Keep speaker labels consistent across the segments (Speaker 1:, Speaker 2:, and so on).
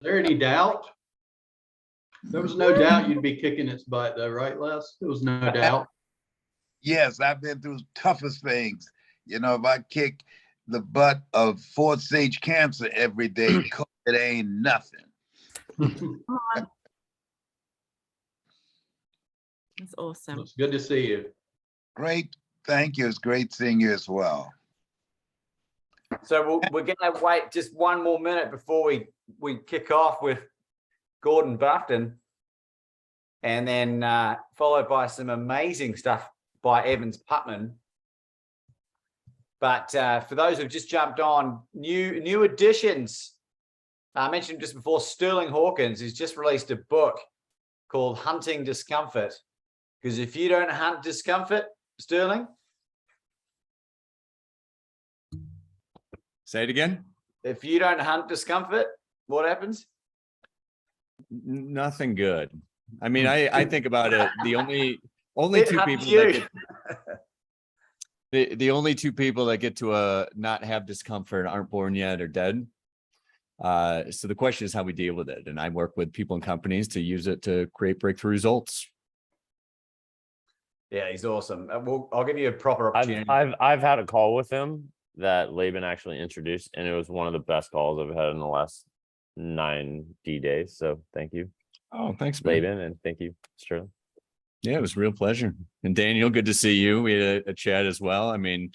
Speaker 1: there any doubt? There was no doubt you'd be kicking its butt, though, right, Les? There was no doubt.
Speaker 2: Yes, I've been through toughest things. You know, if I kick the butt of Fort Sage cancer every day, it ain't nothing.
Speaker 3: That's awesome.
Speaker 1: It's good to see you.
Speaker 2: Great. Thank you. It's great seeing you as well.
Speaker 4: So we're going to wait just one more minute before we kick off with Gordon Buffton, and then followed by some amazing stuff by Evans Putman. But for those who've just jumped on, new additions. I mentioned just before, Sterling Hawkins has just released a book called Hunting Discomfort. Because if you don't hunt discomfort, Sterling.
Speaker 5: Say it again.
Speaker 4: If you don't hunt discomfort, what happens?
Speaker 5: Nothing good. I mean, I think about it. The only two people that get, the only two people that get to not have discomfort aren't born yet or dead. So the question is how we deal with it. And I work with people and companies to use it to create breakthrough results.
Speaker 4: Yeah, he's awesome. I'll give you a proper opportunity.
Speaker 6: I've had a call with him that Laban actually introduced, and it was one of the best calls I've had in the last 90 days. So thank you.
Speaker 5: Oh, thanks, man.
Speaker 6: Laban, and thank you, Sterling.
Speaker 5: Yeah, it was a real pleasure. And Daniel, good to see you. We had a chat as well. I mean,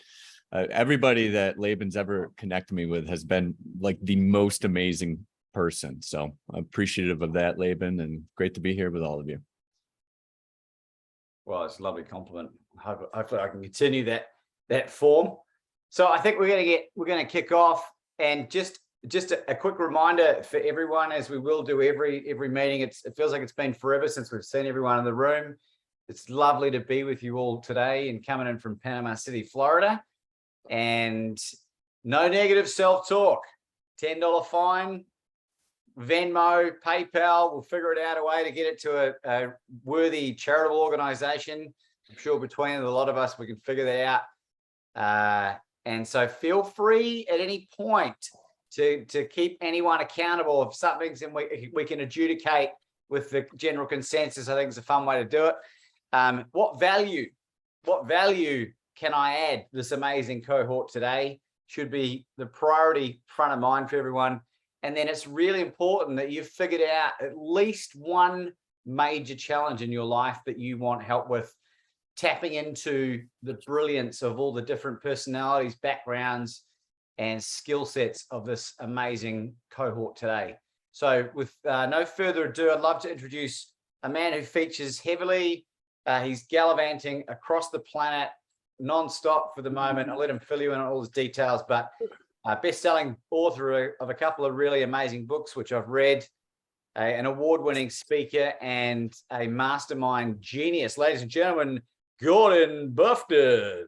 Speaker 5: everybody that Laban's ever connected me with has been like the most amazing person. So I'm appreciative of that, Laban, and great to be here with all of you.
Speaker 4: Well, it's a lovely compliment. Hopefully I can continue that form. So I think we're going to kick off, and just a quick reminder for everyone, as we will do every meeting. It feels like it's been forever since we've seen everyone in the room. It's lovely to be with you all today and coming in from Panama City, Florida. And no negative self-talk. $10 fine, Venmo, PayPal. We'll figure it out a way to get it to a worthy charitable organization. I'm sure between a lot of us, we can figure that out. And so feel free at any point to keep anyone accountable. If something's and we can adjudicate with the general consensus, I think it's a fun way to do it. What value can I add this amazing cohort today should be the priority front of mind for everyone. And then it's really important that you've figured out at least one major challenge in your life that you want help with, tapping into the brilliance of all the different personalities, backgrounds, and skill sets of this amazing cohort today. So with no further ado, I'd love to introduce a man who features heavily. He's gallivanting across the planet non-stop for the moment. I'll let him fill you in on all his details, but best-selling author of a couple of really amazing books, which I've read, an award-winning speaker, and a mastermind genius. Ladies and gentlemen, Gordon Buffton.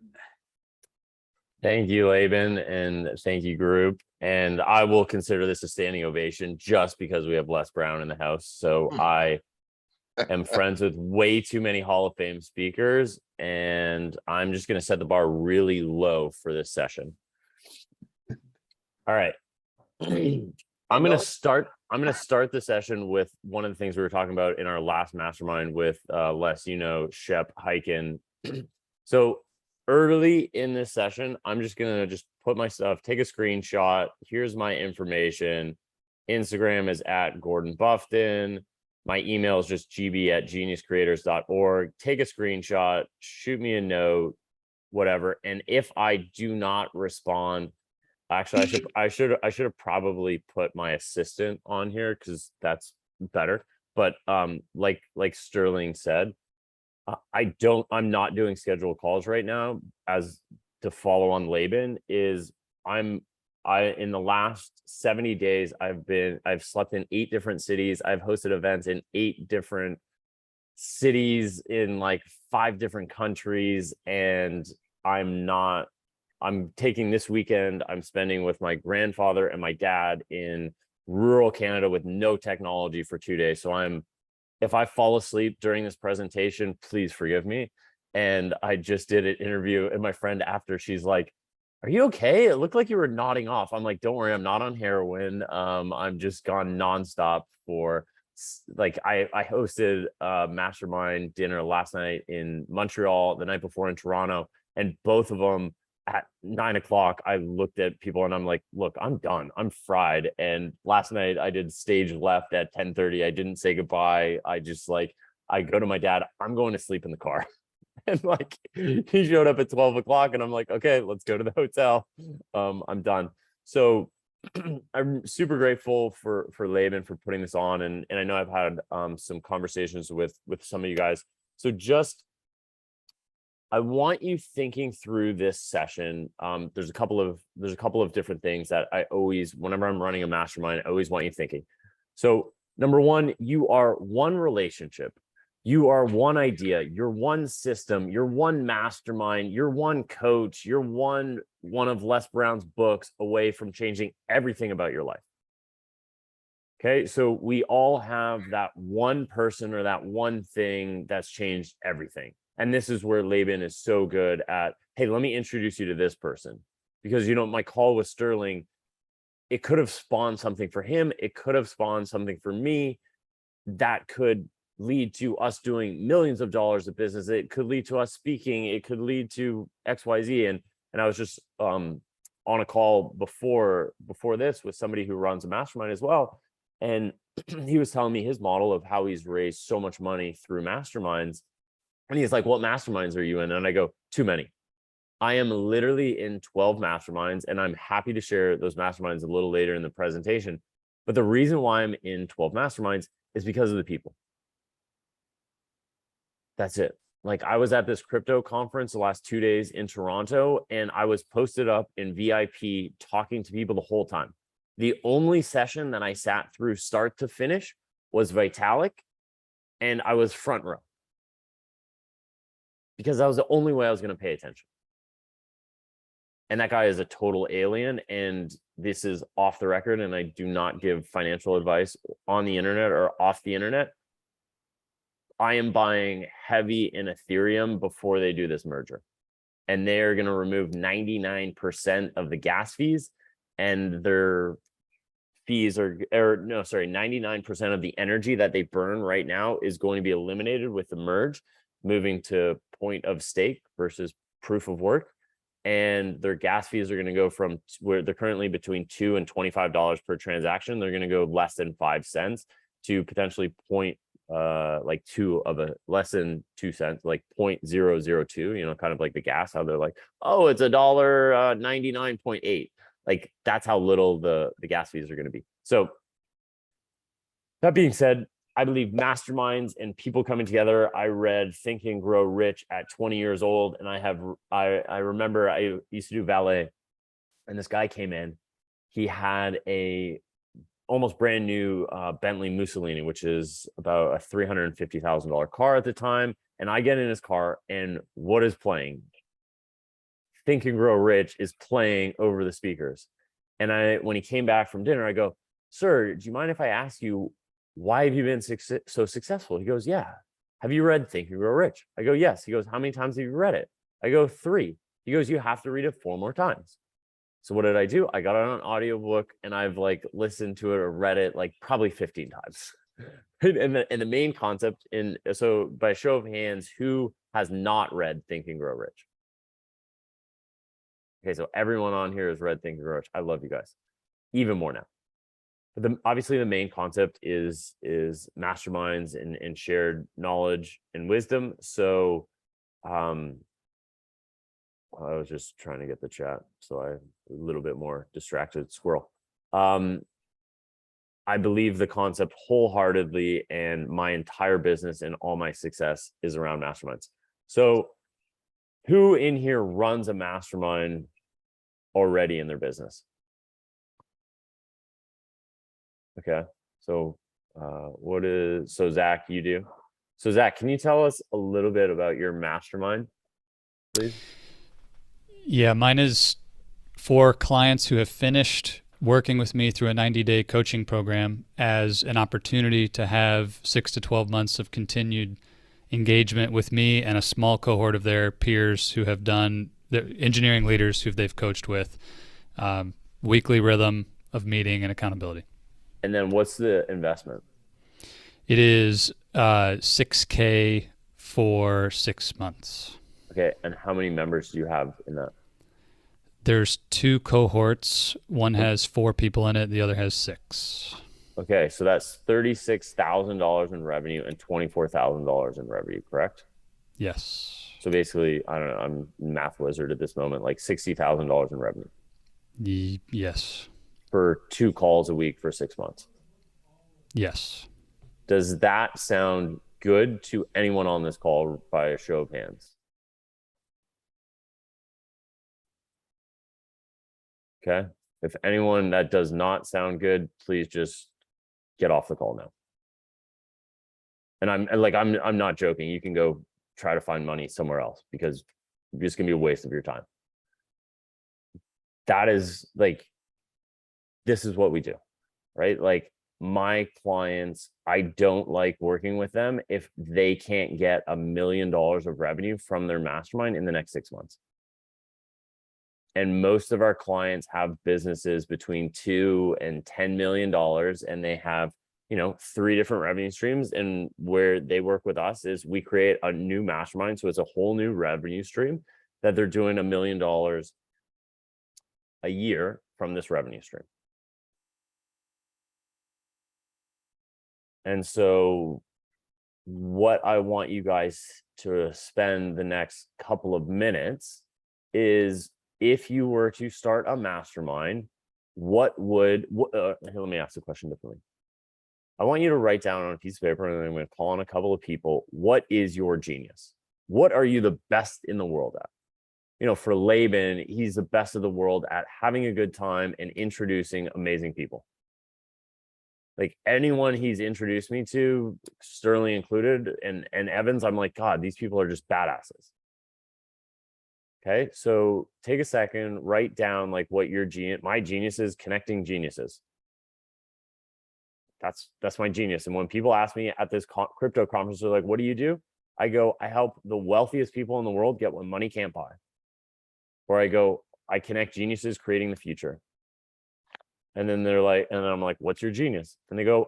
Speaker 6: Thank you, Laban, and thank you, group. And I will consider this a standing ovation just because we have Les Brown in the house. So I am friends with way too many Hall of Fame speakers, and I'm just going to set the bar really low for this session. All right. I'm going to start the session with one of the things we were talking about in our last mastermind with Les, Shep, Hyken. So early in this session, I'm just going to put my stuff, take a screenshot. Here's my information. Instagram is at Gordon Buffton. My email is just gb@geniuscreators.org. Take a screenshot, shoot me a note, whatever. And if I do not respond, actually, I should have probably put my assistant on here because that's better. But like Sterling said, I'm not doing scheduled calls right now. As to follow on Laban is in the last 70 days, I've slept in 8 different cities. I've hosted events in 8 different cities in like 5 different countries. And I'm taking this weekend, I'm spending with my grandfather and my dad in rural Canada with no technology for 2 days. So if I fall asleep during this presentation, please forgive me. And I just did an interview, and my friend after, she's like, are you okay? It looked like you were nodding off. I'm like, don't worry, I'm not on heroin. I'm just gone nonstop for like I hosted a mastermind dinner last night in Montreal, the night before in Toronto, and both of them at 9 o'clock, I looked at people and I'm like, look, I'm done. I'm fried. And last night I did stage left at 10:30. I didn't say goodbye. I just like, I go to my dad, I'm going to sleep in the car. And like he showed up at 12 o'clock and I'm like, okay, let's go to the hotel. I'm done. So I'm super grateful for Laban for putting this on. And I know I've had some conversations with some of you guys. So just, I want you thinking through this session. There's a couple of different things that I always, whenever I'm running a mastermind, I always want you thinking. So number one, you are one relationship. You are one idea, you're one system, you're one mastermind, you're one coach, you're one of Les Brown's books away from changing everything about your life. Okay, so we all have that one person or that one thing that's changed everything. And this is where Laban is so good at, hey, let me introduce you to this person. Because, you know, my call with Sterling, it could have spawned something for him. It could have spawned something for me that could lead to us doing millions of dollars of business. It could lead to us speaking. It could lead to XYZ. And I was just on a call before this with somebody who runs a mastermind as well. And he was telling me his model of how he's raised so much money through masterminds. And he's like, what masterminds are you in? And I go, too many. I am literally in 12 masterminds, and I'm happy to share those masterminds a little later in the presentation. But the reason why I'm in 12 masterminds is because of the people. That's it. Like I was at this crypto conference the last 2 days in Toronto, and I was posted up in VIP talking to people the whole time. The only session that I sat through start to finish was Vitalik, and I was front row because that was the only way I was going to pay attention. And that guy is a total alien, and this is off the record, and I do not give financial advice on the internet or off the internet. I am buying heavy in Ethereum before they do this merger. And they're going to remove 99% of the gas fees, and their fees are, 99% of the energy that they burn right now is going to be eliminated with the merge, moving to point of stake versus proof of work. And their gas fees are going to go from where they're currently between $2 and $25 per transaction. They're going to go less than 5 cents to potentially less than 2 cents, like 0.002, you know, kind of like the gas, how they're like, oh, it's $1.99.8. Like that's how little the gas fees are going to be. So that being said, I believe masterminds and people coming together. I read Think and Grow Rich at 20 years old. And I remember I used to do valet, and this guy came in, he had a almost brand new Bentley Mussolini, which is about a $350,000 car at the time. And I get in his car, and what is playing? Think and Grow Rich is playing over the speakers. And when he came back from dinner, I go, sir, do you mind if I ask you, why have you been so successful? He goes, yeah. Have you read Think and Grow Rich? I go, yes. He goes, how many times have you read it? I go, 3. He goes, you have to read it 4 more times. So what did I do? I got it on an audiobook, and I've like listened to it or read it like probably 15 times. And the main concept so by show of hands, who has not read Think and Grow Rich? Okay, so everyone on here has read Think and Grow Rich. I love you guys even more now. But obviously the main concept is masterminds and shared knowledge and wisdom. So I was just trying to get the chat, so I'm a little bit more distracted squirrel. I believe the concept wholeheartedly, and my entire business and all my success is around masterminds. So who in here runs a mastermind already in their business? Okay, so Zach, you do. So Zach, can you tell us a little bit about your mastermind, please?
Speaker 3: Yeah, mine is for clients who have finished working with me through a 90-day coaching program as an opportunity to have 6 to 12 months of continued engagement with me and a small cohort of their peers who have done the engineering leaders who they've coached with, weekly rhythm of meeting and accountability.
Speaker 6: And then what's the investment?
Speaker 3: It is $6K for 6 months.
Speaker 6: Okay. And how many members do you have in that?
Speaker 3: There's 2 cohorts. One has 4 people in it. The other has 6.
Speaker 6: Okay. So that's $36,000 in revenue and $24,000 in revenue, correct?
Speaker 3: Yes.
Speaker 6: So basically, I don't know, I'm math wizard at this moment, like $60,000 in revenue
Speaker 3: Yes.
Speaker 6: for 2 calls a week for 6 months.
Speaker 3: Yes.
Speaker 6: Does that sound good to anyone on this call by a show of hands? Okay. If anyone that does not sound good, please just get off the call now. And I'm not joking. You can go try to find money somewhere else because it's just gonna be a waste of your time. That is like, this is what we do, right? Like my clients, I don't like working with them if they can't get $1 million of revenue from their mastermind in the next 6 months. And most of our clients have businesses between $2 and $10 million, and they have, 3 different revenue streams. And where they work with us is we create a new mastermind. So it's a whole new revenue stream that they're doing $1 million a year from this revenue stream. And so what I want you guys to spend the next couple of minutes is, if you were to start a mastermind, let me ask the question differently. I want you to write down on a piece of paper, and I'm going to call on a couple of people. What is your genius? What are you the best in the world at? For Laban, he's the best of the world at having a good time and introducing amazing people. Like anyone he's introduced me to, Sterling included, and Evans, I'm like, God, these people are just badasses. Okay, so take a second, write down like what your my genius is, connecting geniuses. That's my genius. And when people ask me at this crypto conference, they're like, what do you do? I go, I help the wealthiest people in the world get what money can't buy. Or I go, I connect geniuses creating the future. And then they're like, and then I'm like, what's your genius? And they go,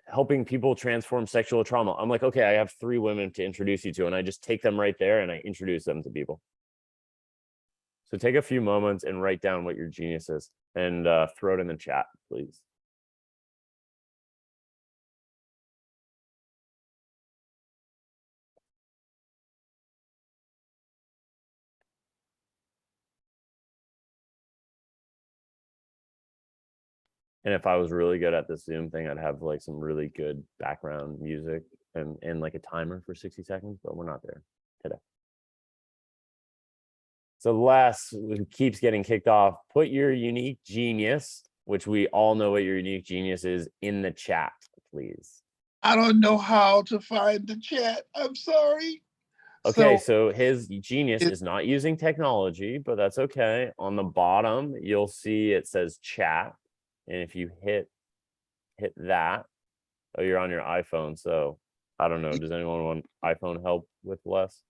Speaker 6: helping people transform sexual trauma. I'm like, okay, I have 3 women to introduce you to, and I just take them right there and I introduce them to people. So take a few moments and write down what your genius is, and throw it in the chat, please. And if I was really good at this Zoom thing, I'd have like some really good background music and like a timer for 60 seconds, but we're not there today. So Les keeps getting kicked off. Put your unique genius, which we all know what your unique genius is, in the chat, please.
Speaker 2: I don't know how to find the chat. I'm sorry.
Speaker 6: Okay, so his genius is not using technology, but that's okay. On the bottom, you'll see it says chat. And if you hit that, you're on your iPhone. So I don't know. Does anyone want iPhone help with less?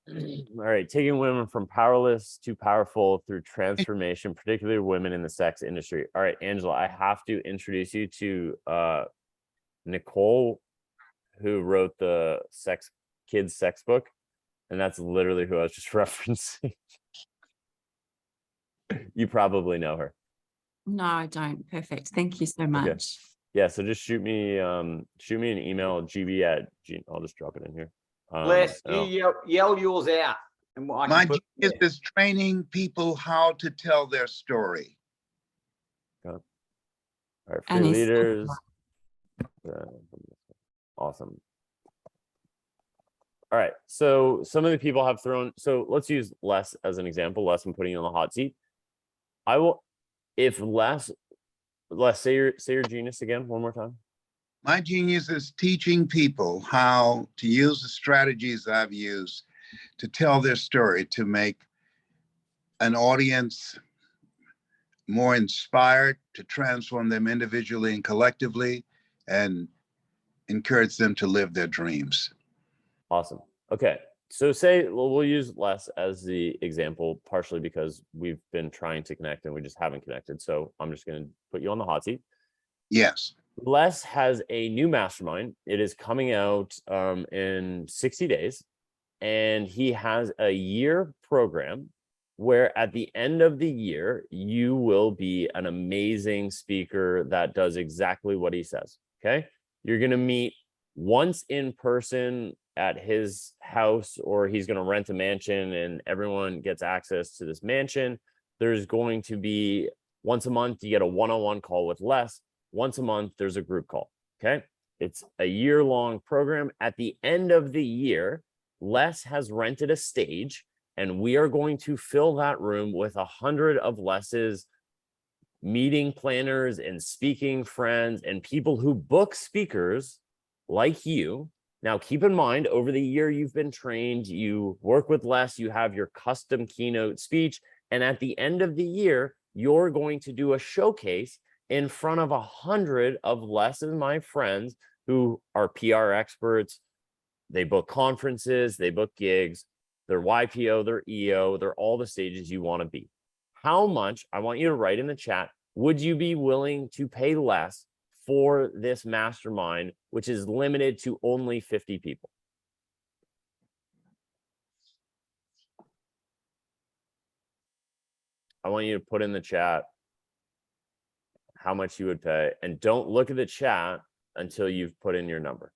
Speaker 6: All right. Taking women from powerless to powerful through transformation, particularly women in the sex industry. All right, Angela, I have to introduce you to Nicole, who wrote the kids sex book. And that's literally who I was just referencing. You probably know her.
Speaker 7: No, I don't. Perfect. Thank you so much.
Speaker 6: Okay. Yeah, so just shoot me an email, gb@. I'll just drop it in here.
Speaker 4: Les, you yell yours out. And
Speaker 2: my genius is training people how to tell their story.
Speaker 6: All right, free leaders. Awesome. All right, so some of the people have thrown, so let's use Les as an example. Les, I'm putting you on the hot seat. I will, if Les, say your genius again one more time.
Speaker 2: My genius is teaching people how to use the strategies I've used to tell their story, to make an audience more inspired, to transform them individually and collectively, and encourage them to live their dreams.
Speaker 6: Awesome. Okay. So say, well, we'll use Les as the example, partially because we've been trying to connect and we just haven't connected. So I'm just going to put you on the hot seat.
Speaker 2: Yes.
Speaker 6: Les has a new mastermind. It is coming out in 60 days. And he has a year program where at the end of the year, you will be an amazing speaker that does exactly what he says. Okay. You're going to meet once in person at his house, or he's going to rent a mansion and everyone gets access to this mansion. There's going to be once a month, you get a one-on-one call with Les. Once a month, there's a group call. Okay. It's a year-long program. At the end of the year, Les has rented a stage, and we are going to fill that room with 100 of Les's meeting planners and speaking friends and people who book speakers like you. Now, keep in mind, over the year you've been trained, you work with Les, you have your custom keynote speech, and at the end of the year, you're going to do a showcase in front of 100 of Les and my friends who are PR experts. They book conferences, they book gigs, they're YPO, they're EO, they're all the stages you want to be. How much, I want you to write in the chat, would you be willing to pay less for this mastermind, which is limited to only 50 people? I want you to put in the chat how much you would pay, and don't look at the chat until you've put in your number.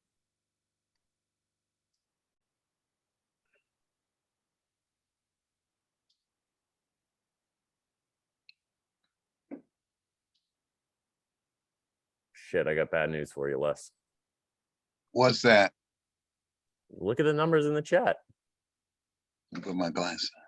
Speaker 6: Shit, I got bad news for you, Les.
Speaker 2: What's that?
Speaker 6: Look at the numbers in the chat.
Speaker 2: Let me put my glasses on.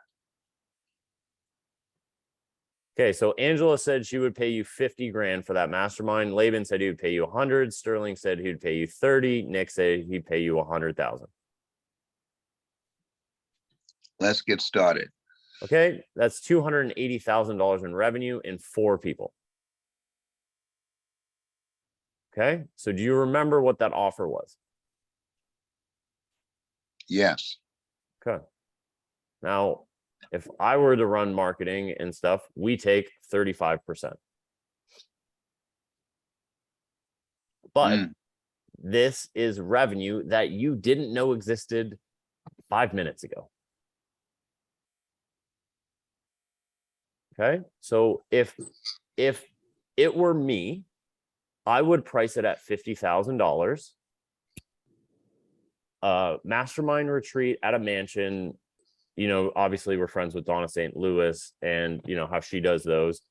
Speaker 6: Okay, so Angela said she would pay you 50 grand for that mastermind. Laban said he would pay you 100. Sterling said he'd pay you 30. Nick said he'd pay you 100,000.
Speaker 2: Let's get started.
Speaker 6: Okay, that's $280,000 in revenue in 4 people. Okay, so do you remember what that offer was?
Speaker 2: Yes.
Speaker 6: Okay. Now, if I were to run marketing and stuff, we take 35%. But this is revenue that you didn't know existed 5 minutes ago. Okay, so if it were me, I would price it at $50,000. Mastermind retreat at a mansion. You know, obviously we're friends with Donna St. Louis, and you know how she does those.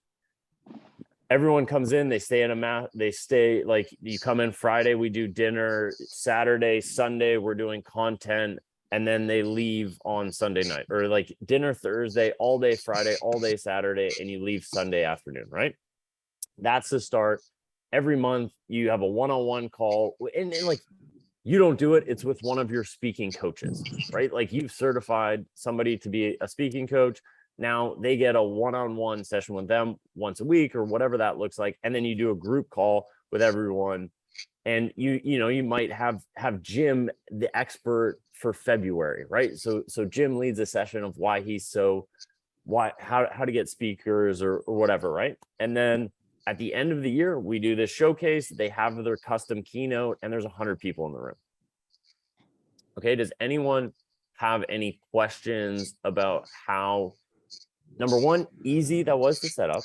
Speaker 6: Everyone comes in, they stay like, you come in Friday, we do dinner, Saturday, Sunday, we're doing content, and then they leave on Sunday night, or like dinner Thursday, all day Friday, all day Saturday, and you leave Sunday afternoon, right? That's the start. Every month you have a one-on-one call, and like, you don't do it, it's with one of your speaking coaches, right? Like, you've certified somebody to be a speaking coach. Now they get a one-on-one session with them once a week, or whatever that looks like. And then you do a group call with everyone. And you know, you might have Jim, the expert for February, right? So Jim leads a session of how to get speakers or whatever, right? And then at the end of the year, we do this showcase. They have their custom keynote, and there's 100 people in the room. Okay, does anyone have any questions about how, number one, easy that was to set up?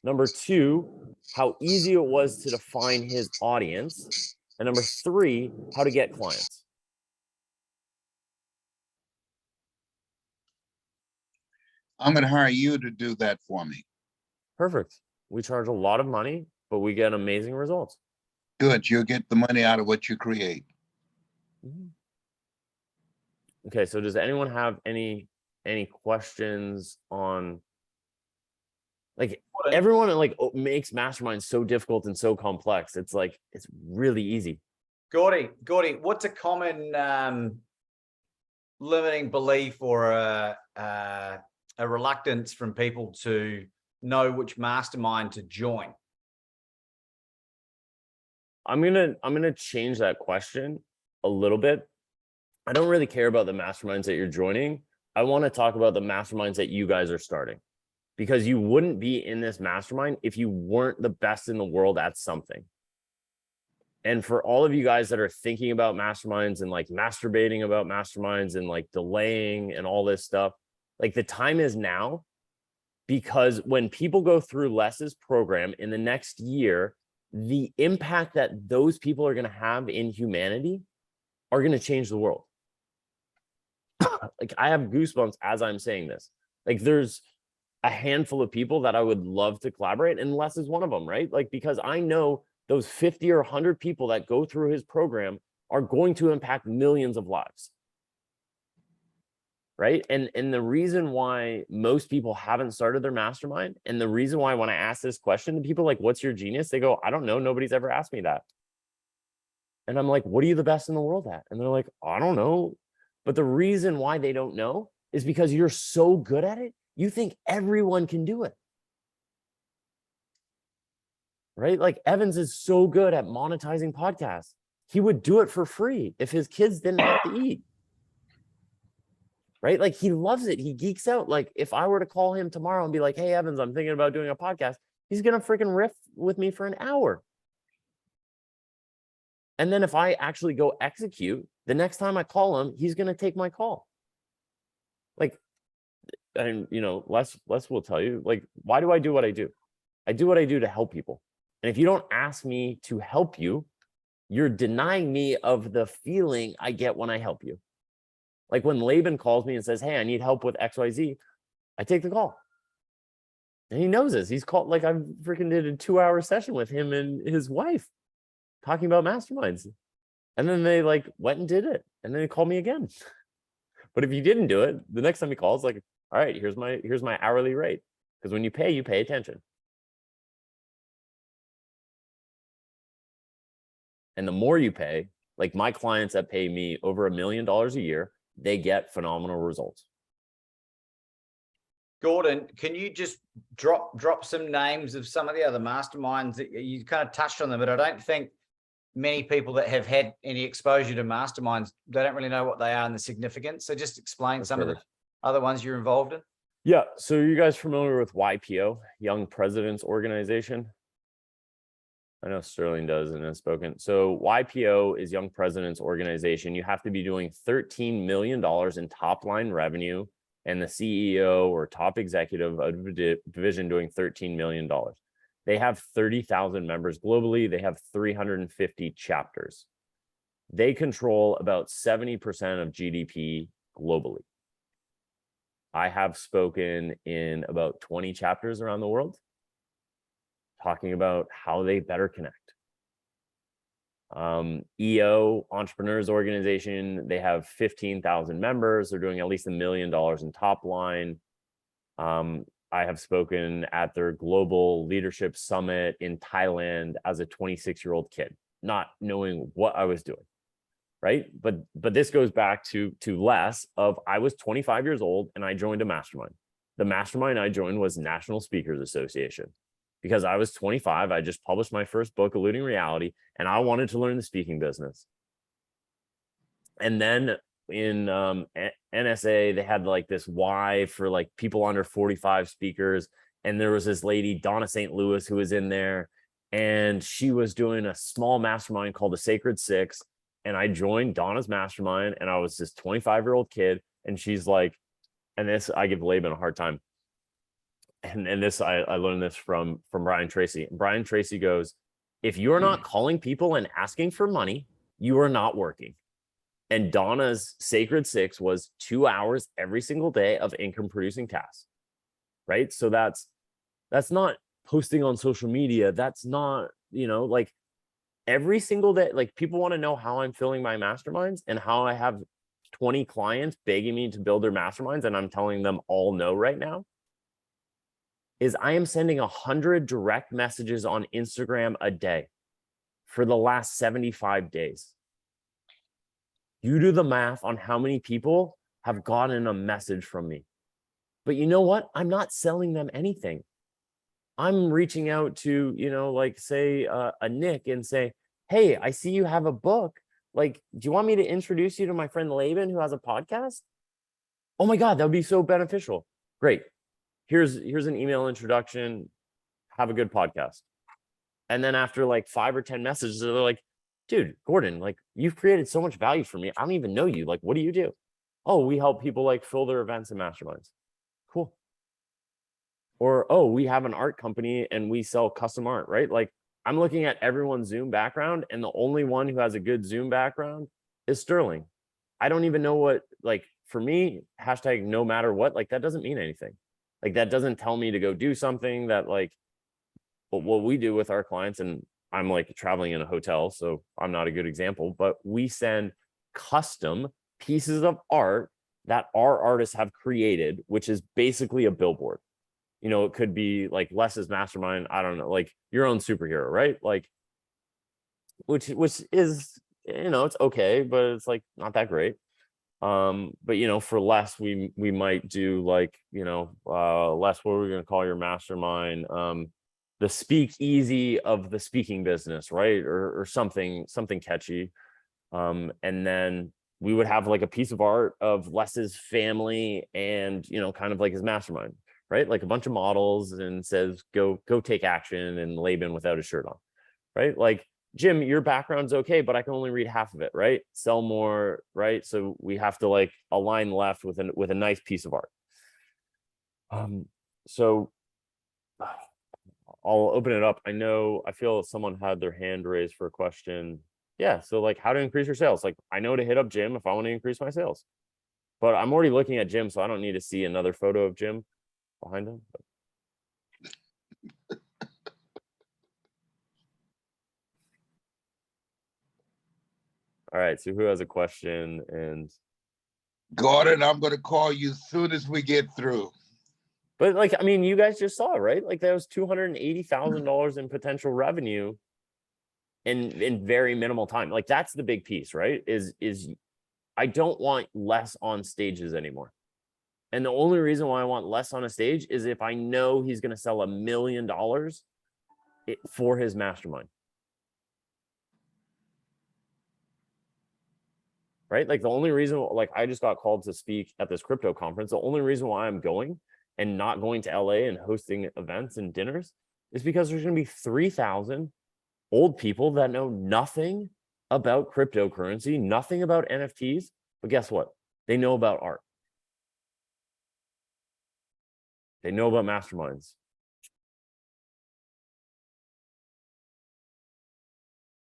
Speaker 6: Number two, how easy it was to define his audience? And number three, how to get clients?
Speaker 2: I'm going to hire you to do that for me.
Speaker 6: Perfect. We charge a lot of money, but we get amazing results.
Speaker 2: Good. You'll get the money out of what you create.
Speaker 6: Okay, so does anyone have any questions on, like, everyone like makes masterminds so difficult and so complex? It's like, it's really easy.
Speaker 4: Gordy, what's a common limiting belief or a reluctance from people to know which mastermind to join?
Speaker 6: I'm gonna change that question a little bit. I don't really care about the masterminds that you're joining. I want to talk about the masterminds that you guys are starting, because you wouldn't be in this mastermind if you weren't the best in the world at something. And for all of you guys that are thinking about masterminds and like masturbating about masterminds and like delaying and all this stuff, like the time is now, because when people go through Les's program in the next year, the impact that those people are going to have in humanity are going to change the world. Like, I have goosebumps as I'm saying this. Like, there's a handful of people that I would love to collaborate, and Les is one of them, right? Like, because I know those 50 or 100 people that go through his program are going to impact millions of lives. Right. And the reason why most people haven't started their mastermind, and the reason why when I ask this question to people, like, what's your genius? They go, I don't know. Nobody's ever asked me that. And I'm like, what are you the best in the world at? And they're like, I don't know. But the reason why they don't know is because you're so good at it, you think everyone can do it. Right? Like, Evans is so good at monetizing podcasts. He would do it for free if his kids didn't have to eat. Right? Like, he loves it. He geeks out. Like, if I were to call him tomorrow and be like, hey, Evans, I'm thinking about doing a podcast, he's going to freaking riff with me for an hour. And then if I actually go execute, the next time I call him, he's going to take my call. Like, and you know, Les will tell you, like, why do I do what I do? I do what I do to help people. And if you don't ask me to help you, you're denying me of the feeling I get when I help you. Like, when Laban calls me and says, hey, I need help with XYZ, I take the call. And he knows this. He's called, like, I freaking did a 2-hour session with him and his wife talking about masterminds. And then they like went and did it. And then they called me again. But if you didn't do it, the next time he calls, like, all right, here's my hourly rate. Because when you pay attention. And the more you pay, like my clients that pay me over $1 million a year, they get phenomenal results.
Speaker 4: Gordon, can you just drop some names of some of the other masterminds that you kind of touched on them, but I don't think many people that have had any exposure to masterminds, they don't really know what they are and the significance. So just explain some of the other ones you're involved in.
Speaker 6: Yeah. So are you guys familiar with YPO, Young Presidents Organization? I know Sterling does and has spoken. So YPO is Young Presidents Organization. You have to be doing $13 million in top line revenue, and the CEO or top executive of a division doing $13 million. They have 30,000 members globally. They have 350 chapters. They control about 70% of GDP globally. I have spoken in about 20 chapters around the world, talking about how they better connect. EO, Entrepreneurs Organization, they have 15,000 members. They're doing at least $1 million in top line. I have spoken at their global leadership summit in Thailand as a 26-year-old kid, not knowing what I was doing, right? But this goes back to Les of, I was 25 years old and I joined a mastermind. The mastermind I joined was National Speakers Association. Because I was 25, I just published my first book, Eluding Reality, and I wanted to learn the speaking business. And then in NSA, they had like this Y for like people under 45 speakers. And there was this lady, Donna St. Louis, who was in there, and she was doing a small mastermind called the Sacred Six. And I joined Donna's mastermind, and I was this 25-year-old kid. And she's like, and this, I give Laban a hard time. And this, I learned this from Brian Tracy. Brian Tracy goes, if you're not calling people and asking for money, you are not working. And Donna's Sacred Six was 2 hours every single day of income producing tasks, right? So that's not posting on social media. That's not, you know, like every single day, like people want to know how I'm filling my masterminds and how I have 20 clients begging me to build their masterminds. And I'm telling them all no right now. Is I am sending 100 direct messages on Instagram a day for the last 75 days. You do the math on how many people have gotten a message from me. But you know what? I'm not selling them anything. I'm reaching out to, you know, like say a Nick and say, hey, I see you have a book. Like, do you want me to introduce you to my friend Laban who has a podcast? Oh my God, that would be so beneficial. Great. Here's an email introduction. Have a good podcast. And then after like 5 or 10 messages, they're like, dude, Gordon, like you've created so much value for me. I don't even know you. Like, what do you do? Oh, we help people like fill their events and masterminds. Cool. Or, oh, we have an art company and we sell custom art, right? Like I'm looking at everyone's Zoom background and the only one who has a good Zoom background is Sterling. I don't even know what, like for me, hashtag no matter what, like that doesn't mean anything. Like that doesn't tell me to go do something that like, but what we do with our clients, and I'm like traveling in a hotel, so I'm not a good example, but we send custom pieces of art that our artists have created, which is basically a billboard. You know, it could be like Les's Mastermind. I don't know, like your own superhero, right? Like, which is, you know, it's okay, but it's like not that great. But you know, for Les, we might do like, you know, Les, what are we gonna call your mastermind? The speakeasy of the speaking business, right? Or something catchy. And then we would have like a piece of art of Les's family and, you know, kind of like his mastermind, right? Like a bunch of models and says, go take action, and Laban without a shirt on, right? Like, Jim, your background's okay, but I can only read half of it, right? Sell more, right? So we have to like align left with a nice piece of art. So I'll open it up. I feel someone had their hand raised for a question. Yeah, so like how to increase your sales. Like I know to hit up Jim if I want to increase my sales, but I'm already looking at Jim, so I don't need to see another photo of Jim behind him. All right, so who has a question? And
Speaker 2: Gordon, I'm going to call you soon as we get through.
Speaker 6: but like, I mean, you guys just saw it, right? Like that was $280,000 in potential revenue in very minimal time. Like that's the big piece, right? Is I don't want less on stages anymore. And the only reason why I want less on a stage is if I know he's going to sell $1 million for his mastermind. Right? Like the only reason, like I just got called to speak at this crypto conference. The only reason why I'm going and not going to LA and hosting events and dinners is because there's going to be 3,000 old people that know nothing about cryptocurrency, nothing about NFTs. But guess what? They know about art. They know about masterminds.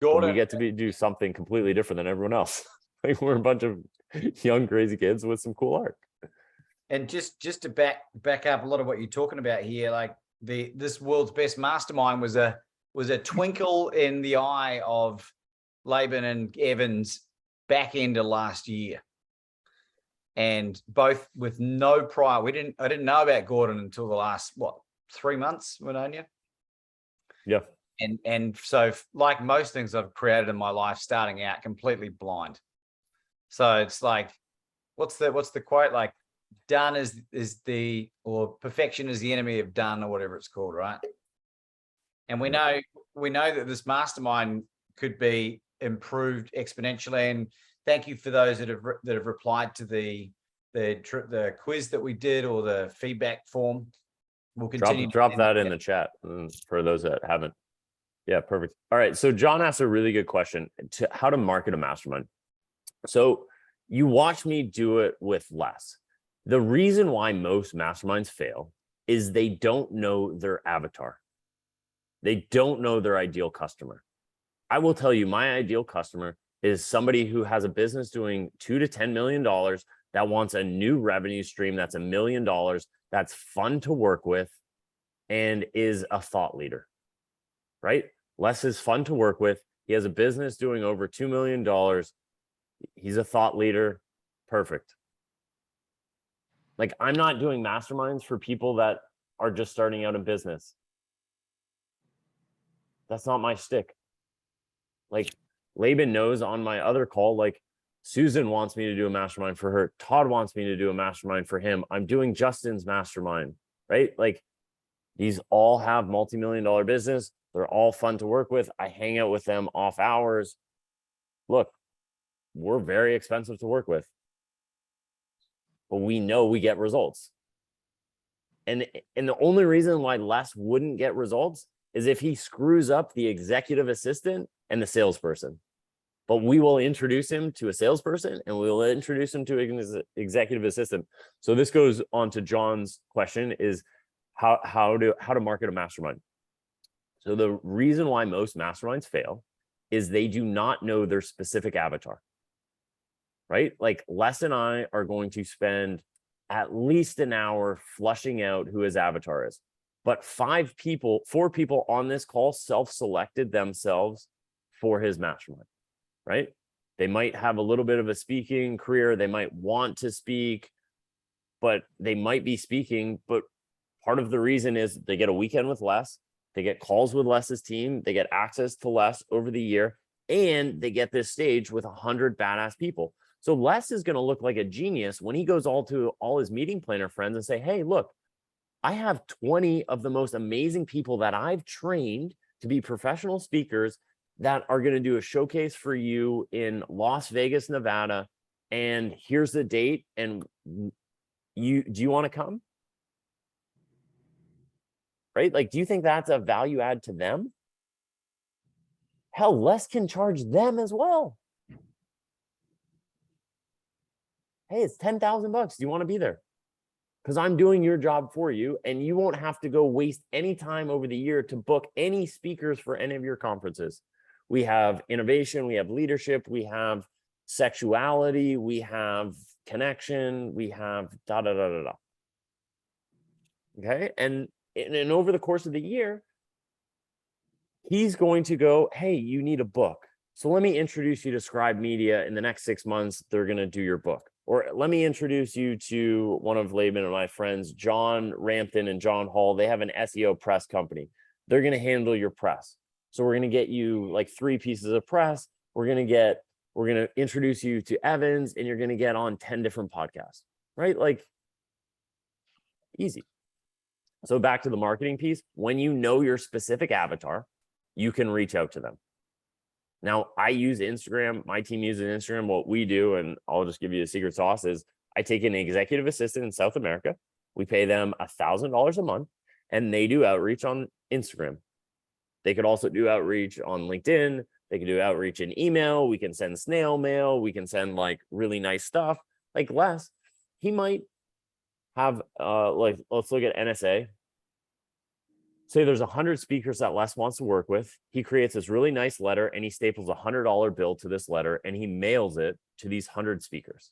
Speaker 4: Gordon,
Speaker 6: We get to do something completely different than everyone else. Like we're a bunch of young, crazy kids with some cool art.
Speaker 4: and just to back up a lot of what you're talking about here, like this world's best mastermind was a twinkle in the eye of Laban and Evans back end of last year, and both with no prior. I didn't know about Gordon until the last 3 months when I knew.
Speaker 6: Yeah.
Speaker 4: And so like most things I've created in my life, starting out completely blind. So it's like, what's the quote? Like, done is or perfection is the enemy of done, or whatever it's called, right? And we know that this mastermind could be improved exponentially. And thank you for those that have replied to the quiz that we did, or the feedback form. We'll continue.
Speaker 6: Drop that in the chat for those that haven't. Yeah, perfect. All right. So John asked a really good question to how to market a mastermind. So you watch me do it with Les. The reason why most masterminds fail is they don't know their avatar. They don't know their ideal customer. I will tell you, my ideal customer is somebody who has a business doing $2 to $10 million that wants a new revenue stream that's $1 million, that's fun to work with, and is a thought leader, right? Les is fun to work with. He has a business doing over $2 million. He's a thought leader. Perfect. Like, I'm not doing masterminds for people that are just starting out in business. That's not my shtick. Like, Laban knows on my other call, like, Susan wants me to do a mastermind for her. Todd wants me to do a mastermind for him. I'm doing Justin's mastermind, right? Like, these all have multi-million-dollar business. They're all fun to work with. I hang out with them off hours. Look, we're very expensive to work with, but we know we get results. And the only reason why Les wouldn't get results is if he screws up the executive assistant and the salesperson. But we will introduce him to a salesperson and we will introduce him to an executive assistant. So this goes on to John's question, is how to market a mastermind. So the reason why most masterminds fail is they do not know their specific avatar, right? Like Les and I are going to spend at least an hour flushing out who his avatar is. But 4 people on this call self-selected themselves for his mastermind, right? They might have a little bit of a speaking career. They might want to speak, but they might be speaking. But part of the reason is they get a weekend with Les. They get calls with Les's team. They get access to Les over the year, and they get this stage with 100 badass people. So Les is going to look like a genius when he goes to all his meeting planner friends and say, hey, look, I have 20 of the most amazing people that I've trained to be professional speakers that are going to do a showcase for you in Las Vegas, Nevada. And here's the date. And do you want to come? Right? Like, do you think that's a value add to them? Hell, Les can charge them as well. Hey, it's $10,000. Do you want to be there? Because I'm doing your job for you, and you won't have to go waste any time over the year to book any speakers for any of your conferences. We have innovation, we have leadership, we have sexuality, we have connection, we have da da da da da. Okay, and over the course of the year, he's going to go, hey, you need a book. So let me introduce you to Scribe Media. In the next 6 months, they're going to do your book. Or let me introduce you to one of Laban and my friends, John Rampton and John Hall. They have an SEO press company. They're going to handle your press. So we're going to get you like 3 pieces of press. We're going to introduce you to Evans, and you're going to get on 10 different podcasts, right? Like, easy. So back to the marketing piece. When you know your specific avatar, you can reach out to them. Now, I use Instagram. My team uses Instagram. What we do, and I'll just give you the secret sauce, is I take an executive assistant in South America. We pay them $1,000 a month, and they do outreach on Instagram. They could also do outreach on LinkedIn. They can do outreach in email. We can send snail mail. We can send like really nice stuff. Like Les, he might have like, let's look at NSA. Say there's 100 speakers that Les wants to work with. He creates this really nice letter, and he staples a $100 bill to this letter, and he mails it to these 100 speakers.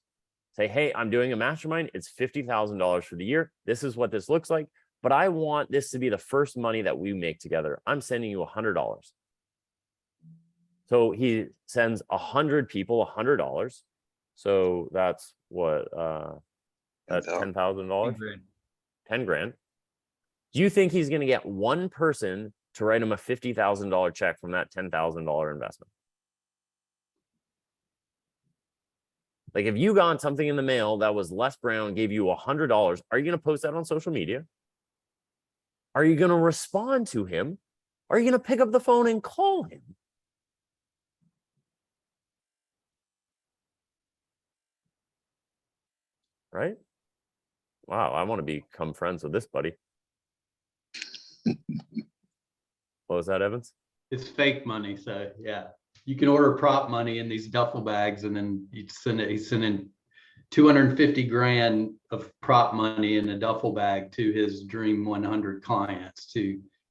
Speaker 6: Say, hey, I'm doing a mastermind. It's $50,000 for the year. This is what this looks like, but I want this to be the first money that we make together. I'm sending you $100. So he sends 100 people $100. So that's what, that's $10,000, 10 grand. Do you think he's going to get one person to write him a $50,000 check from that $10,000 investment? Like, if you got something in the mail that was Les Brown gave you $100, are you going to post that on social media? Are you going to respond to him? Are you going to pick up the phone and call him? Right? Wow, I want to become friends with this buddy. What was that, Evans?
Speaker 1: It's fake money, so yeah. You can order prop money in these duffel bags, and then you send it. He's sending 250 grand of prop money in a duffel bag to his Dream 100 clients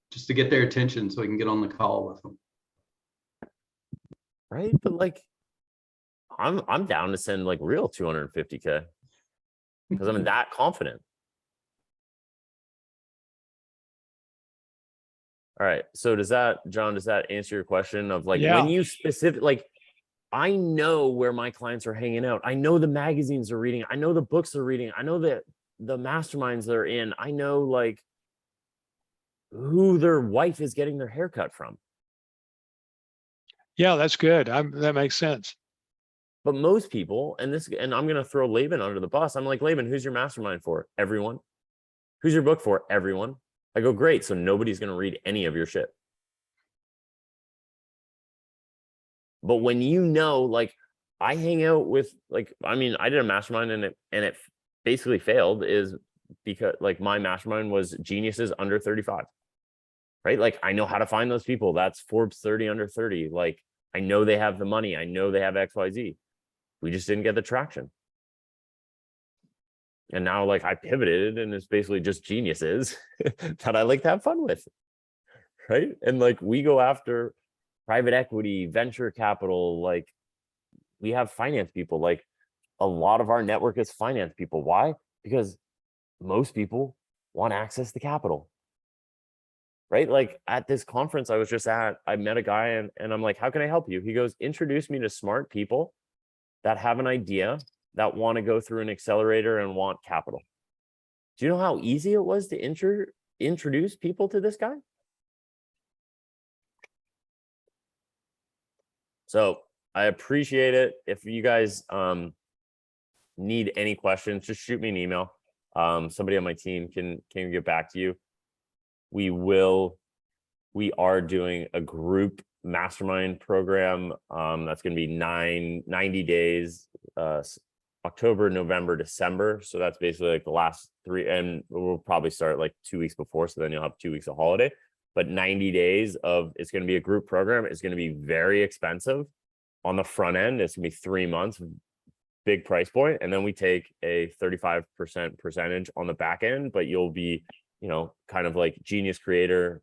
Speaker 1: just to get their attention, so he can get on the call with them.
Speaker 6: Right, but like, I'm down to send like real 250K because I'm that confident. All right. So John, does that answer your question of like, when you like, I know where my clients are hanging out. I know the magazines they're reading. I know the books they're reading. I know the masterminds they're in. I know like who their wife is getting their haircut from.
Speaker 8: Yeah, that's good. That makes sense.
Speaker 6: But most people, and I'm going to throw Laban under the bus. I'm like, Laban, who's your mastermind for? Everyone. Who's your book for? Everyone. I go, great. So nobody's going to read any of your shit. But when you know, like, I hang out with, like, I mean, I did a mastermind and it basically failed, is because like my mastermind was geniuses under 35, right? Like I know how to find those people. That's Forbes 30 under 30. Like I know they have the money. I know they have XYZ. We just didn't get the traction. And now like I pivoted and it's basically just geniuses that I like to have fun with. Right. And like we go after private equity, venture capital, like we have finance people. Like a lot of our network is finance people. Why? Because most people want access to capital. Right. Like at this conference I was just at, I met a guy and I'm like, how can I help you? He goes, introduce me to smart people that have an idea, that want to go through an accelerator and want capital. Do you know how easy it was to introduce people to this guy? So I appreciate it. If you guys need any questions, just shoot me an email. Somebody on my team can get back to you. We are doing a group mastermind program that's going to be 90 days, October, November, December. So that's basically like the last 3, and we'll probably start like 2 weeks before, so then you'll have 2 weeks of holiday. But 90 days of, it's going to be a group program. It's going to be very expensive on the front end. It's going to be 3 months, big price point, and then we take a 35% percentage on the back end. But you'll be, you know, kind of like genius creator,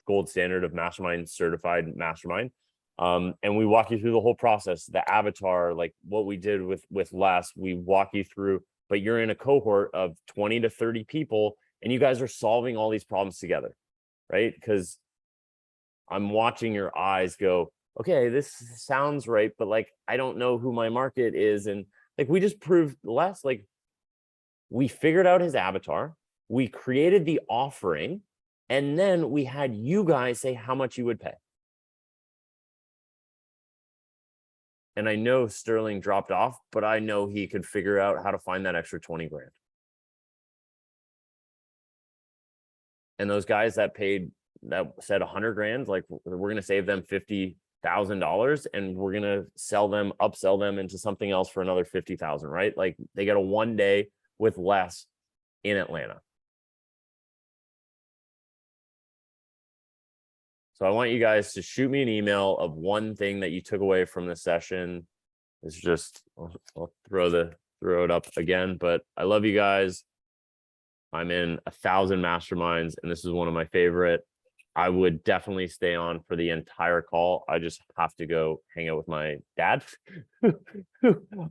Speaker 6: gold standard of mastermind, certified mastermind. And we walk you through the whole process, the avatar, like what we did with Les. We walk you through, but you're in a cohort of 20 to 30 people and you guys are solving all these problems together, right? Because I'm watching your eyes go, okay, this sounds right, but like I don't know who my market is. And like we just proved Les, like we figured out his avatar, we created the offering, and then we had you guys say how much you would pay. And I know Sterling dropped off, but I know he could figure out how to find that extra 20 grand. And those guys that said 100 grand, like we're going to save them $50,000 and we're going to upsell them into something else for another 50,000, right? Like they get a 1 day with Les in Atlanta. So I want you guys to shoot me an email of one thing that you took away from the session. It's just, I'll throw it up again, but I love you guys. I'm in 1,000 masterminds and this is one of my favorite. I would definitely stay on for the entire call. I just have to go hang out with my dad.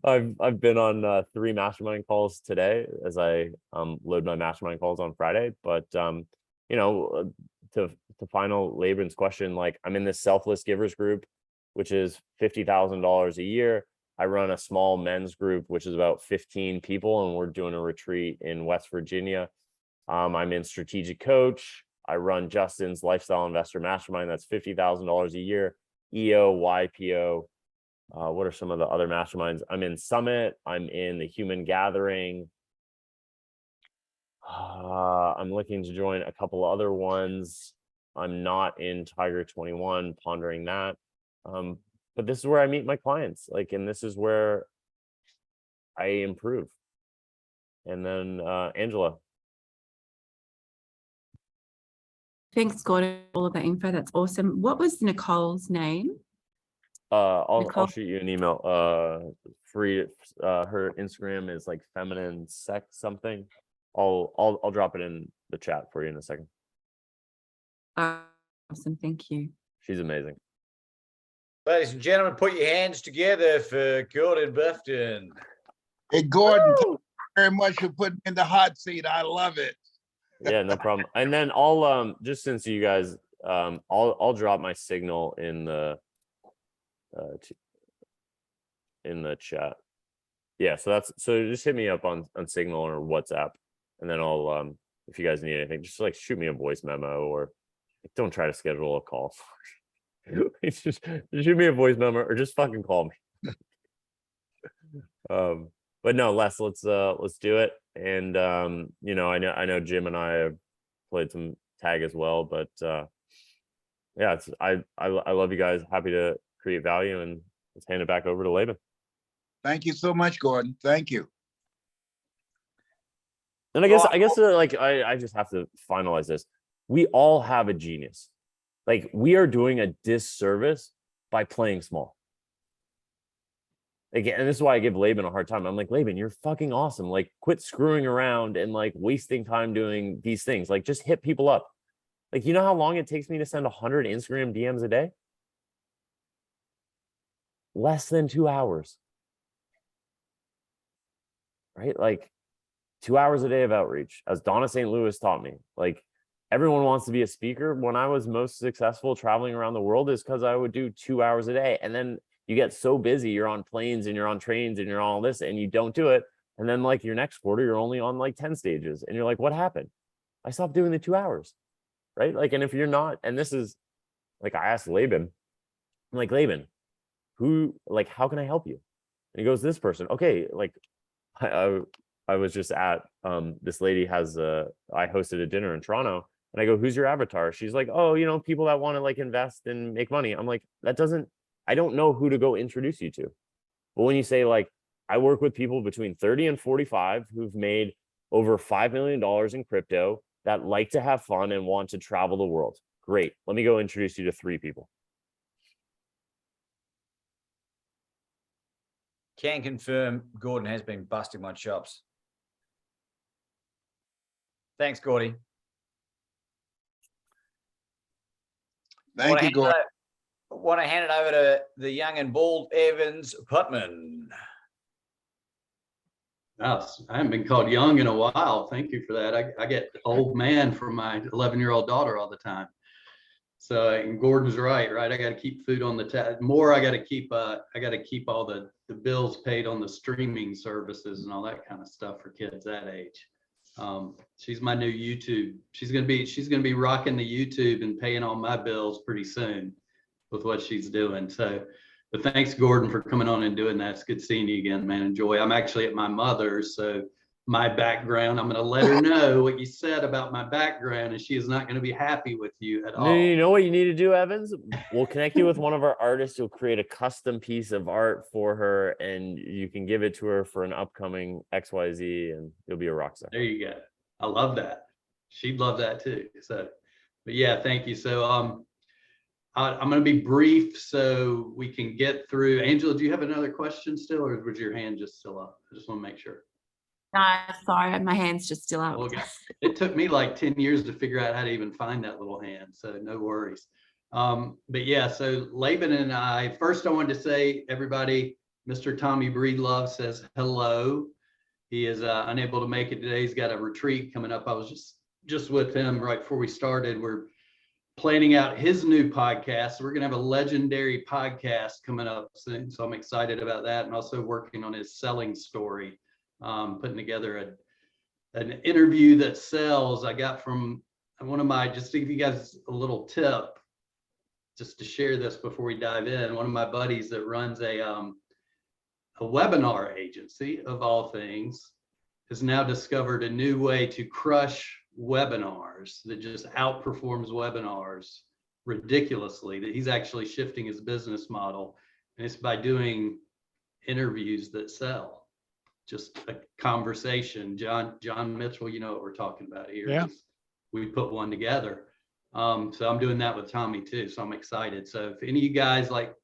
Speaker 6: I've been on 3 mastermind calls today as I load my mastermind calls on Friday. But you know, to final Laban's question, like I'm in this selfless givers group, which is $50,000 a year. I run a small men's group, which is about 15 people, and we're doing a retreat in West Virginia. I'm in strategic coach. I run Justin's lifestyle investor mastermind. That's $50,000 a year. EO, YPO. What are some of the other masterminds? I'm in Summit. I'm in the Human Gathering. I'm looking to join a couple other ones. I'm not in Tiger 21, pondering that. But this is where I meet my clients, like, and this is where I improve. And then Angela.
Speaker 7: Thanks, Gordon, for all of that info. That's awesome. What was Nicole's name?
Speaker 6: I'll shoot you an email. Her Instagram is like feminine sex something. I'll drop it in the chat for you in a second.
Speaker 7: Awesome, thank you.
Speaker 6: She's amazing.
Speaker 4: Ladies and gentlemen, put your hands together for Gordon Buffton.
Speaker 2: Hey, Gordon, thank you very much for putting me in the hot seat. I love it.
Speaker 6: Yeah, no problem. And then I'll just since you guys I'll drop my signal in the chat. Yeah, so just hit me up on Signal or WhatsApp, and then I'll if you guys need anything, just like shoot me a voice memo, or don't try to schedule a call. just shoot me a voice memo or just fucking call me. But no, Les, let's do it. And you know, I know Jim and I have played some tag as well, but yeah, I love you guys. Happy to create value, and let's hand it back over to Laban.
Speaker 2: Thank you so much, Gordon. Thank you.
Speaker 6: And I guess like I just have to finalize this. We all have a genius. Like we are doing a disservice by playing small. Again, and this is why I give Laban a hard time. I'm like, Laban, you're fucking awesome. Like, quit screwing around and like wasting time doing these things. Like, just hit people up. Like, you know how long it takes me to send 100 Instagram DMs a day? Less than 2 hours. Right? Like 2 hours a day of outreach, as Donna St. Louis taught me. Like, everyone wants to be a speaker. When I was most successful traveling around the world is because I would do 2 hours a day. And then you get so busy, you're on planes and you're on trains and you're on all this and you don't do it. And then like your next quarter, you're only on like 10 stages. And you're like, what happened? I stopped doing the 2 hours. Right? Like, and if you're not, and this is like, I asked Laban, I'm like, Laban, how can I help you? And he goes, this person. Okay. Like I was just at, this lady I hosted a dinner in Toronto and I go, who's your avatar? She's like, oh, people that want to like invest and make money. I'm like, I don't know who to go introduce you to. But when you say like, I work with people between 30 and 45 who've made over $5 million in crypto that like to have fun and want to travel the world. Great. Let me go introduce you to 3 people.
Speaker 4: Can confirm Gordon has been busting my chops. Thanks, Gordy.
Speaker 2: Thank you, Gordon.
Speaker 4: Want to hand it over to the young and bald Evans Putman.
Speaker 1: Oh, I haven't been called young in a while. Thank you for that. I get old man from my 11-year-old daughter all the time. So, and Gordon's right? I got to keep food on the table. I got to keep all the bills paid on the streaming services and all that kind of stuff for kids that age. She's my new YouTube. She's gonna be rocking the YouTube and paying all my bills pretty soon with what she's doing. So, but thanks, Gordon, for coming on and doing that. It's good seeing you again, man. Enjoy. I'm actually at my mother's, so my background, I'm going to let her know what you said about my background, and she is not going to be happy with you at all.
Speaker 6: You know what you need to do, Evans? We'll connect you with one of our artists. You'll create a custom piece of art for her, and you can give it to her for an upcoming XYZ, and you'll be a rock star.
Speaker 1: There you go. I love that. She'd love that too. So, but yeah, thank you. So, I'm going to be brief so we can get through. Angela, do you have another question still, or was your hand just still up? I just want to make sure.
Speaker 7: No, sorry, my hand's just still up.
Speaker 1: Okay. It took me like 10 years to figure out how to even find that little hand, so no worries. But yeah, so Laban and I, first I wanted to say, everybody, Mr. Tommy Breedlove says hello. He is unable to make it today. He's got a retreat coming up. I was just with him right before we started. We're planning out his new podcast. We're going to have a legendary podcast coming up soon. So I'm excited about that. And also working on his selling story, putting together an interview that sells. I got from one of my, just to give you guys a little tip, just to share this before we dive in. One of my buddies that runs a webinar agency of all things has now discovered a new way to crush webinars that just outperforms webinars ridiculously, that he's actually shifting his business model, and it's by doing interviews that sell. Just a conversation. John Mitchell, you know what we're talking about here.
Speaker 8: Yeah.
Speaker 1: We put one together. So I'm doing that with Tommy too, so I'm excited. So if any of you guys, like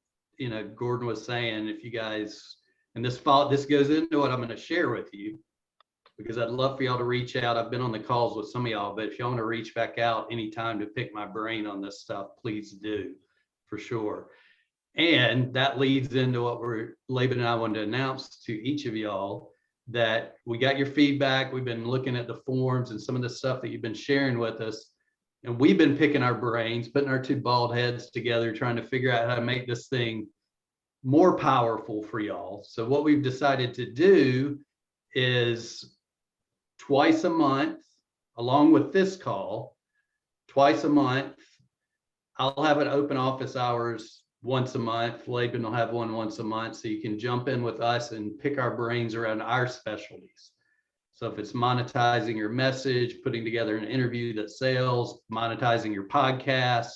Speaker 1: Gordon was saying, if you guys, and this goes into what I'm going to share with you, because I'd love for y'all to reach out. I've been on the calls with some of y'all, but if y'all want to reach back out anytime to pick my brain on this stuff, please do, for sure. And that leads into what Laban and I wanted to announce to each of y'all, that we got your feedback. We've been looking at the forums and some of the stuff that you've been sharing with us, and we've been picking our brains, putting our two bald heads together, trying to figure out how to make this thing more powerful for y'all. So what we've decided to do is twice a month, along with this call, twice a month, I'll have an open office hours once a month. Laban will have one once a month, so you can jump in with us and pick our brains around our specialties. So if it's monetizing your message, putting together an interview that sells, monetizing your podcast,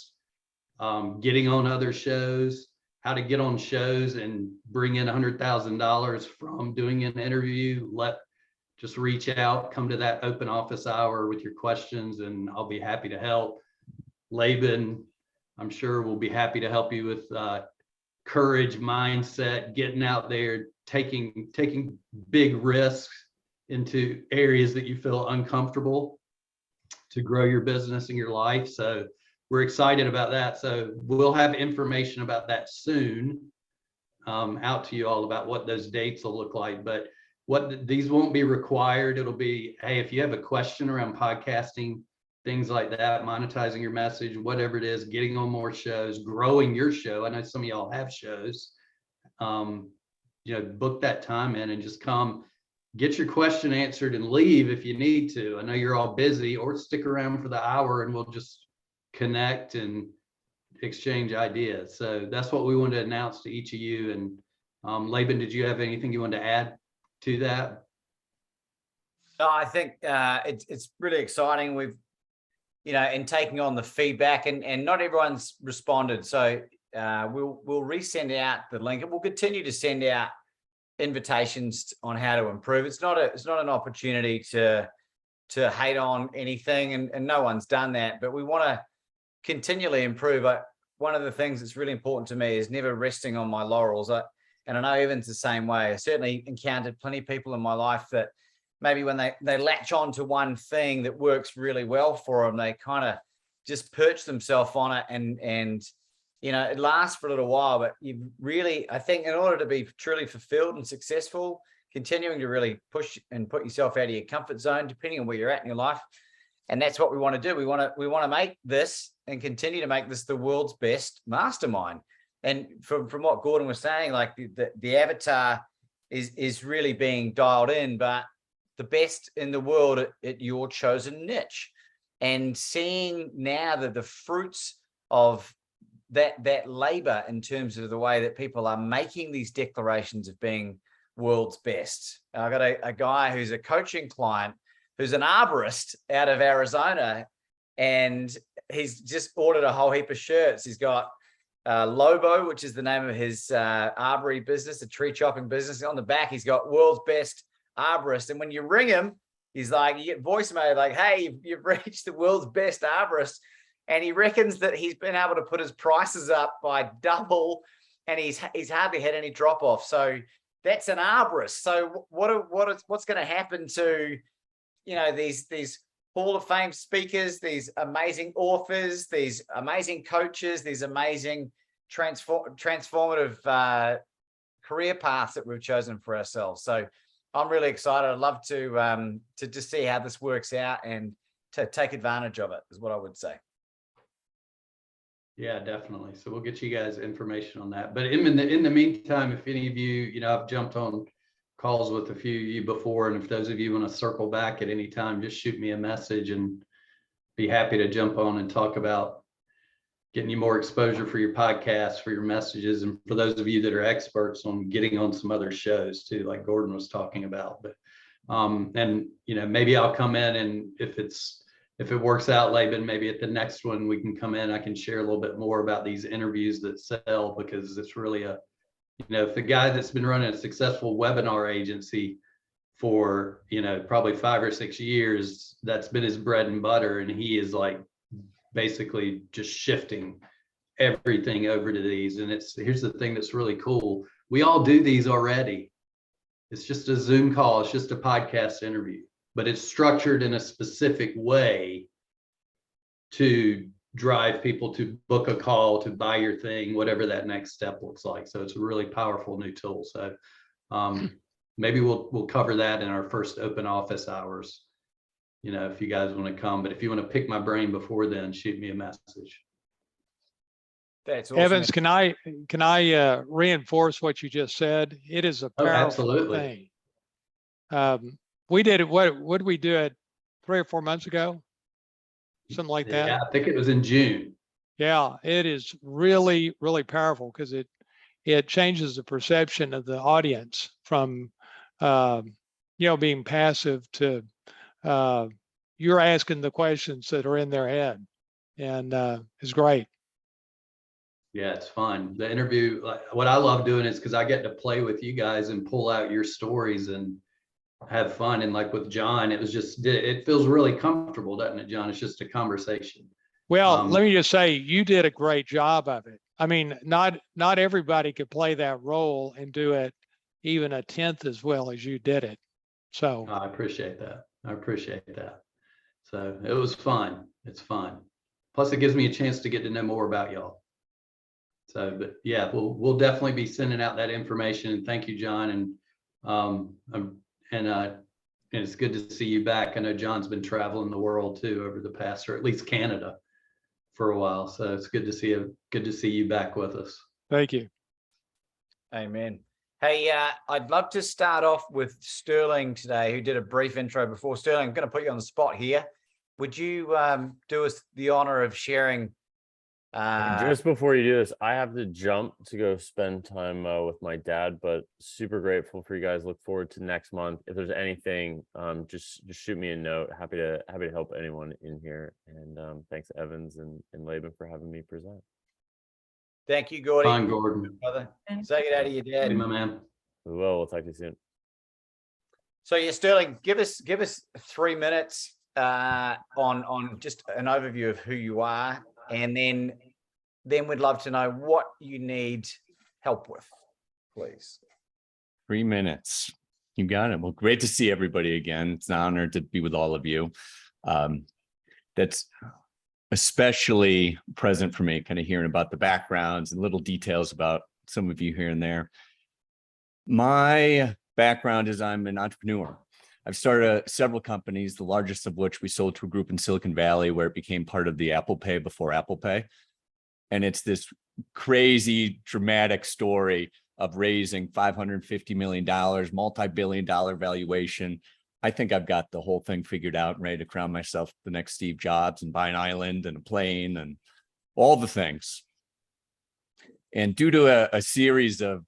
Speaker 1: getting on other shows, how to get on shows and bring in $100,000 from doing an interview, just reach out, come to that open office hour with your questions, and I'll be happy to help. Laban, I'm sure will be happy to help you with courage, mindset, getting out there, taking big risks into areas that you feel uncomfortable to grow your business and your life. So we're excited about that. So we'll have information about that soon out to you all about what those dates will look like. But these won't be required. It'll be, hey, if you have a question around podcasting, things like that, monetizing your message, whatever it is, getting on more shows, growing your show. I know some of y'all have shows. Book that time in and just come get your question answered and leave if you need to. I know you're all busy, or stick around for the hour and we'll just connect and exchange ideas. So that's what we want to announce to each of you. And Laban, did you have anything you wanted to add to that?
Speaker 4: No, I think it's really exciting. We've, in taking on the feedback, and not everyone's responded. So we'll resend out the link, and we'll continue to send out invitations on how to improve. It's not an opportunity to hate on anything, and no one's done that, but we want to continually improve. One of the things that's really important to me is never resting on my laurels. And I know Evan's the same way. I certainly encountered plenty of people in my life that maybe when they latch on to one thing that works really well for them, they kind of just perch themselves on it, and it lasts for a little while. But you really, I think, in order to be truly fulfilled and successful, continuing to really push and put yourself out of your comfort zone, depending on where you're at in your life. And that's what we want to do. We want to make this and continue to make this the world's best mastermind. And from what Gordon was saying, like the avatar is really being dialed in, but the best in the world at your chosen niche. And seeing now that the fruits of that labor in terms of the way that people are making these declarations of being world's best. I've got a guy who's a coaching client who's an arborist out of Arizona, and he's just ordered a whole heap of shirts. He's got Lobo, which is the name of his arbory business, a tree chopping business. On the back, he's got world's best arborist. And when you ring him, he's like, you get voicemail like, hey, you've reached the world's best arborist. And he reckons that he's been able to put his prices up by double, and he's hardly had any drop off. So that's an arborist. So what's going to happen to these Hall of Fame speakers, these amazing authors, these amazing coaches, these amazing transformative career paths that we've chosen for ourselves? So I'm really excited. I'd love to just see how this works out and to take advantage of it, is what I would say.
Speaker 1: Yeah, definitely. So we'll get you guys information on that. But in the meantime, if any of you, I've jumped on calls with a few of you before, and if those of you want to circle back at any time, just shoot me a message and be happy to jump on and talk about getting you more exposure for your podcast, for your messages, and for those of you that are experts on getting on some other shows too, like Gordon was talking about. But and maybe I'll come in, and if it works out, Laban, maybe at the next one we can come in, I can share a little bit more about these interviews that sell, because it's really if the guy that's been running a successful webinar agency for, probably 5 or 6 years, that's been his bread and butter. And he is like basically just shifting everything over to these. And here's the thing that's really cool. We all do these already. It's just a Zoom call. It's just a podcast interview, but it's structured in a specific way to drive people to book a call, to buy your thing, whatever that next step looks like. So it's a really powerful new tool. So maybe we'll cover that in our first open office hours, if you guys want to come. But if you want to pick my brain before then, shoot me a message.
Speaker 4: That's awesome.
Speaker 8: Evans, can I reinforce what you just said? It is a powerful thing. We did it. What did we do it 3 or 4 months ago? Something like that.
Speaker 1: Yeah, I think it was in June.
Speaker 8: Yeah, it is really, really powerful, because it changes the perception of the audience from being passive to you're asking the questions that are in their head, and it's great.
Speaker 1: Yeah, it's fun. The interview, like, what I love doing is because I get to play with you guys and pull out your stories and have fun. And like with John, it was just, it feels really comfortable, doesn't it, John? It's just a conversation.
Speaker 8: Well, let me just say, you did a great job of it. I mean, not everybody could play that role and do it even a tenth as well as you did it. So
Speaker 1: I appreciate that. I appreciate that. So it was fun. It's fun. Plus it gives me a chance to get to know more about y'all. So, but yeah, we'll definitely be sending out that information. And thank you, John. And it's good to see you back. I know John's been traveling the world too over the past, or at least Canada, for a while. So it's good to see you back with us.
Speaker 8: thank you.
Speaker 4: Amen. Hey, I'd love to start off with Sterling today, who did a brief intro before. Sterling, I'm going to put you on the spot here. Would you do us the honor of sharing?
Speaker 6: Just before you do this, I have to jump to go spend time with my dad, but super grateful for you guys. Look forward to next month. If there's anything, just shoot me a note. Happy to help anyone in here. And thanks Evans and Laban for having me present.
Speaker 4: Thank you, Gordy.
Speaker 1: Fine, Gordon.
Speaker 4: Brother. Say it out of your dad.
Speaker 1: Hey, my man.
Speaker 6: We'll talk to you soon.
Speaker 4: So yeah, Sterling, give us 3 minutes on just an overview of who you are, and then we'd love to know what you need help with, please.
Speaker 5: 3 minutes. You got it. Well, great to see everybody again. It's an honor to be with all of you. That's especially present for me, kind of hearing about the backgrounds and little details about some of you here and there. My background is I'm an entrepreneur. I've started several companies, the largest of which we sold to a group in Silicon Valley where it became part of the Apple Pay before Apple Pay. And it's this crazy, dramatic story of raising $550 million, multi-billion-dollar valuation. I think I've got the whole thing figured out and ready to crown myself the next Steve Jobs and buy an island and a plane and all the things. And due to a series of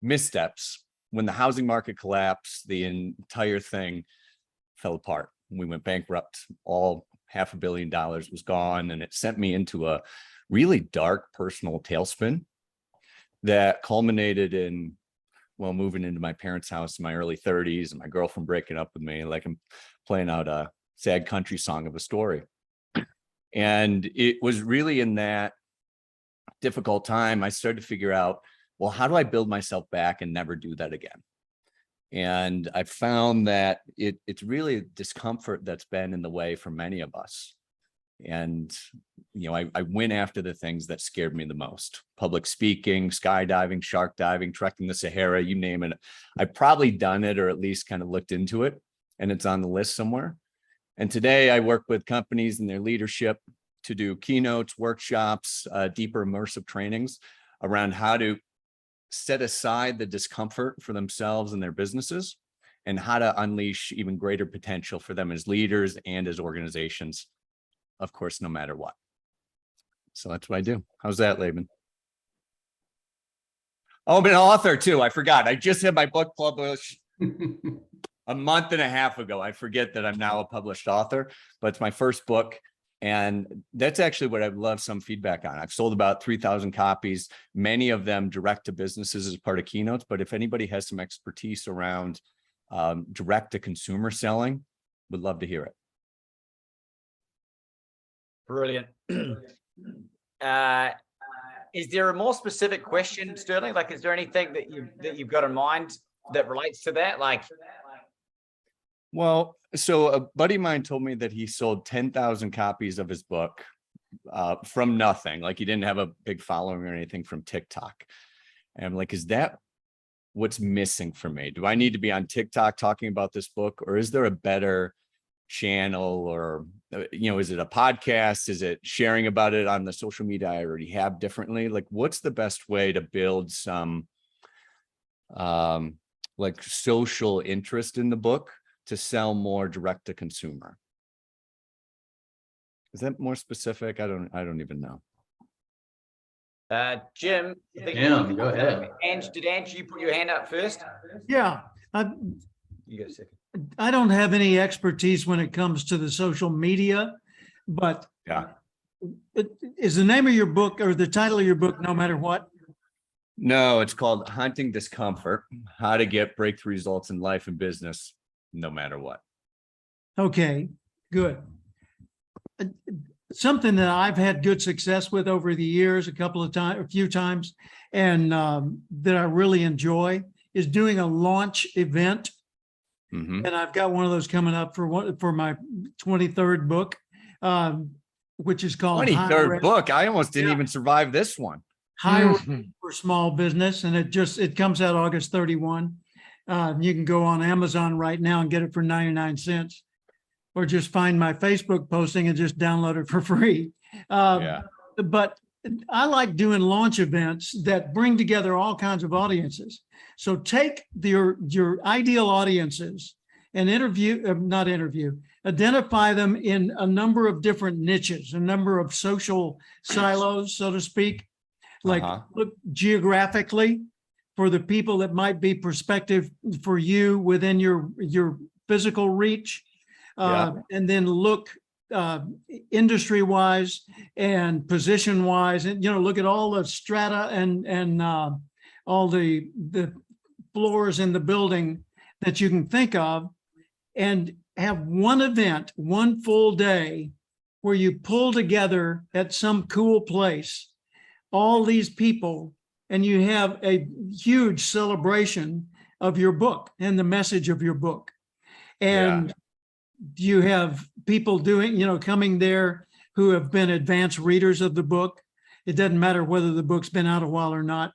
Speaker 5: missteps, when the housing market collapsed, the entire thing fell apart. We went bankrupt. All $500 million was gone. And it sent me into a really dark personal tailspin that culminated in, well, moving into my parents' house in my early 30s and my girlfriend breaking up with me, like I'm playing out a sad country song of a story. And it was really in that difficult time, I started to figure out, well, how do I build myself back and never do that again? And I found that it's really a discomfort that's been in the way for many of us. And, you know, I went after the things that scared me the most: public speaking, skydiving, shark diving, trekking the Sahara, you name it. I've probably done it, or at least kind of looked into it, and it's on the list somewhere. And today I work with companies and their leadership to do keynotes, workshops, deeper immersive trainings around how to set aside the discomfort for themselves and their businesses, and how to unleash even greater potential for them as leaders and as organizations, of course, no matter what. So that's what I do. How's that, Laban? Oh, I'm an author too. I forgot. I just had my book published a month and a half ago. I forget that I'm now a published author, but it's my first book. And that's actually what I'd love some feedback on. I've sold about 3,000 copies, many of them direct to businesses as part of keynotes. But if anybody has some expertise around direct to consumer selling, would love to hear it.
Speaker 4: Brilliant. Is there a more specific question, Sterling? Like, is there anything that you've got in mind that relates to that? Like,
Speaker 5: well, so a buddy of mine told me that he sold 10,000 copies of his book from nothing. Like, he didn't have a big following or anything from TikTok. And I'm like, is that what's missing for me? Do I need to be on TikTok talking about this book, or is there a better channel, or, you know, is it a podcast? Is it sharing about it on the social media I already have differently? Like, what's the best way to build some like social interest in the book to sell more direct to consumer? Is that more specific? I don't even know.
Speaker 4: Jim,
Speaker 1: Jim, go ahead.
Speaker 4: Did Ange, you put your hand up first?
Speaker 9: Yeah,
Speaker 4: You go second.
Speaker 9: I don't have any expertise when it comes to the social media, but
Speaker 5: Yeah.
Speaker 9: Is the name of your book or the title of your book, No Matter What?
Speaker 5: No, it's called Hunting Discomfort, How to Get Breakthrough Results in Life and Business, No Matter What.
Speaker 9: Okay, good. Something that I've had good success with over the years, a few times, and that I really enjoy is doing a launch event.
Speaker 5: Mhm.
Speaker 9: And I've got one of those coming up for my 23rd book, which is called
Speaker 5: 23rd book. I almost didn't
Speaker 9: Yeah.
Speaker 5: even survive this one.
Speaker 9: High Rate for Small Business, and it comes out August 31. You can go on Amazon right now and get it for 99 cents, or just find my Facebook posting and just download it for free.
Speaker 5: Yeah.
Speaker 9: But I like doing launch events that bring together all kinds of audiences. So take your ideal audiences and identify them in a number of different niches, a number of social silos, so to speak. Like look geographically for the people that might be prospective for you within your physical reach. And then look industry wise and position wise, and look at all the strata and all the floors in the building that you can think of, and have one event, one full day where you pull together at some cool place all these people, and you have a huge celebration of your book and the message of your book. And you have people coming there who have been advanced readers of the book. It doesn't matter whether the book's been out a while or not.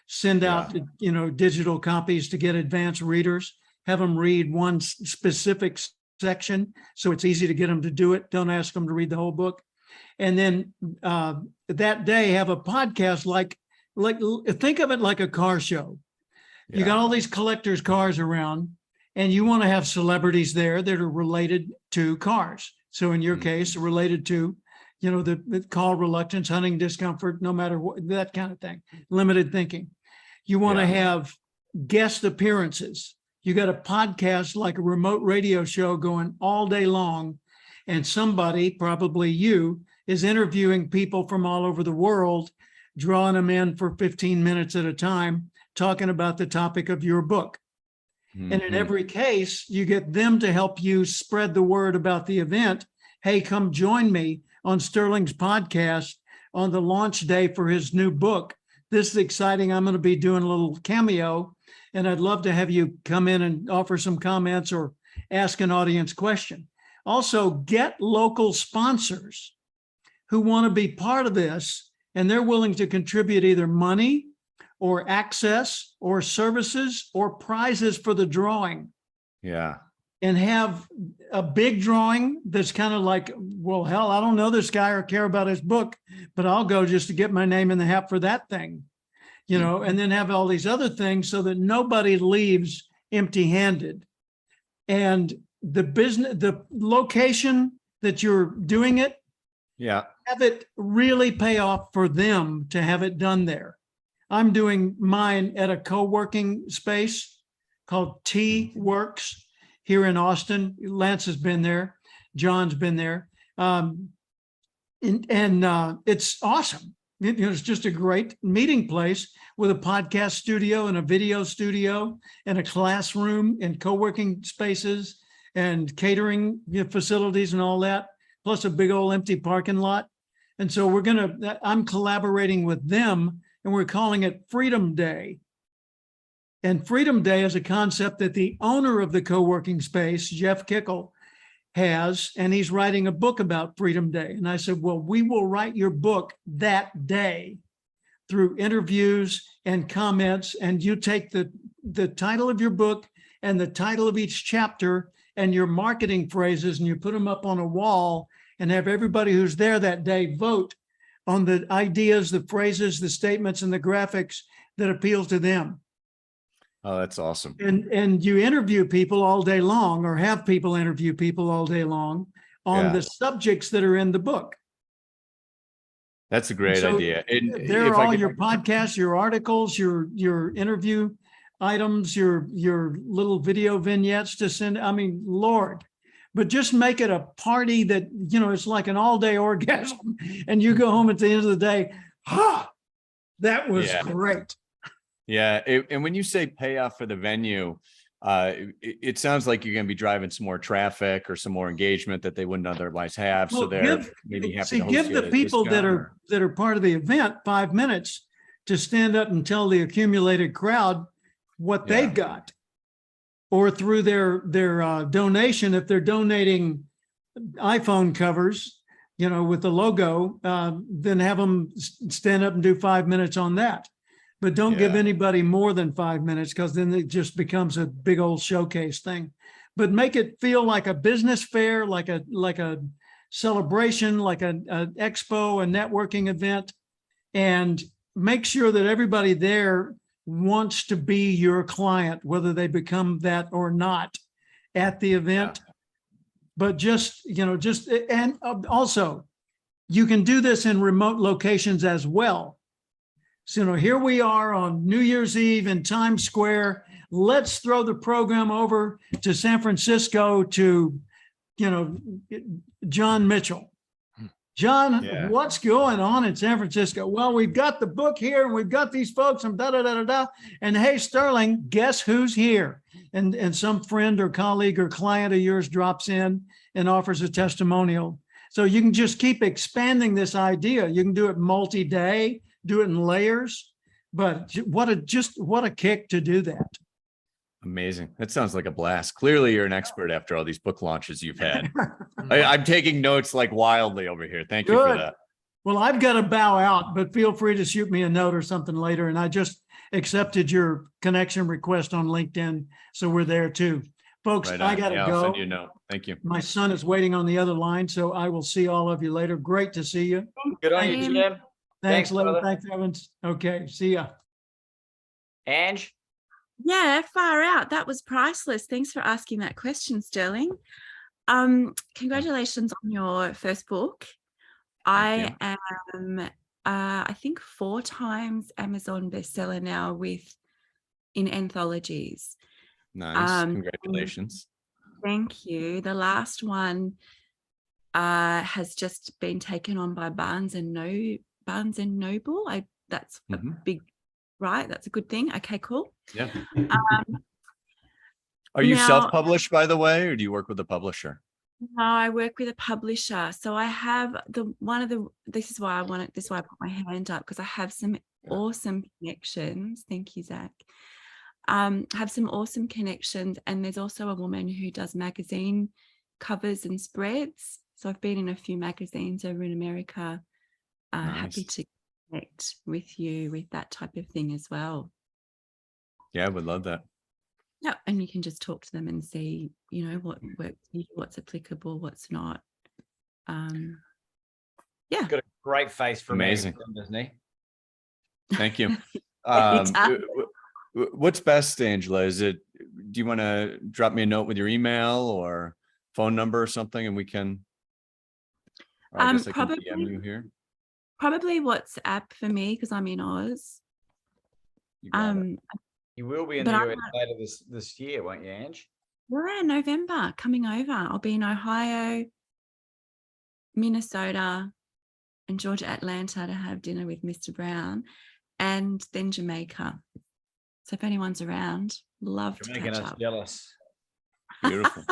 Speaker 9: Send out, digital copies to get advanced readers, have them read one specific section so it's easy to get them to do it. Don't ask them to read the whole book. And then that day have a podcast like think of it like a car show. You got all these collectors' cars around, and you want to have celebrities there that are related to cars. So in your case, related to, the call reluctance, hunting discomfort, no matter what, that kind of thing, limited thinking. You want to have guest appearances. You got a podcast like a remote radio show going all day long, and somebody, probably you, is interviewing people from all over the world, drawing them in for 15 minutes at a time, talking about the topic of your book. And in every case, you get them to help you spread the word about the event. Hey, come join me on Sterling's podcast on the launch day for his new book. This is exciting. I'm going to be doing a little cameo, and I'd love to have you come in and offer some comments or ask an audience question. Also, get local sponsors who want to be part of this, and they're willing to contribute either money or access or services or prizes for the drawing.
Speaker 5: Yeah.
Speaker 9: And have a big drawing that's kind of like, well, hell, I don't know this guy or care about his book, but I'll go just to get my name in the hat for that thing, and then have all these other things so that nobody leaves empty-handed. And the location that you're doing it, have it really pay off for them to have it done there. I'm doing mine at a co-working space called T Works here in Austin. Lance has been there. John's been there. And it's awesome. It's just a great meeting place with a podcast studio and a video studio and a classroom and co-working spaces and catering facilities and all that, plus a big old empty parking lot. And so I'm collaborating with them, and we're calling it Freedom Day. And Freedom Day is a concept that the owner of the co-working space, Jeff Kickle, has, and he's writing a book about Freedom Day. And I said, well, we will write your book that day through interviews and comments, and you take the title of your book and the title of each chapter and your marketing phrases, and you put them up on a wall and have everybody who's there that day vote on the ideas, the phrases, the statements, and the graphics that appeal to them.
Speaker 5: Oh, that's awesome.
Speaker 9: And you interview people all day long, or have people interview people all day long on the subjects that are in the book.
Speaker 5: That's a great idea. And
Speaker 9: there are all your podcasts, your articles, your interview items, your little video vignettes to send. I mean, Lord, but just make it a party that, you know, it's like an all-day orgasm. And you go home at the end of the day, that was
Speaker 5: Yeah.
Speaker 9: great.
Speaker 5: Yeah. And when you say payoff for the venue, it sounds like you're going to be driving some more traffic or some more engagement that they wouldn't otherwise have. So
Speaker 9: Well,
Speaker 5: they're maybe happy to host
Speaker 9: give
Speaker 5: you
Speaker 9: the
Speaker 5: at a
Speaker 9: people that
Speaker 5: discount
Speaker 9: are part of the event 5 minutes to stand up and tell the accumulated crowd what
Speaker 5: Yeah.
Speaker 9: they've got. Or through their donation, if they're donating iPhone covers, you know, with the logo, then have them stand up and do 5 minutes on that. But don't give
Speaker 5: Yeah.
Speaker 9: anybody more than 5 minutes, because then it just becomes a big old showcase thing. But make it feel like a business fair, like a celebration, like an expo, a networking event, and make sure that everybody there wants to be your client, whether they become that or not at the event. But just, you know, and also you can do this in remote locations as well. So, you know, here we are on New Year's Eve in Times Square. Let's throw the program over to San Francisco to, you know, John Mitchell. John,
Speaker 5: Yeah.
Speaker 9: what's going on in San Francisco? Well, we've got the book here and we've got these folks and da-da-da-da-da. And hey, Sterling, guess who's here? And some friend or colleague or client of yours drops in and offers a testimonial. So you can just keep expanding this idea. You can do it multi-day, do it in layers, but what a kick to do that.
Speaker 5: Amazing. That sounds like a blast. Clearly you're an expert after all these book launches you've had. I'm taking notes like wildly over here. Thank you for
Speaker 9: Good.
Speaker 5: that.
Speaker 9: Well, I've got to bow out, but feel free to shoot me a note or something later. And I just accepted your connection request on LinkedIn. So we're there too. Folks,
Speaker 5: Right
Speaker 9: I
Speaker 5: on.
Speaker 9: got to
Speaker 5: Yeah,
Speaker 9: go.
Speaker 5: I'll send you a note. Thank you.
Speaker 9: My son is waiting on the other line, so I will see all of you later. Great to see you.
Speaker 4: Good on you,
Speaker 7: Thank
Speaker 4: Jim.
Speaker 9: Thanks,
Speaker 4: Thanks,
Speaker 9: Lady.
Speaker 4: brother.
Speaker 9: Thanks, Evans. Okay, see ya.
Speaker 4: Ange?
Speaker 7: Yeah, far out. That was priceless. Thanks for asking that question, Sterling. Congratulations on your first book.
Speaker 5: Thank
Speaker 7: I am, I think 4 times Amazon bestseller now in anthologies.
Speaker 5: Nice. Congratulations.
Speaker 7: Thank you. The last one has just been taken on by Barnes and Noble. That's a big, right? That's a good thing. Okay, cool.
Speaker 5: Yeah. Are you
Speaker 7: now-
Speaker 5: self-published, by the way, or do you work with a publisher?
Speaker 7: No, I work with a publisher. So I have this is why I put my hand up, because I have some awesome connections. Thank you, Zach. Have some awesome connections. And there's also a woman who does magazine covers and spreads. So I've been in a few magazines over in America. Happy to connect with you with that type of thing as well.
Speaker 5: Yeah, I would love that.
Speaker 7: Yeah, and you can just talk to them and see, you know, what works, what's applicable, what's not. Yeah.
Speaker 4: Got a great face for
Speaker 5: Amazing.
Speaker 4: me, doesn't he?
Speaker 5: Thank you.
Speaker 7: Anytime.
Speaker 5: What's best, Angela? Do you want to drop me a note with your email or phone number or something, and we can, or I guess I can DM you here.
Speaker 7: Probably WhatsApp for me, because I'm in Oz.
Speaker 5: You got it.
Speaker 4: You will be in
Speaker 7: But
Speaker 4: the
Speaker 7: I'm
Speaker 4: US later this year, won't you, Ange?
Speaker 7: Yeah, November, coming over. I'll be in Ohio, Minnesota, and Georgia, Atlanta to have dinner with Mr. Brown, and then Jamaica. So if anyone's around, love
Speaker 4: You're
Speaker 7: to
Speaker 4: making
Speaker 7: catch
Speaker 4: us
Speaker 7: up.
Speaker 4: jealous.
Speaker 5: Beautiful.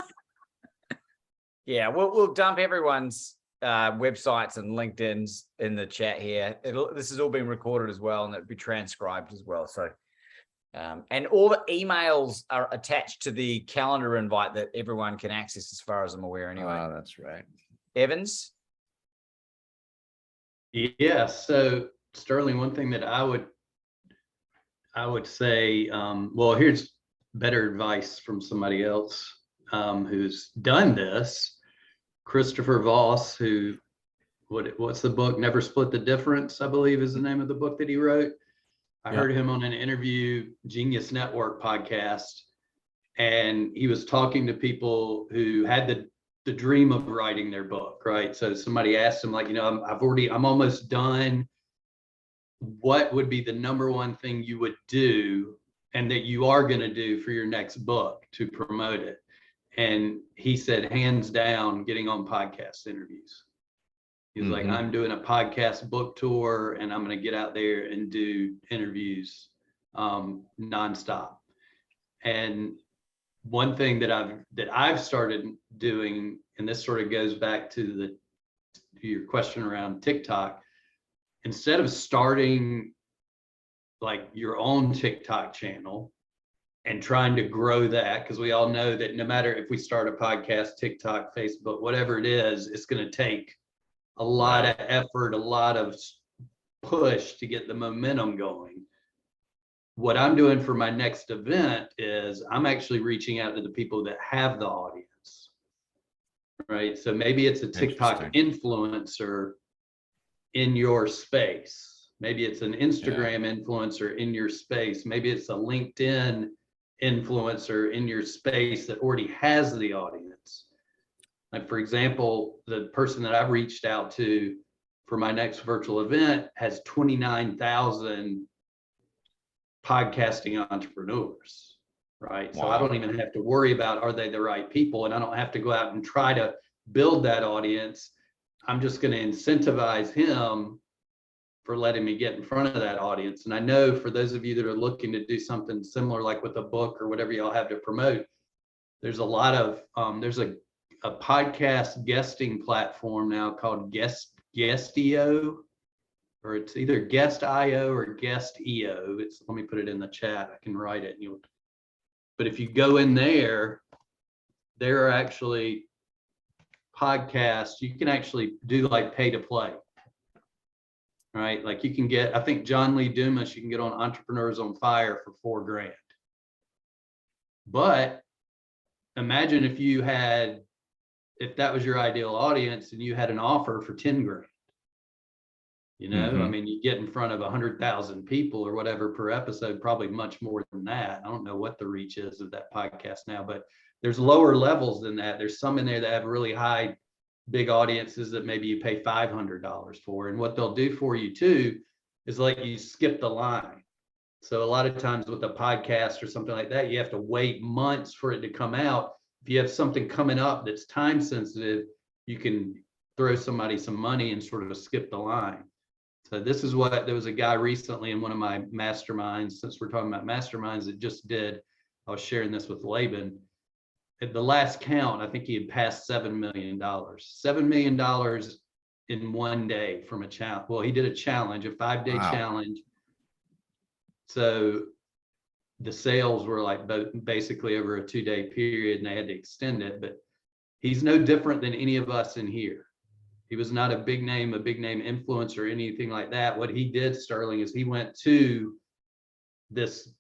Speaker 4: Yeah, we'll dump everyone's websites and LinkedIn's in the chat here. This has all been recorded as well, and it'll be transcribed as well. So, and all the emails are attached to the calendar invite that everyone can access, as far as I'm aware. Anyway,
Speaker 5: That's right.
Speaker 4: Evans.
Speaker 1: Yeah. So Sterling, one thing that I would say, well, here's better advice from somebody else who's done this. Christopher Voss, what's the book? Never Split the Difference, I believe is the name of the book that he wrote. I heard him on an interview, Genius Network podcast, and he was talking to people who had the dream of writing their book, right? So somebody asked him, like, you know, I'm almost done. What would be the number one thing you would do and that you are going to do for your next book to promote it? And he said, hands down, getting on podcast interviews. He was like, I'm doing a podcast book tour and I'm going to get out there and do interviews nonstop. And one thing that I've started doing, and this sort of goes back to your question around TikTok, instead of starting like your own TikTok channel and trying to grow that, because we all know that no matter if we start a podcast, TikTok, Facebook, whatever it is, it's going to take a lot of effort, a lot of push to get the momentum going. What I'm doing for my next event is I'm actually reaching out to the people that have the audience, right? So maybe it's a TikTok influencer in your space. Maybe it's an Instagram influencer in your space. Maybe it's a LinkedIn influencer in your space that already has the audience. Like, for example, the person that I've reached out to for my next virtual event has 29,000 podcasting entrepreneurs, right? So I don't even have to worry about, are they the right people? And I don't have to go out and try to build that audience. I'm just going to incentivize him for letting me get in front of that audience. And I know for those of you that are looking to do something similar, like with a book or whatever y'all have to promote, there's a lot of, there's a podcast guesting platform now called Guestio, or it's either Guest.io or Guest.io. It's, let me put it in the chat. I can write it. But if you go in there, there are actually podcasts. You can actually do like pay to play, right? Like you can get, I think John Lee Dumas, you can get on Entrepreneurs on Fire for $4,000. But imagine if that was your ideal audience and you had an offer for $10,000. You know, I mean, you get in front of 100,000 people or whatever per episode, probably much more than that. I don't know what the reach is of that podcast now, but there's lower levels than that. There's some in there that have really high, big audiences that maybe you pay $500 for. And what they'll do for you too is let you skip the line. So a lot of times with a podcast or something like that, you have to wait months for it to come out. If you have something coming up that's time sensitive, you can throw somebody some money and sort of skip the line. So this is what, there was a guy recently in one of my masterminds, since we're talking about masterminds, that just did, I was sharing this with Laban. At the last count, I think he had passed $7 million. $7 million in one day from a challenge. Well, he did a challenge, a 5-day challenge. So the sales were like basically over a 2-day period, and they had to extend it. But he's no different than any of us in here. He was not a big name influencer or anything like that. What he did, Sterling, is he went to this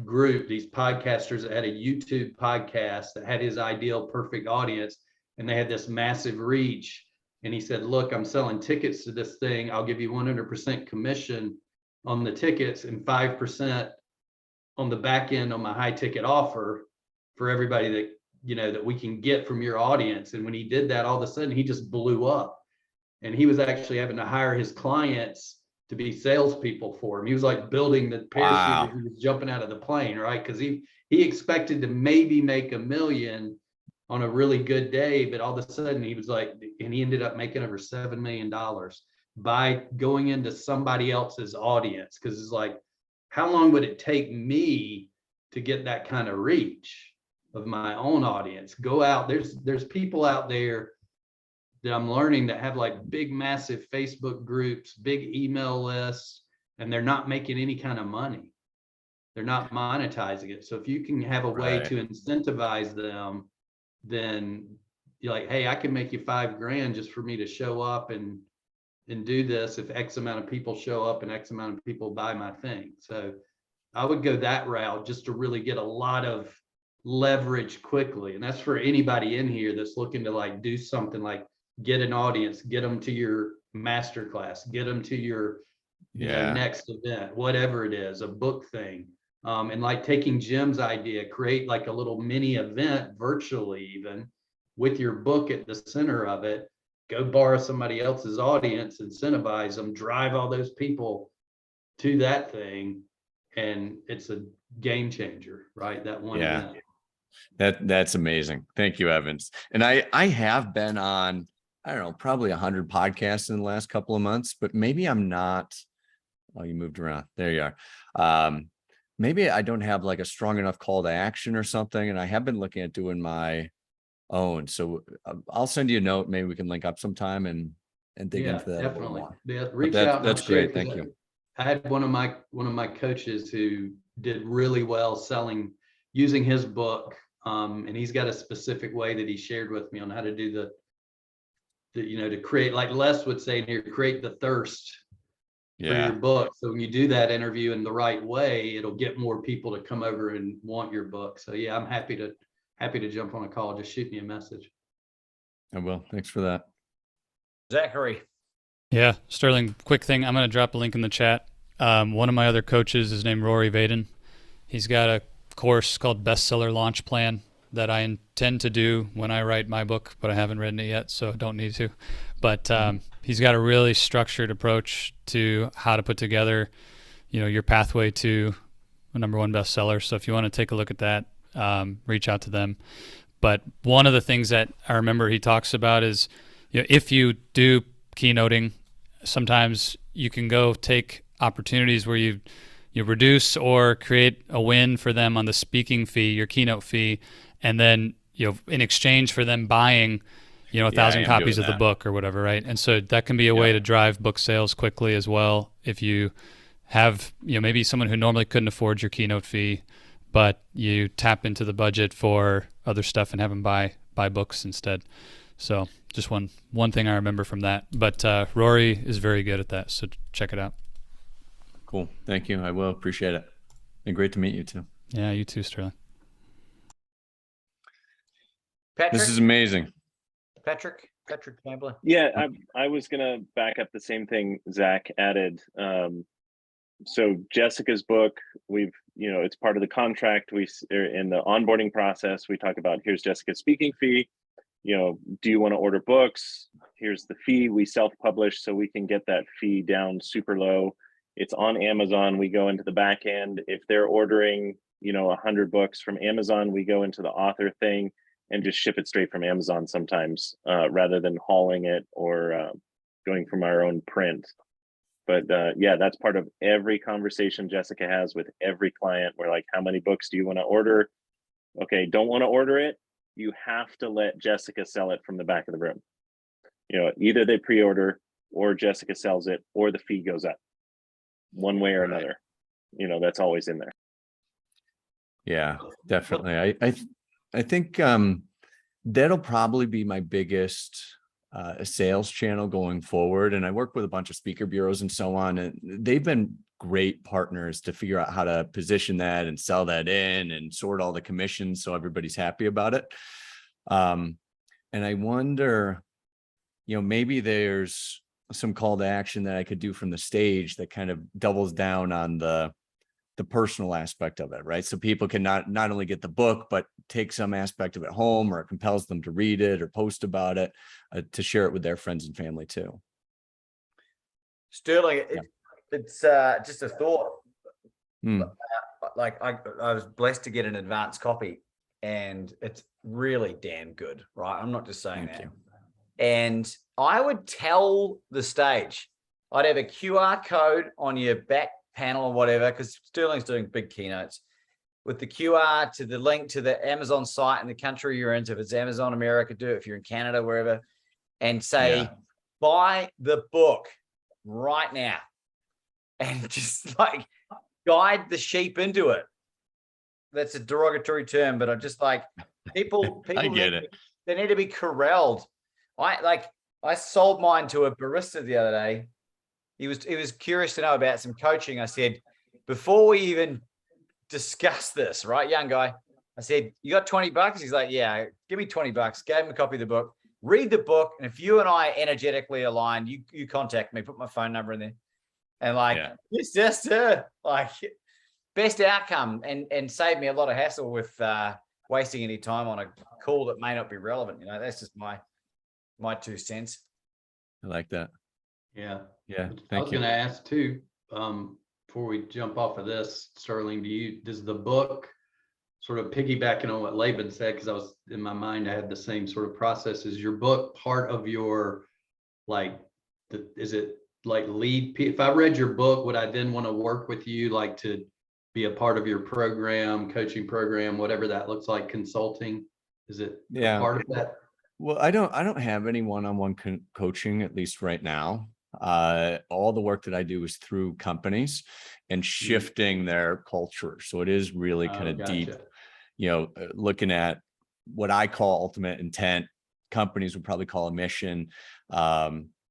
Speaker 1: group, these podcasters that had a YouTube podcast that had his ideal perfect audience, and they had this massive reach. And he said, look, I'm selling tickets to this thing. I'll give you 100% commission on the tickets and 5% on the back end on my high ticket offer for everybody that, you know, that we can get from your audience. And when he did that, all of a sudden he just blew up, and he was actually having to hire his clients to be salespeople for him. He was like building the parachute as he was jumping out of the plane, right? Because he expected to maybe make $1 million on a really good day, but all of a sudden he was like, and he ended up making over $7 million by going into somebody else's audience. Because it's like, how long would it take me to get that kind of reach of my own audience? Go out, there's people out there that I'm learning that have like big, massive Facebook groups, big email lists, and they're not making any kind of money. They're not monetizing it. So if you can have a way to incentivize them, then you're like, hey, I can make you $5,000 just for me to show up and do this if X amount of people show up and X amount of people buy my thing. So I would go that route just to really get a lot of leverage quickly. And that's for anybody in here that's looking to like do something like get an audience, get them to your masterclass, get them to your you know, next event, whatever it is, a book thing. And like taking Jim's idea, create like a little mini event virtually, even with your book at the center of it. Go borrow somebody else's audience, incentivize them, drive all those people to that thing. And it's a game changer, right? That one event.
Speaker 5: That's amazing. Thank you, Evans. And I have been on, I don't know, probably 100 podcasts in the last couple of months, but maybe I'm not. Oh, you moved around. There you are. Maybe I don't have like a strong enough call to action or something. And I have been looking at doing my own. So I'll send you a note. Maybe we can link up sometime and dig
Speaker 1: Yeah,
Speaker 5: into that a little
Speaker 1: definitely.
Speaker 5: more.
Speaker 1: Yeah,
Speaker 5: But
Speaker 1: reach out. And
Speaker 5: that's
Speaker 1: I'll share,
Speaker 5: great. Thank
Speaker 1: 'cause
Speaker 5: you.
Speaker 1: I had one of my coaches who did really well selling using his book. And he's got a specific way that he shared with me on how to do the to create, like Les would say in here, create the thirst for your
Speaker 5: Yeah.
Speaker 1: book. So when you do that interview in the right way, it'll get more people to come over and want your book. So yeah, I'm happy to jump on a call. Just shoot me a message.
Speaker 5: I will. Thanks for that.
Speaker 4: Zachary.
Speaker 3: Yeah, Sterling, quick thing. I'm going to drop a link in the chat. One of my other coaches is named Rory Vaden. He's got a course called Bestseller Launch Plan that I intend to do when I write my book, but I haven't written it yet, so don't need to. But he's got a really structured approach to how to put together, your pathway to a #1 bestseller. So if you want to take a look at that, reach out to them. But one of the things that I remember he talks about is, if you do keynoting, sometimes you can go take opportunities where you reduce or create a win for them on the speaking fee, your keynote fee, and then in exchange for them buying 1,000 copies of the book or whatever, right? And so that can be a way to drive book sales quickly as well. If you have maybe someone who normally couldn't afford your keynote fee, but you tap into the budget for other stuff and have them buy books instead. So just one thing I remember from that. But Rory is very good at that, so check it out.
Speaker 5: Cool. Thank you. I will. Appreciate it. And great to meet you too.
Speaker 3: Yeah, you too, Sterling.
Speaker 4: Patrick.
Speaker 5: This is amazing.
Speaker 4: Patrick Campbell.
Speaker 10: Yeah, I was gonna back up the same thing Zach added. So Jessica's book, it's part of the contract. In the onboarding process, we talk about, here's Jessica's speaking fee. Do you want to order books? Here's the fee. We self-publish so we can get that fee down super low. It's on Amazon. We go into the back end. If they're ordering, 100 books from Amazon, we go into the author thing and just ship it straight from Amazon sometimes, rather than hauling it or going from our own print. But yeah, that's part of every conversation Jessica has with every client. We're like, how many books do you want to order? Okay, don't want to order it. You have to let Jessica sell it from the back of the room. Either they pre-order or Jessica sells it or the fee goes up one way or another. That's always in there.
Speaker 5: Yeah, definitely. I think that'll probably be my biggest sales channel going forward. And I work with a bunch of speaker bureaus and so on, and they've been great partners to figure out how to position that and sell that in and sort all the commissions so everybody's happy about it. And I wonder, maybe there's some call to action that I could do from the stage that kind of doubles down on the personal aspect of it, right? So people can not only get the book, but take some aspect of it home, or it compels them to read it or post about it, to share it with their friends and family too.
Speaker 4: Sterling, it's just a thought. Like I was blessed to get an advanced copy, and it's really damn good, right? I'm not just saying
Speaker 5: Thank
Speaker 4: that.
Speaker 5: you.
Speaker 4: And I would tell the stage, I'd have a QR code on your back panel or whatever, because Sterling's doing big keynotes, with the QR to the link to the Amazon site in the country you're in. So if it's Amazon America, do it. If you're in Canada, wherever, and say, buy the book right now, and just like guide the sheep into it. That's a derogatory term, but I'm just like, people
Speaker 5: I get it.
Speaker 4: They need to be corralled. I sold mine to a barista the other day. He was curious to know about some coaching. I said, before we even discuss this, right, young guy, I said, you got $20? He's like, yeah, give me $20. Gave him a copy of the book. Read the book, and if you and I energetically align, you contact me, put my phone number in there, and it's just best outcome, and save me a lot of hassle with wasting any time on a call that may not be relevant. That's just my 2 cents.
Speaker 5: I like that.
Speaker 1: Yeah.
Speaker 5: Yeah.
Speaker 1: I was
Speaker 5: Thank you.
Speaker 1: going to ask too, before we jump off of this, Sterling, does the book sort of piggybacking on what Laban said, because I was in my mind, I had the same sort of process. Is your book part of your, like, is it like lead? If I read your book, would I then want to work with you, like to be a part of your program, coaching program, whatever that looks like, consulting? Is it a part of that?
Speaker 5: Well, I don't have any one-on-one coaching, at least right now. All the work that I do is through companies and shifting their culture. So it is really kind of deep, looking at what I call ultimate intent. Companies would probably call a mission.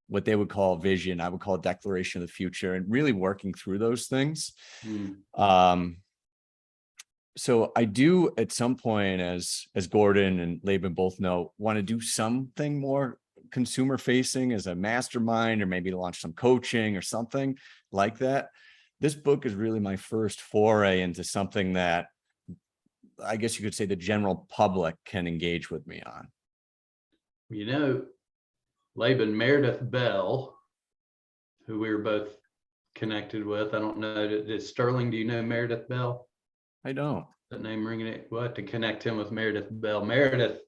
Speaker 5: What they would call vision, I would call a declaration of the future, and really working through those things. So I do at some point, as Gordon and Laban both know, want to do something more consumer facing as a mastermind, or maybe launch some coaching or something like that. This book is really my first foray into something that I guess you could say the general public can engage with me on.
Speaker 1: Laban, Meredith Bell, who we were both connected with. I don't know, Sterling, do you know Meredith Bell?
Speaker 5: I don't.
Speaker 1: That name ringing it. We'll have to connect him with Meredith Bell. Meredith,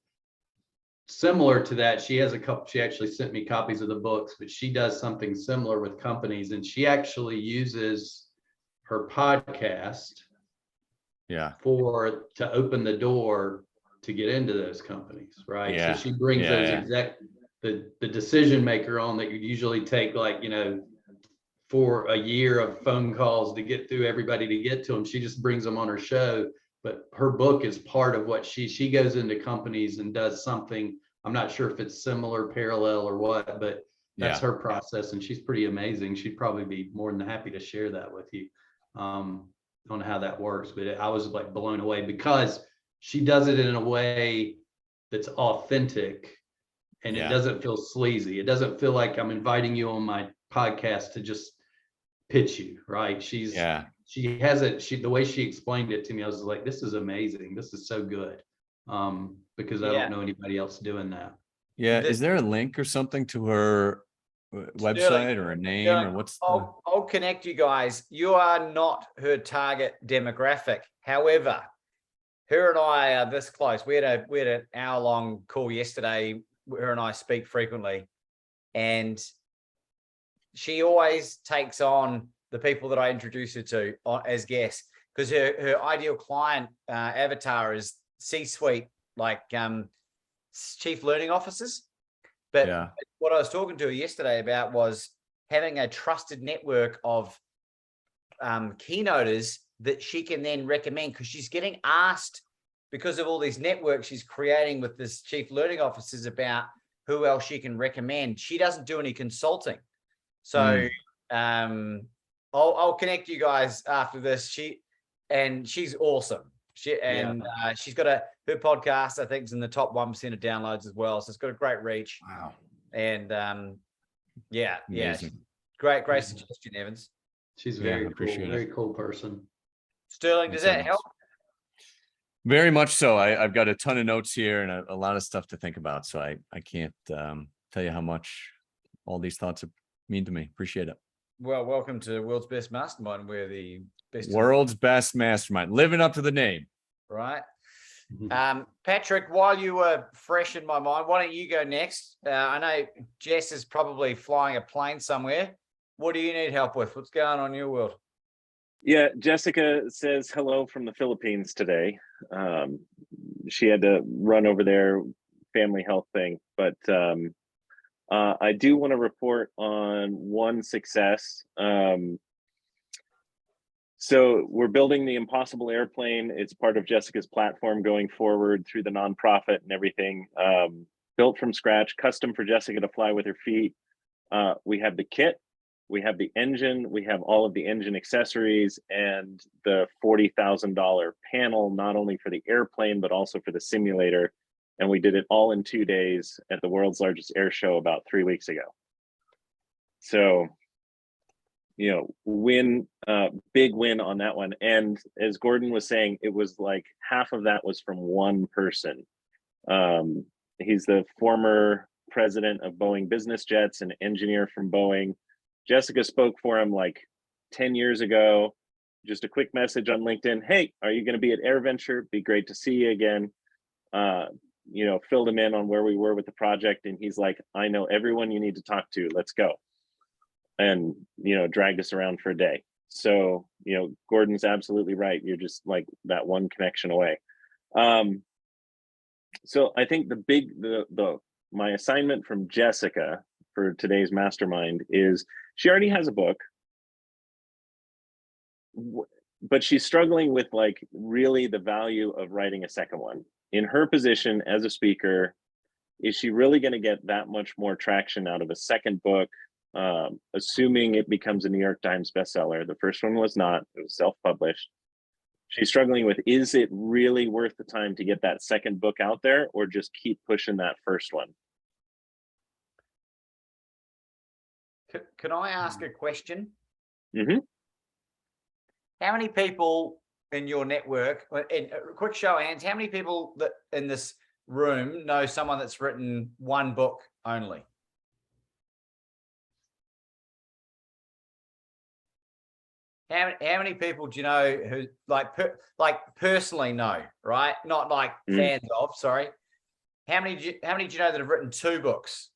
Speaker 1: similar to that, she actually sent me copies of the books, but she does something similar with companies, and she actually uses her podcast to open the door to get into those companies, right? So she brings those the decision maker on that you usually take, like, for a year of phone calls to get through everybody to get to them. She just brings them on her show. But her book is part of what she goes into companies and does something. I'm not sure if it's similar, parallel, or what, but that's her process, and she's pretty amazing. She'd probably be more than happy to share that with you on how that works. But I was like blown away because she does it in a way that's authentic, and it doesn't feel sleazy. It doesn't feel like I'm inviting you on my podcast to just pitch you, right? She has it. The way she explained it to me, I was like, this is amazing. This is so good. Because I don't know anybody else doing that.
Speaker 5: Yeah. Is there a link or something to her website or a name or what's
Speaker 4: I'll connect you guys. You are not her target demographic. However, her and I are this close. We had an hour-long call yesterday. Her and I speak frequently, and she always takes on the people that I introduce her to as guests, because her ideal client avatar is C-suite, like chief learning officers. But what I was talking to her yesterday about was having a trusted network of keynoters that she can then recommend, because she's getting asked, because of all these networks she's creating with this chief learning officers, about who else she can recommend. She doesn't do any consulting. So I'll connect you guys after this. She's awesome. She's got her podcast, I think, is in the top 1% of downloads as well. So it's got a great reach.
Speaker 5: Wow.
Speaker 4: And
Speaker 5: Amazing.
Speaker 4: great suggestion, Evans.
Speaker 1: She's very cool, very cool person.
Speaker 4: Sterling, does that help?
Speaker 5: Very much so. I've got a ton of notes here and a lot of stuff to think about. So I can't tell you how much all these thoughts mean to me. Appreciate it.
Speaker 4: Well, welcome to World's Best Mastermind. We're the best.
Speaker 5: World's Best Mastermind, living up to the name.
Speaker 4: Right. Patrick, while you were fresh in my mind, why don't you go next? I know Jess is probably flying a plane somewhere. What do you need help with? What's going on in your world?
Speaker 10: Yeah, Jessica says hello from the Philippines today. She had to run over there, family health thing, but I do want to report on one success. So we're building the Impossible Airplane. It's part of Jessica's platform going forward through the nonprofit and everything. Built from scratch, custom for Jessica to fly with her feet. We have the kit, we have the engine, we have all of the engine accessories, and the $40,000 panel, not only for the airplane, but also for the simulator. And we did it all in 2 days at the world's largest air show about 3 weeks ago. So, big win on that one. And as Gordon was saying, it was like half of that was from one person. He's the former president of Boeing Business Jets, an engineer from Boeing. Jessica spoke for him like 10 years ago. just a quick message on LinkedIn. Hey, are you going to be at AirVenture? Be great to see you again. Filled him in on where we were with the project. And he's like, I know everyone you need to talk to. Let's go. And, dragged us around for a day. So, Gordon's absolutely right. You're just like that one connection away. So I think my assignment from Jessica for today's mastermind is she already has a book, but she's struggling with like really the value of writing a second one. In her position as a speaker, is she really going to get that much more traction out of a second book, assuming it becomes a New York Times bestseller? The first one was not, it was self-published. She's struggling with, is it really worth the time to get that second book out there, or just keep pushing that first one?
Speaker 4: Can I ask a question?
Speaker 10: Mm-hmm.
Speaker 4: How many people in your network, and a quick show of hands, how many people that in this room know someone that's written one book only? How many people do you know who like personally know, right? Not like fans of, sorry. How many do you know that have written 2 books?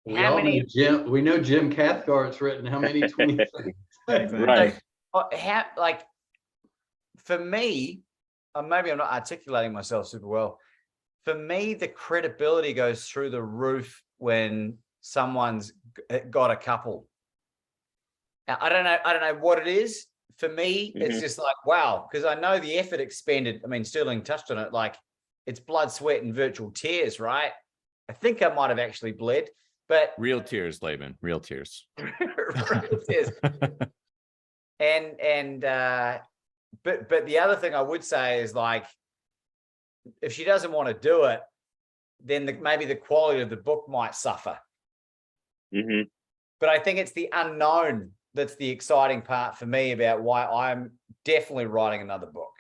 Speaker 1: We know Jim Cathcart's written how many? 23?
Speaker 10: Right.
Speaker 4: For me, maybe I'm not articulating myself super well. For me, the credibility goes through the roof when someone's got a couple. Now, I don't know what it is. For me, it's just like, wow, because I know the effort expended. I mean, Sterling touched on it, like it's blood, sweat, and virtual tears, right? I think I might have actually bled, but
Speaker 5: Real tears, Laban, real tears.
Speaker 4: real tears. But the other thing I would say is, like, if she doesn't want to do it, then maybe the quality of the book might suffer. But I think it's the unknown that's the exciting part for me about why I'm definitely writing another book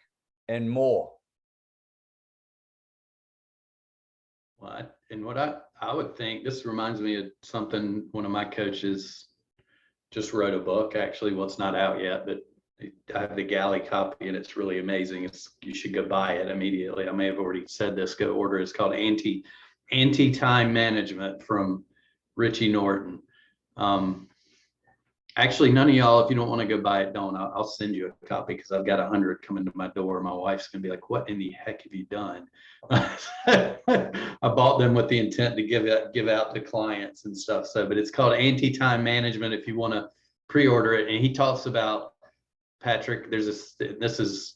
Speaker 4: and more.
Speaker 1: What I would think, this reminds me of something one of my coaches just wrote a book. Actually, well, it's not out yet, but I have the galley copy and it's really amazing. You should go buy it immediately. I may have already said this, go order it. It's called Anti-Time Management from Richie Norton. Actually, none of y'all, if you don't want to go buy it, don't. I'll send you a copy because I've got 100 coming to my door. My wife's gonna be like, "What in the heck have you done?" I bought them with the intent to give out to clients and stuff. So, but it's called Anti-Time Management if you want to pre-order it. And he talks about, Patrick, this is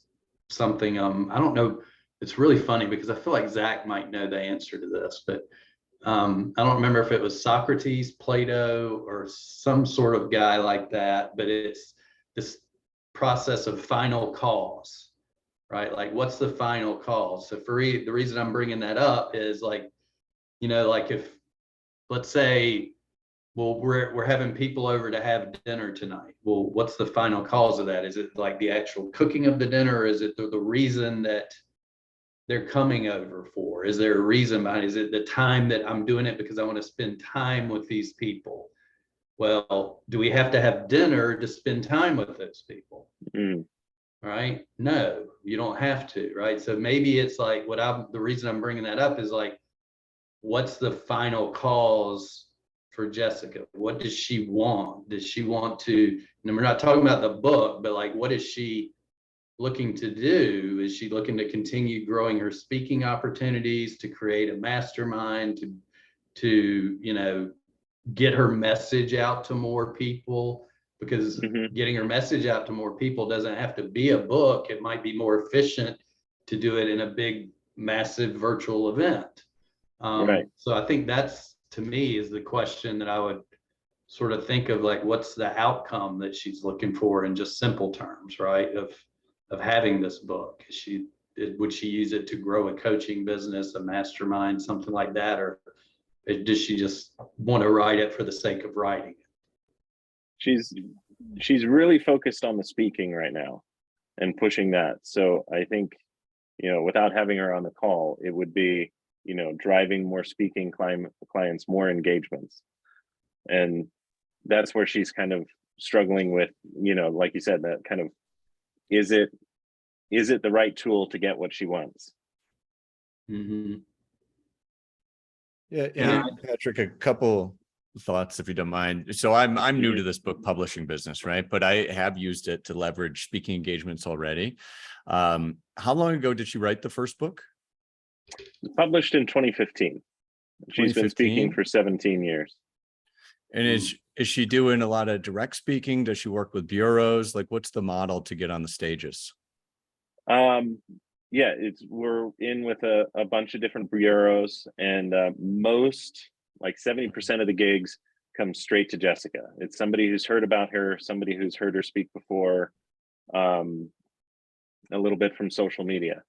Speaker 1: something I don't know. It's really funny because I feel like Zach might know the answer to this, but I don't remember if it was Socrates, Plato, or some sort of guy like that, but it's this process of final cause, right? Like, what's the final cause? So the reason I'm bringing that up is like if, let's say, well, we're having people over to have dinner tonight. Well, what's the final cause of that? Is it like the actual cooking of the dinner? Or is it the reason that they're coming over for? Is there a reason behind it? Is it the time that I'm doing it because I want to spend time with these people? Well, do we have to have dinner to spend time with those people? Right? No, you don't have to, right? So maybe it's like the reason I'm bringing that up is like, what's the final cause for Jessica? What does she want? Does she want to, and we're not talking about the book, but like, what is she looking to do? Is she looking to continue growing her speaking opportunities, to create a mastermind, to get her message out to more people? Because getting her message out to more people doesn't have to be a book. It might be more efficient to do it in a big, massive virtual event.
Speaker 10: Right.
Speaker 1: So I think that's, to me, is the question that I would sort of think of, like, what's the outcome that she's looking for in just simple terms, right? Of having this book. Would she use it to grow a coaching business, a mastermind, something like that? Or does she just want to write it for the sake of writing it?
Speaker 10: She's really focused on the speaking right now and pushing that. So I think, without having her on the call, it would be, driving more speaking clients, more engagements. And, that's where she's kind of struggling with, you know, like you said, that kind of, is it the right tool to get what she wants?
Speaker 1: Mhm.
Speaker 5: Yeah,
Speaker 1: Yeah.
Speaker 5: Patrick, a couple thoughts if you don't mind. So I'm new to this book publishing business, right? But I have used it to leverage speaking engagements already. How long ago did you write the first book?
Speaker 10: Published in 2015. She's been speaking
Speaker 5: 2015?
Speaker 10: for 17 years.
Speaker 5: And is she doing a lot of direct speaking? Does she work with bureaus? Like, what's the model to get on the stages?
Speaker 10: Yeah, we're in with a bunch of different bureaus, and most, like 70% of the gigs, come straight to Jessica. It's somebody who's heard about her, somebody who's heard her speak before, a little bit from social media.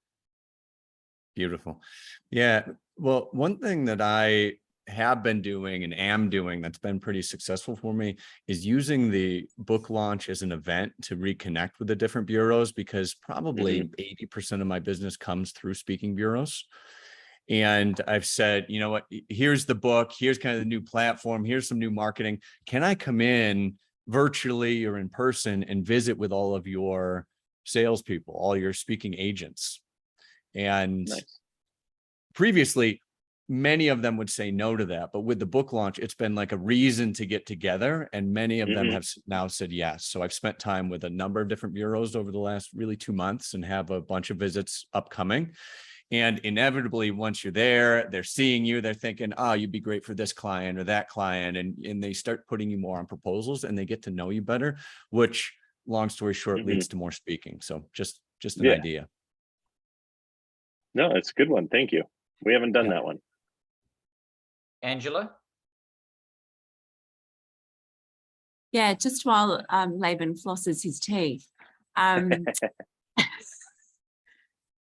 Speaker 5: Beautiful. Yeah. Well, one thing that I have been doing and am doing that's been pretty successful for me is using the book launch as an event to reconnect with the different bureaus, because probably 80% of my business comes through speaking bureaus. And I've said, you know what, here's the book, here's kind of the new platform, here's some new marketing. Can I come in virtually or in person and visit with all of your salespeople, all your speaking agents? And
Speaker 10: Nice.
Speaker 5: previously, many of them would say no to that. But with the book launch, it's been like a reason to get together. And many of them have now said yes. So I've spent time with a number of different bureaus over the last really 2 months and have a bunch of visits upcoming. And inevitably, once you're there, they're seeing you, they're thinking, oh, you'd be great for this client or that client. And they start putting you more on proposals and they get to know you better, which, long story short, leads to more speaking. So just an idea.
Speaker 10: No, it's a good one. Thank you. We haven't done
Speaker 5: Yeah.
Speaker 10: that one.
Speaker 4: Angela?
Speaker 7: Yeah, just while Laban flosses his teeth.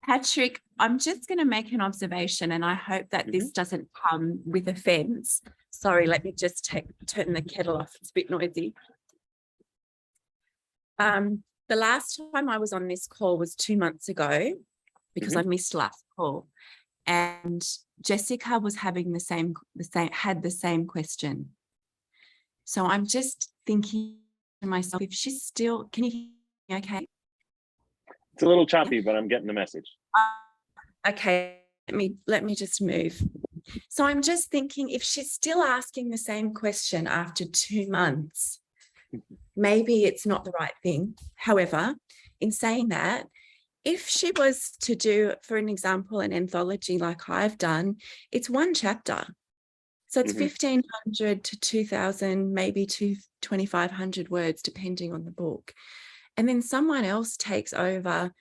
Speaker 7: Patrick, I'm just going to make an observation, and I hope that this doesn't come with offense. Sorry, let me just turn the kettle off. It's a bit noisy. The last time I was on this call was 2 months ago, because I missed last call, and Jessica was having had the same question. So I'm just thinking to myself, if she's still, can you hear me okay?
Speaker 10: It's a little choppy, but I'm getting the message.
Speaker 7: Okay, let me just move. So I'm just thinking, if she's still asking the same question after 2 months, maybe it's not the right thing. However, in saying that, if she was to do, for an example, an anthology like I've done, it's one chapter. So it's 1,500 to 2,000, maybe 2,500 words, depending on the book. And then someone else takes over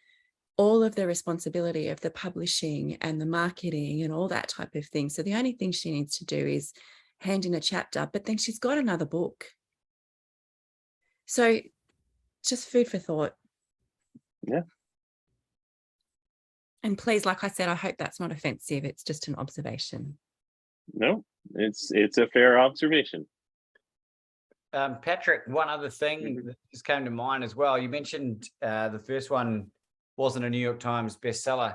Speaker 7: all of the responsibility of the publishing and the marketing and all that type of thing. So the only thing she needs to do is hand in a chapter, but then she's got another book. So just food for thought.
Speaker 10: Yeah.
Speaker 7: And please, like I said, I hope that's not offensive. It's just an observation.
Speaker 10: No, it's a fair observation.
Speaker 4: Patrick, one other thing that just came to mind as well. You mentioned the first one wasn't a New York Times bestseller.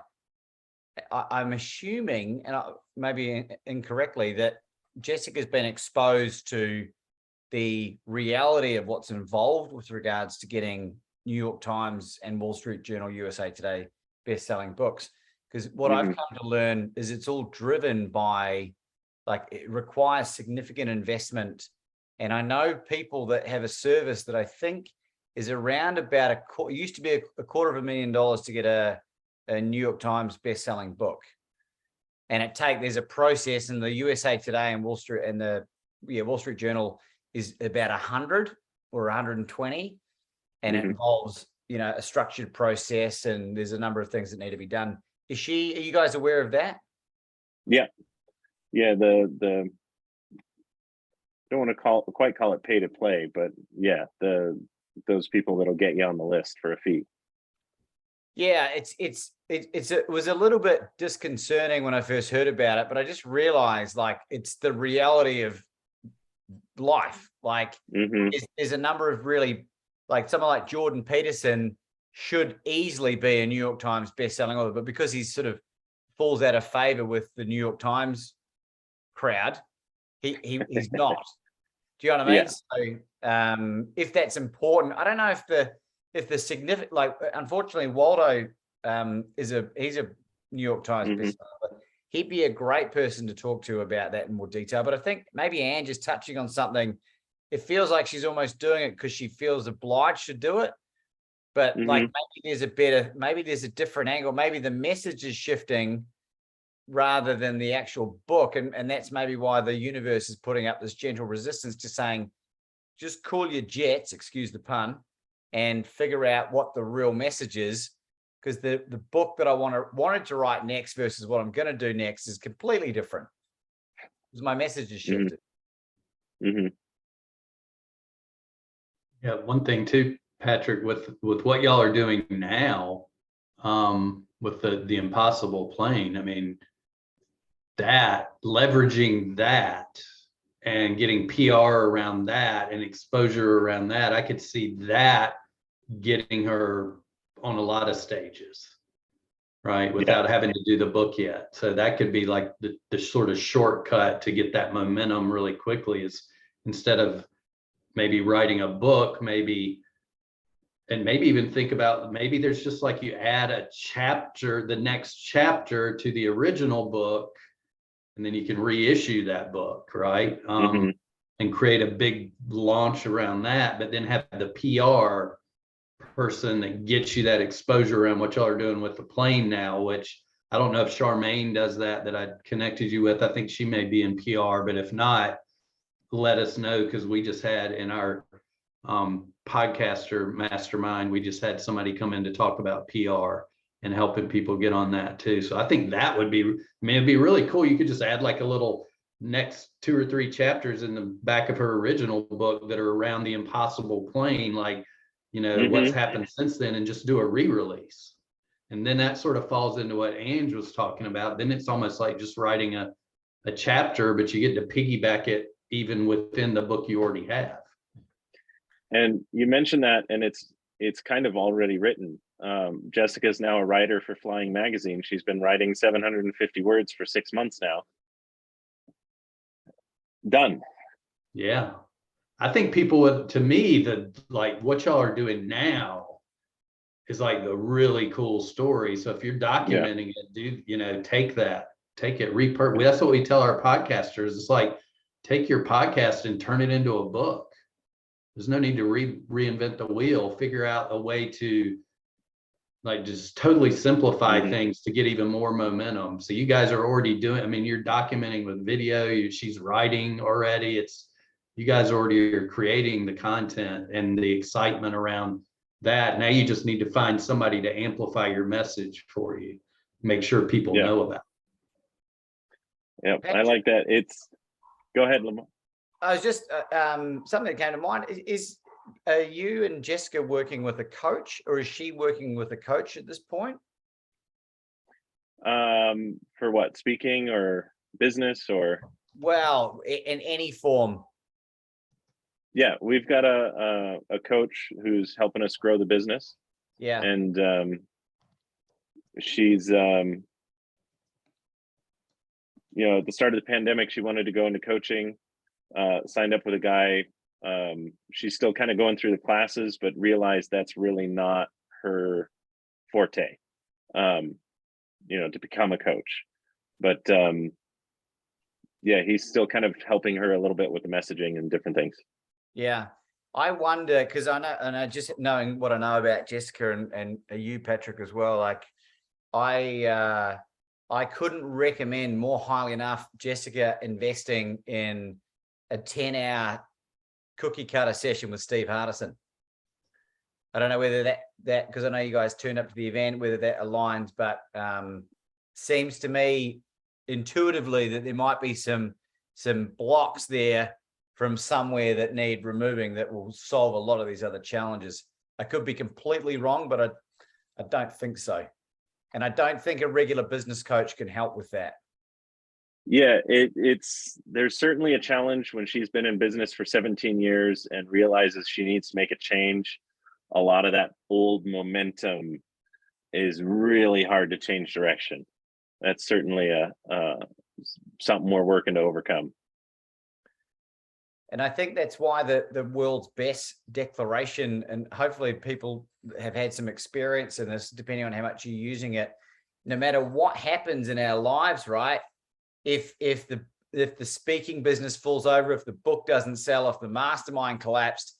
Speaker 4: I'm assuming, and maybe incorrectly, that Jessica's been exposed to the reality of what's involved with regards to getting New York Times and Wall Street Journal, USA Today best-selling books. Because what I've come to learn is it's all driven by, like, it requires significant investment. And I know people that have a service that I think is around about it used to be a $250,000 to get a New York Times best-selling book. And there's a process, and the USA Today and Wall Street and the Wall Street Journal is about 100 or 120, and it involves, a structured process, and there's a number of things that need to be done. Are you guys aware of that?
Speaker 10: Yeah. The don't want to quite call it pay to play, but yeah, those people that'll get you on the list for a fee.
Speaker 4: Yeah, it was a little bit disconcerting when I first heard about it, but I just realized, like, it's the reality of life. Like, there's a number of really, like, someone like Jordan Peterson should easily be a New York Times best-selling author, but because he's sort of falls out of favor with the New York Times crowd, he's not. Do you know what I mean?
Speaker 10: Yeah.
Speaker 4: So if that's important, I don't know if the significant, like, unfortunately, Waldo he's a New York Times
Speaker 10: Mhm.
Speaker 4: bestseller, but he'd be a great person to talk to about that in more detail. But I think maybe Ange is touching on something. It feels like she's almost doing it because she feels obliged to do it. But like maybe there's a different angle. Maybe the message is shifting rather than the actual book. And that's maybe why the universe is putting up this gentle resistance to saying, just cool your jets, excuse the pun, and figure out what the real message is. Because the book that I wanted to write next versus what I'm going to do next is completely different. Because my message has shifted.
Speaker 10: Mm-hmm.
Speaker 1: Yeah, one thing too, Patrick, with what y'all are doing now, with the impossible plane, I mean, that leveraging that and getting PR around that and exposure around that, I could see that getting her on a lot of stages, right? Without having to do the book yet. So that could be like the sort of shortcut to get that momentum really quickly, is instead of maybe writing a book, maybe even think about, maybe there's just like you add a chapter, the next chapter to the original book, and then you can reissue that book, right? And create a big launch around that, but then have the PR person that gets you that exposure around what y'all are doing with the plane now, which I don't know if Charmaine does that I connected you with. I think she may be in PR, but if not, let us know, because we just had in our podcaster mastermind, we just had somebody come in to talk about PR and helping people get on that too. So I think that would be, I mean, it'd be really cool. You could just add like a little next 2 or 3 chapters in the back of her original book that are around the impossible plane, like, you know, what's happened since then, and just do a re-release. And then that sort of falls into what Ange was talking about. Then it's almost like just writing a chapter, but you get to piggyback it even within the book you already have.
Speaker 10: And you mentioned that, and it's kind of already written. Jessica's now a writer for Flying Magazine. She's been writing 750 words for 6 months now. Done.
Speaker 1: Yeah. I think people would, to me, like what y'all are doing now is like the really cool story. So if you're documenting it, dude, you know, take it, that's what we tell our podcasters. It's like, take your podcast and turn it into a book. There's no need to reinvent the wheel. Figure out a way to like just totally simplify things to get even more momentum. So you guys are already doing, I mean, you're documenting with video, she's writing already. You guys already are creating the content and the excitement around that. Now you just need to find somebody to amplify your message for you. Make sure people know about it.
Speaker 10: Yep, I like that. Go ahead, Lamar.
Speaker 4: I was just something that came to mind are you and Jessica working with a coach, or is she working with a coach at this point?
Speaker 10: For what, speaking or business or?
Speaker 4: Well, in any form.
Speaker 10: Yeah, we've got a coach who's helping us grow the business.
Speaker 4: Yeah.
Speaker 10: And she's you know, at the start of the pandemic, she wanted to go into coaching, signed up with a guy. She's still kind of going through the classes, but realized that's really not her forte, you know, to become a coach. But yeah, he's still kind of helping her a little bit with the messaging and different things.
Speaker 4: Yeah. I wonder, because I know, and I just knowing what I know about Jessica and you, Patrick, as well, like I couldn't recommend more highly enough Jessica investing in a 10-hour cookie cutter session with Steve Hardison. I don't know whether that because I know you guys turned up to the event, whether that aligns, but seems to me intuitively that there might be some blocks there from somewhere that need removing that will solve a lot of these other challenges. I could be completely wrong, but I don't think so. And I don't think a regular business coach can help with that.
Speaker 10: Yeah, there's certainly a challenge when she's been in business for 17 years and realizes she needs to make a change. A lot of that old momentum is really hard to change direction. That's certainly something we're working to overcome.
Speaker 4: And I think that's why the world's best declaration, and hopefully people have had some experience in this, depending on how much you're using it, no matter what happens in our lives, right? If the speaking business falls over, if the book doesn't sell, if the mastermind collapsed,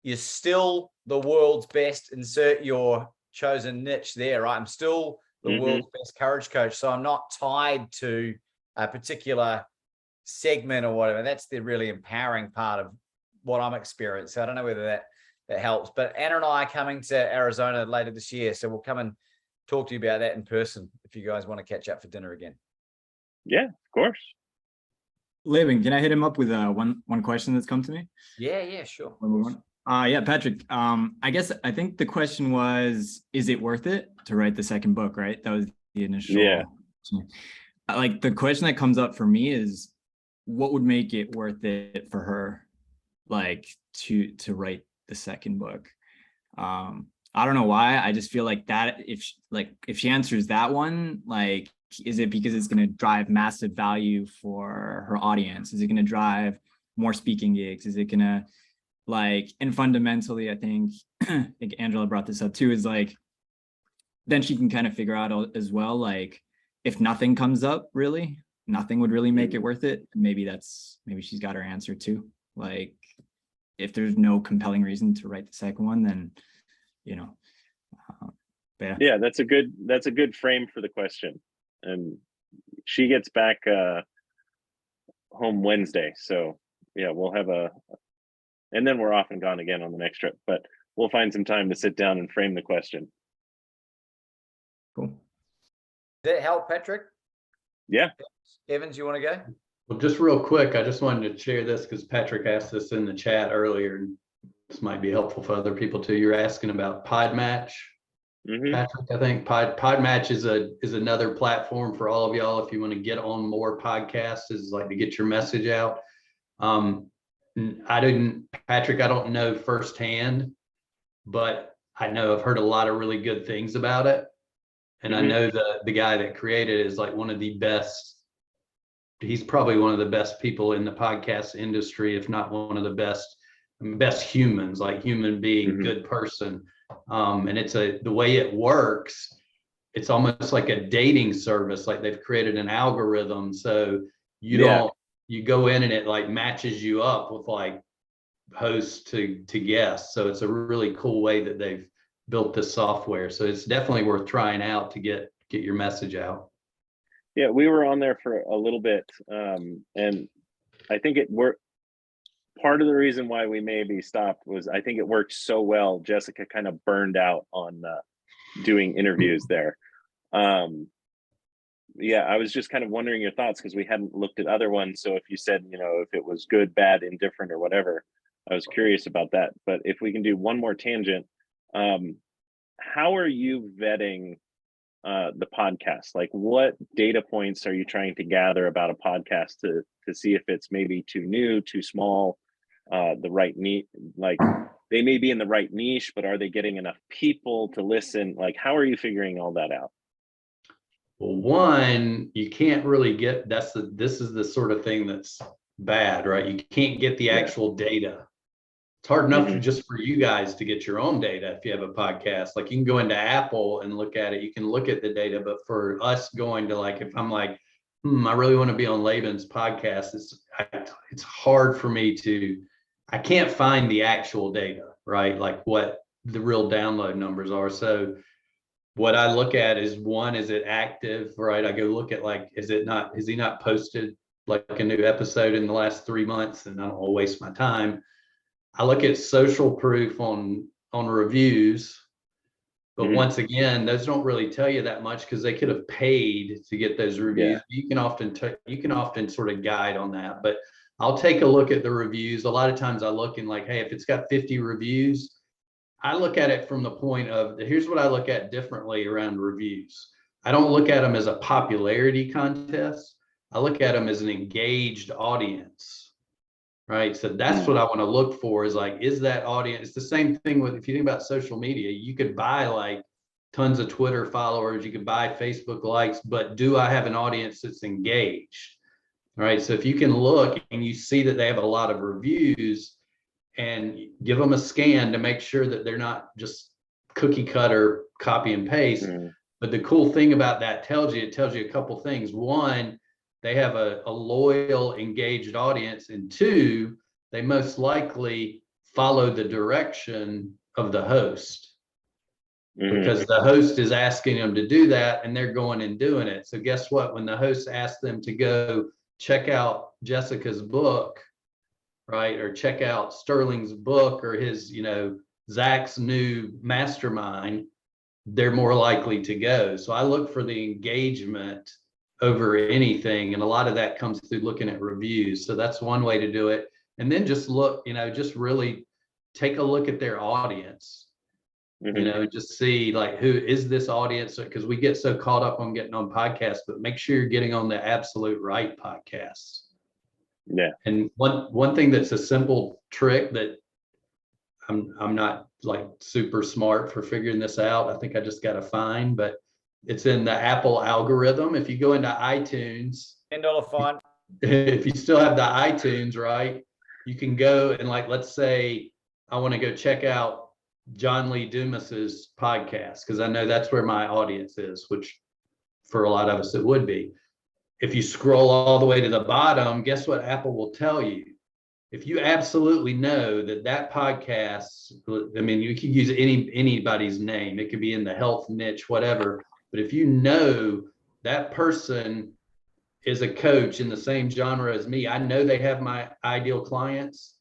Speaker 4: you're still the world's best, insert your chosen niche there, right? I'm still the world's best courage coach. So I'm not tied to a particular segment or whatever. That's the really empowering part of what I'm experiencing. I don't know whether that helps, but Anna and I are coming to Arizona later this year. So we'll come and talk to you about that in person if you guys want to catch up for dinner again.
Speaker 10: Yeah, of course.
Speaker 11: Laban, can I hit him up with one question that's come to me?
Speaker 4: Yeah, sure.
Speaker 11: Yeah, Patrick. I think the question was, is it worth it to write the second book, right? That was the initial.
Speaker 10: Yeah.
Speaker 11: Like the question that comes up for me is, what would make it worth it for her, like to write the second book? I don't know why. I just feel like that if she answers that one, like, is it because it's going to drive massive value for her audience? Is it going to drive more speaking gigs? Is it going to and fundamentally, I think Angela brought this up too, is like, then she can kind of figure out as well, like if nothing comes up, really, nothing would really make it worth it. Maybe she's got her answer too. Like if there's no compelling reason to write the second one, then,
Speaker 10: yeah, that's a good frame for the question. And she gets back home Wednesday. So yeah, we'll have and then we're off and gone again on the next trip, but we'll find some time to sit down and frame the question.
Speaker 11: Cool.
Speaker 4: Did that help, Patrick?
Speaker 10: Yeah.
Speaker 4: Evans, you want to go?
Speaker 1: Well, just real quick, I just wanted to share this because Patrick asked this in the chat earlier. And this might be helpful for other people too. You're asking about Podmatch. Patrick, I think Podmatch is another platform for all of y'all if you want to get on more podcasts, is like to get your message out. Patrick, I don't know firsthand, but I know I've heard a lot of really good things about it. And I know the guy that created it is like one of the best. He's probably one of the best people in the podcast industry, if not one of the best humans, like human being, good person. And it's the way it works, it's almost like a dating service. Like they've created an algorithm. So you go in and it like matches you up with like hosts to guests. So it's a really cool way that they've built this software. So it's definitely worth trying out to get your message out.
Speaker 10: Yeah, we were on there for a little bit. And I think it worked. Part of the reason why we maybe stopped was I think it worked so well. Jessica kind of burned out on doing interviews there. Yeah, I was just kind of wondering your thoughts because we hadn't looked at other ones. So if you said, if it was good, bad, indifferent, or whatever, I was curious about that. But if we can do one more tangent, how are you vetting the podcast? Like what data points are you trying to gather about a podcast to see if it's maybe too new, too small, the right niche? Like they may be in the right niche, but are they getting enough people to listen? Like how are you figuring all that out?
Speaker 1: Well, one, you can't really get, this is the sort of thing that's bad, right? You can't get the actual data. It's hard enough just for you guys to get your own data if you have a podcast. Like you can go into Apple and look at it. You can look at the data, but for us going to like, if I'm like, I really want to be on Laban's podcast, it's hard for me I can't find the actual data, right? Like what the real download numbers are. So what I look at is one, is it active, right? I go look at like, has he not posted like a new episode in the last 3 months? And I don't want to waste my time. I look at social proof on reviews, but once again, those don't really tell you that much because they could have paid to get those reviews. Yeah. You can often sort of guide on that, but I'll take a look at the reviews. A lot of times I look and like, hey, if it's got 50 reviews, I look at it from the point of, here's what I look at differently around reviews. I don't look at them as a popularity contest. I look at them as an engaged audience, right? So that's what I want to look for, is like, is that audience? It's the same thing with, if you think about social media, you could buy like tons of Twitter followers, you could buy Facebook likes, but do I have an audience that's engaged? right? So if you can look and you see that they have a lot of reviews, and give them a scan to make sure that they're not just cookie cutter copy and paste. But the cool thing about that it tells you a couple things. One, they have a loyal, engaged audience. And two, they most likely follow the direction of the host, because the host is asking them to do that and they're going and doing it. So guess what? When the host asks them to go check out Jessica's book, right, or check out Sterling's book or his, Zach's new Mastermind, they're more likely to go. So I look for the engagement over anything. And a lot of that comes through looking at reviews. So that's one way to do it. And then just look, just really take a look at their audience, just see like, who is this audience? Because we get so caught up on getting on podcasts, but make sure you're getting on the absolute right podcasts.
Speaker 10: Yeah.
Speaker 1: And one thing that's a simple trick that I'm not like super smart for figuring this out. I think I just got to find, but it's in the Apple algorithm. If you go into iTunes,
Speaker 4: $10 fine.
Speaker 1: if you still have the iTunes, right, you can go and like, let's say I want to go check out John Lee Dumas's podcast, because I know that's where my audience is, which for a lot of us it would be. If you scroll all the way to the bottom, guess what Apple will tell you? If you absolutely know that podcast, I mean, you can use anybody's name. It could be in the health niche, whatever. But if you know that person is a coach in the same genre as me, I know they have my ideal clients.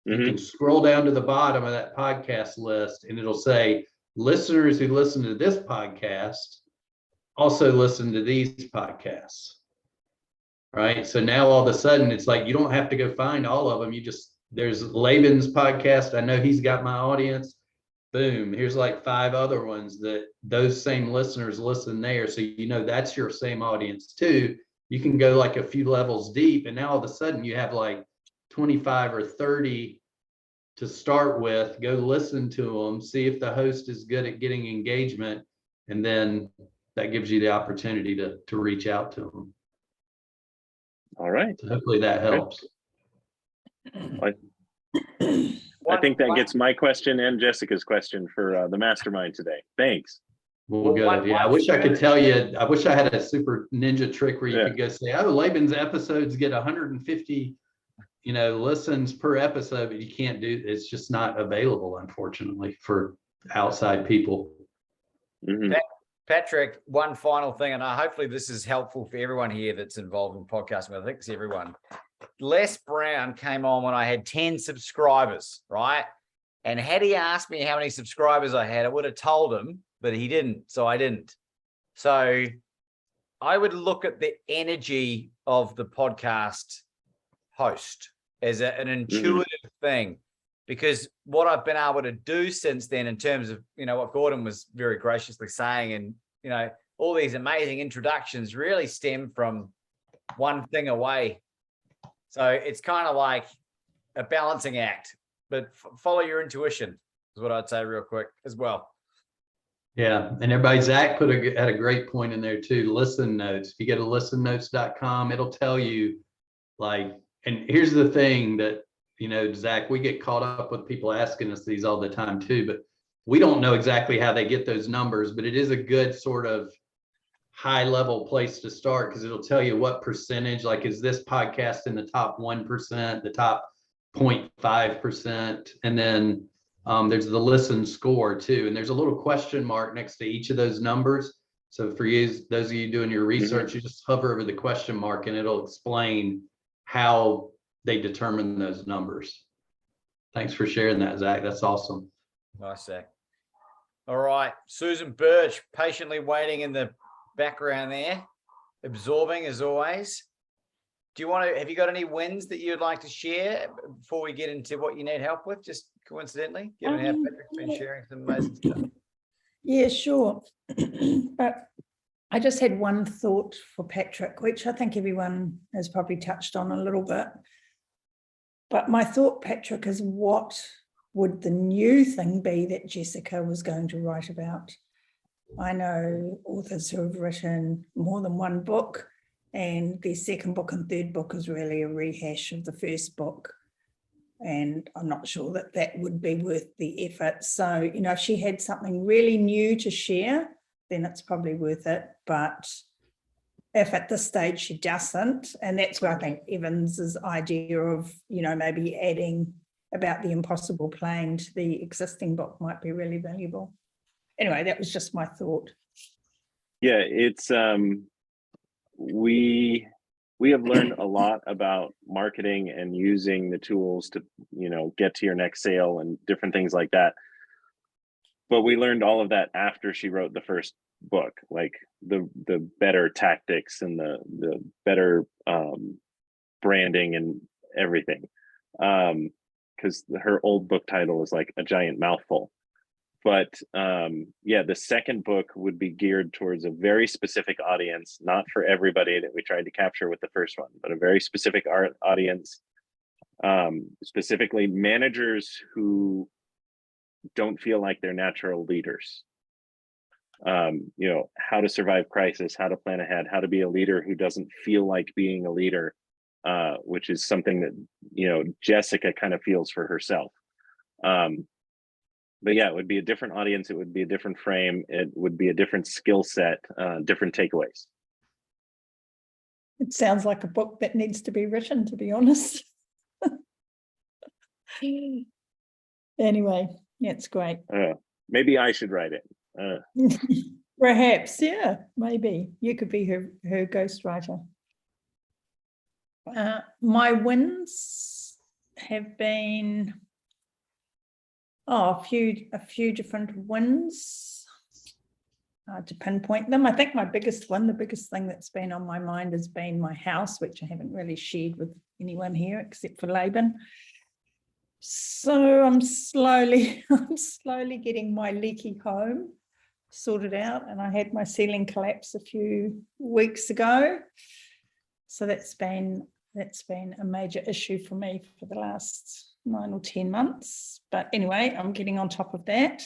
Speaker 1: You can scroll down to the bottom of that podcast list and it'll say listeners who listen to this podcast also listen to these podcasts. Right. So now all of a sudden it's like, you don't have to go find all of them. There's Laban's podcast. I know he's got my audience. Boom. Here's like 5 other ones that those same listeners listen there. So, that's your same audience too. You can go like a few levels deep and now all of a sudden you have like 25 or 30 to start with. Go listen to them, see if the host is good at getting engagement. And then that gives you the opportunity to reach out to them.
Speaker 10: All right.
Speaker 1: So hopefully that helps.
Speaker 10: I think that gets my question and Jessica's question for the mastermind today. Thanks.
Speaker 1: Well, good. Yeah, I wish I could tell you. I wish I had a super ninja trick where you could go say, "Oh, Laban's episodes get 150, listens per episode," but you can't do. It's just not available, unfortunately, for outside people.
Speaker 4: Patrick, one final thing, and hopefully this is helpful for everyone here that's involved in podcasting. I think it's everyone. Les Brown came on when I had 10 subscribers, right? And had he asked me how many subscribers I had, I would have told him, but he didn't, so I didn't. So I would look at the energy of the podcast host as an intuitive thing. Because what I've been able to do since then, in terms of, what Gordon was very graciously saying, and, all these amazing introductions really stem from one thing away. So it's kind of like a balancing act, but follow your intuition is what I'd say real quick as well.
Speaker 1: Yeah. And everybody, Zach had a great point in there too. Listen notes. If you go to listennotes.com, it'll tell you like, and here's the thing that, Zach, we get caught up with people asking us these all the time too, but we don't know exactly how they get those numbers, but it is a good sort of high level place to start, because it'll tell you what percentage, like, is this podcast in the top 1%, the top 0.5%, and then there's the listen score too. And there's a little question mark next to each of those numbers. So for you, those of you doing your research, you just hover over the question mark and it'll explain how they determine those numbers. Thanks for sharing that, Zach. That's awesome.
Speaker 4: Nice, Zach. All right. Susan Birch, patiently waiting in the background there, absorbing as always. Have you got any wins that you'd like to share before we get into what you need help with? Just coincidentally, given how Patrick's been sharing some amazing stuff.
Speaker 12: Yeah, sure. But I just had one thought for Patrick, which I think everyone has probably touched on a little bit. But my thought, Patrick, is what would the new thing be that Jessica was going to write about? I know authors who have written more than one book, And the second book and third book is really a rehash of the first book. And I'm not sure that that would be worth the effort. So, you know, if she had something really new to share, then it's probably worth it. But if at this stage she doesn't, and that's where I think Evans's idea of, you know, maybe adding about the impossible plane to the existing book might be really valuable. Anyway, that was just my thought.
Speaker 10: Yeah, it's we have learned a lot about marketing and using the tools to, you know, get to your next sale and different things like that. But we learned all of that after she wrote the first book, like the better tactics and the better branding and everything. Because her old book title is like a giant mouthful. But yeah, the second book would be geared towards a very specific audience, not for everybody that we tried to capture with the first one, but a very specific audience, specifically managers who don't feel like they're natural leaders. You know, how to survive crisis, how to plan ahead, how to be a leader who doesn't feel like being a leader, which is something that, you know, Jessica kind of feels for herself. But yeah, it would be a different audience. It would be a different frame. It would be a different skill set, different takeaways.
Speaker 12: It sounds like a book that needs to be written, to be honest. Anyway, yeah, it's great.
Speaker 10: Maybe I should write it.
Speaker 12: Perhaps, yeah, maybe. You could be her ghostwriter. My wins have been a few different wins. To pinpoint them, I think my biggest one, the biggest thing that's been on my mind has been my house, which I haven't really shared with anyone here except for Laban. So I'm slowly getting my leaky home sorted out, and I had my ceiling collapse a few weeks ago. So that's been a major issue for me for the last 9 or 10 months. But anyway, I'm getting on top of that.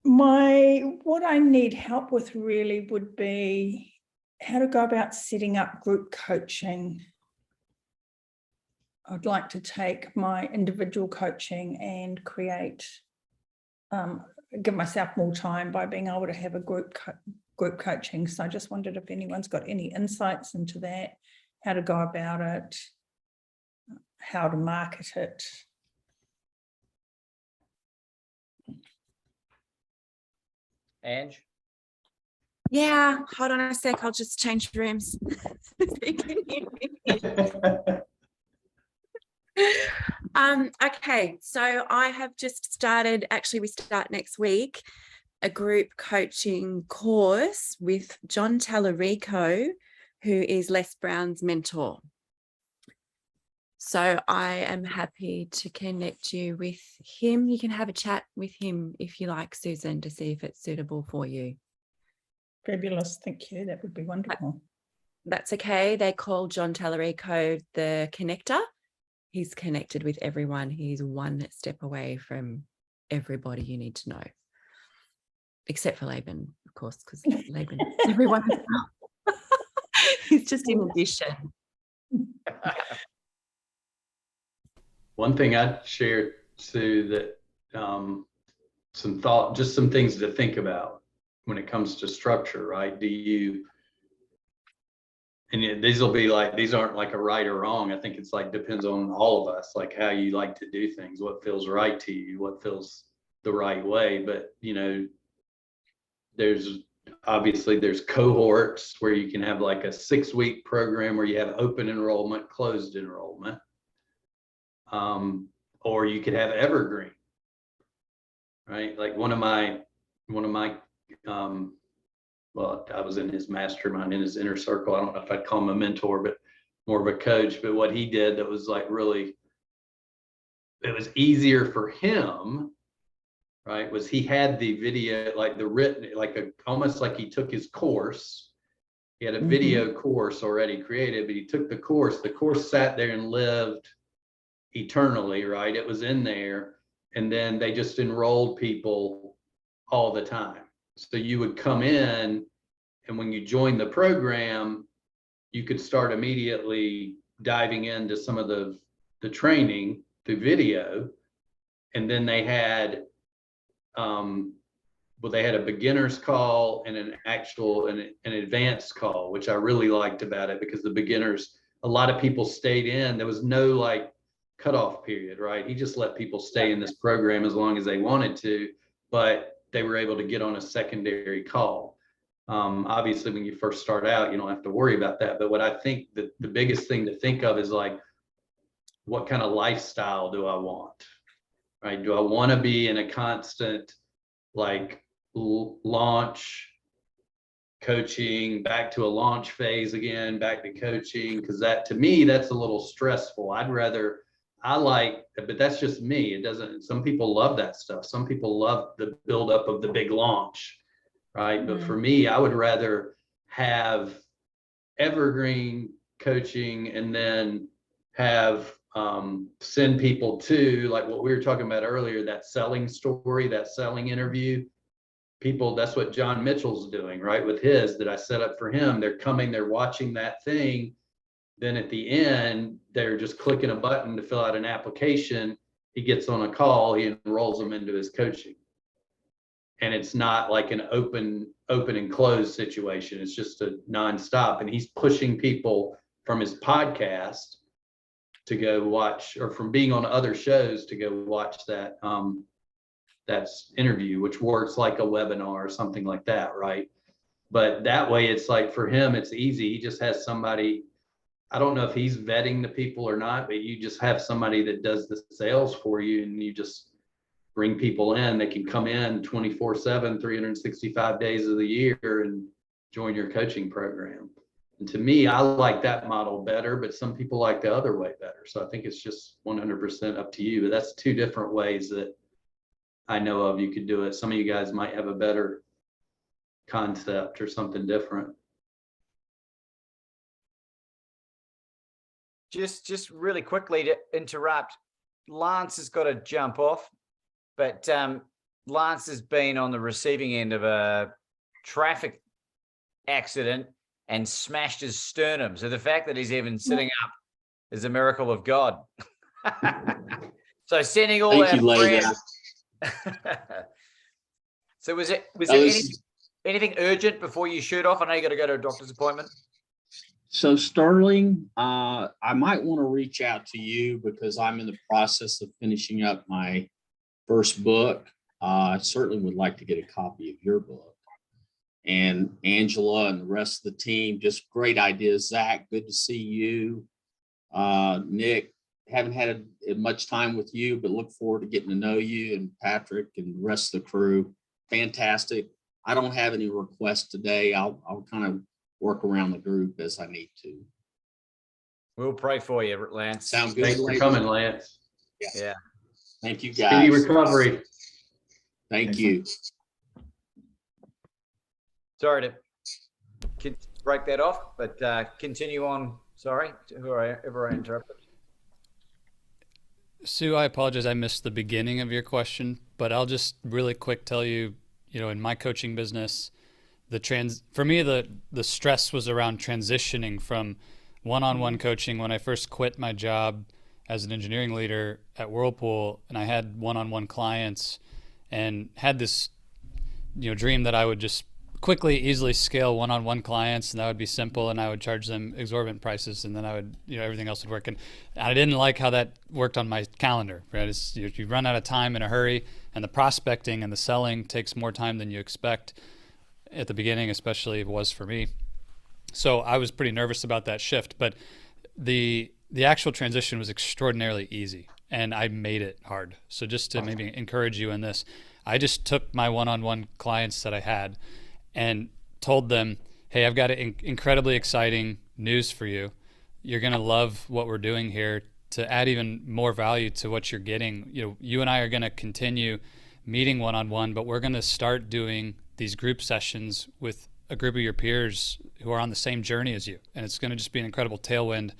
Speaker 12: What I need help with really would be how to go about setting up group coaching. I'd like to take my individual coaching and create, give myself more time by being able to have a group coaching. So I just wondered if anyone's got any insights into that, how to go about it, how to market it.
Speaker 4: Ange?
Speaker 7: Yeah, hold on a sec. I'll just change rooms. Okay, so I have just started, actually we start next week, a group coaching course with John Tallarico, who is Les Brown's mentor. So I am happy to connect you with him. You can have a chat with him if you like, Susan, to see if it's suitable for you.
Speaker 12: Fabulous, thank you. That would be wonderful.
Speaker 7: That's okay. They call John Tallarico the connector. He's connected with everyone. He's one step away from everybody you need to know. Except for Laban, of course, because Laban, everyone. He's just in addition.
Speaker 1: One thing I'd share, Sue, that just some things to think about when it comes to structure, right? And these aren't like a right or wrong. I think it's like depends on all of us, like how you like to do things, what feels right to you, what feels the right way. But, you know, there's cohorts where you can have like a 6-week program where you have open enrollment, closed enrollment. Or you could have evergreen, right? Like one of my, well, I was in his mastermind, in his inner circle. I don't know if I'd call him a mentor, but more of a coach. But what he did that was like really, it was easier for him, right? Was he had the video, like the written, almost like he took his course. He had a video course already created, but he took the course sat there and lived eternally, right? It was in there, and then they just enrolled people all the time. So you would come in And when you join the program, you could start immediately diving into some of the training through video. And then they had, they had a beginner's call and an advanced call, which I really liked about it, because the beginners, a lot of people stayed in. There was no like cutoff period, right? He just let people stay in this program as long as they wanted to, but they were able to get on a secondary call. Obviously, when you first start out, you don't have to worry about that. But what I think that the biggest thing to think of is like, what kind of lifestyle do I want, right? Do I want to be in a constant like launch coaching, back to a launch phase again, back to coaching? Because that, to me, that's a little stressful. But that's just me. It doesn't, some people love that stuff. Some people love the buildup of the big launch, right? But for me, I would rather have evergreen coaching and then have send people to, like what we were talking about earlier, that selling story, that selling interview. People, that's what John Mitchell's doing, right? With his that I set up for him. They're coming, they're watching that thing. Then at the end, they're just clicking a button to fill out an application. He gets on a call, he enrolls them into his coaching. And it's not like an open and closed situation. It's just a nonstop. And he's pushing people from his podcast to go watch, or from being on other shows to go watch that that's interview, which works like a webinar or something like that, right? But that way, it's like for him, it's easy. He just has somebody. I don't know if he's vetting the people or not, but you just have somebody that does the sales for you, and you just bring people in. They can come in 24/7, 365 days of the year and join your coaching program. And to me, I like that model better, but some people like the other way better. So I think it's just 100% up to you. But that's two different ways that I know of you could do it. Some of you guys might have a better concept or something different.
Speaker 4: Just really quickly to interrupt, Lance has got to jump off, but Lance has been on the receiving end of a traffic accident and smashed his sternum. So the fact that he's even sitting up is a miracle of God. So sending all
Speaker 13: Thank you,
Speaker 4: our
Speaker 13: Leila.
Speaker 4: prayers. So was there anything urgent before you shoot off? I know you got to go to a doctor's appointment.
Speaker 13: So Sterling, I might want to reach out to you because I'm in the process of finishing up my first book. I certainly would like to get a copy of your book. And Angela and the rest of the team, just great ideas. Zach, good to see you. Nick, haven't had much time with you, but look forward to getting to know you, and Patrick and the rest of the crew. Fantastic. I don't have any requests today. I'll kind of work around the group as I need to.
Speaker 4: We'll pray for you, Lance.
Speaker 13: Sound good.
Speaker 1: Thanks for coming, Lance.
Speaker 4: Yeah.
Speaker 13: Thank you, guys.
Speaker 1: Speedy recovery.
Speaker 13: Thank you.
Speaker 4: Sorry to break that off, but continue on. Sorry, whoever I interrupted.
Speaker 3: Sue, I apologize. I missed the beginning of your question, but I'll just really quick tell you, in my coaching business, for me, the stress was around transitioning from one-on-one coaching. When I first quit my job as an engineering leader at Whirlpool, and I had one-on-one clients and had this, dream that I would just quickly, easily scale one-on-one clients, and that would be simple, and I would charge them exorbitant prices, and then I would, everything else would work. And I didn't like how that worked on my calendar, right? You run out of time in a hurry, and the prospecting and the selling takes more time than you expect at the beginning, especially if it was for me. So I was pretty nervous about that shift, but the actual transition was extraordinarily easy, and I made it hard. So just to maybe encourage you in this, I just took my one-on-one clients that I had and told them, hey, I've got incredibly exciting news for you. You're going to love what we're doing here. To add even more value to what you're getting, you and I are going to continue meeting one-on-one, but we're going to start doing these group sessions with a group of your peers who are on the same journey as you. And it's going to just be an incredible tailwind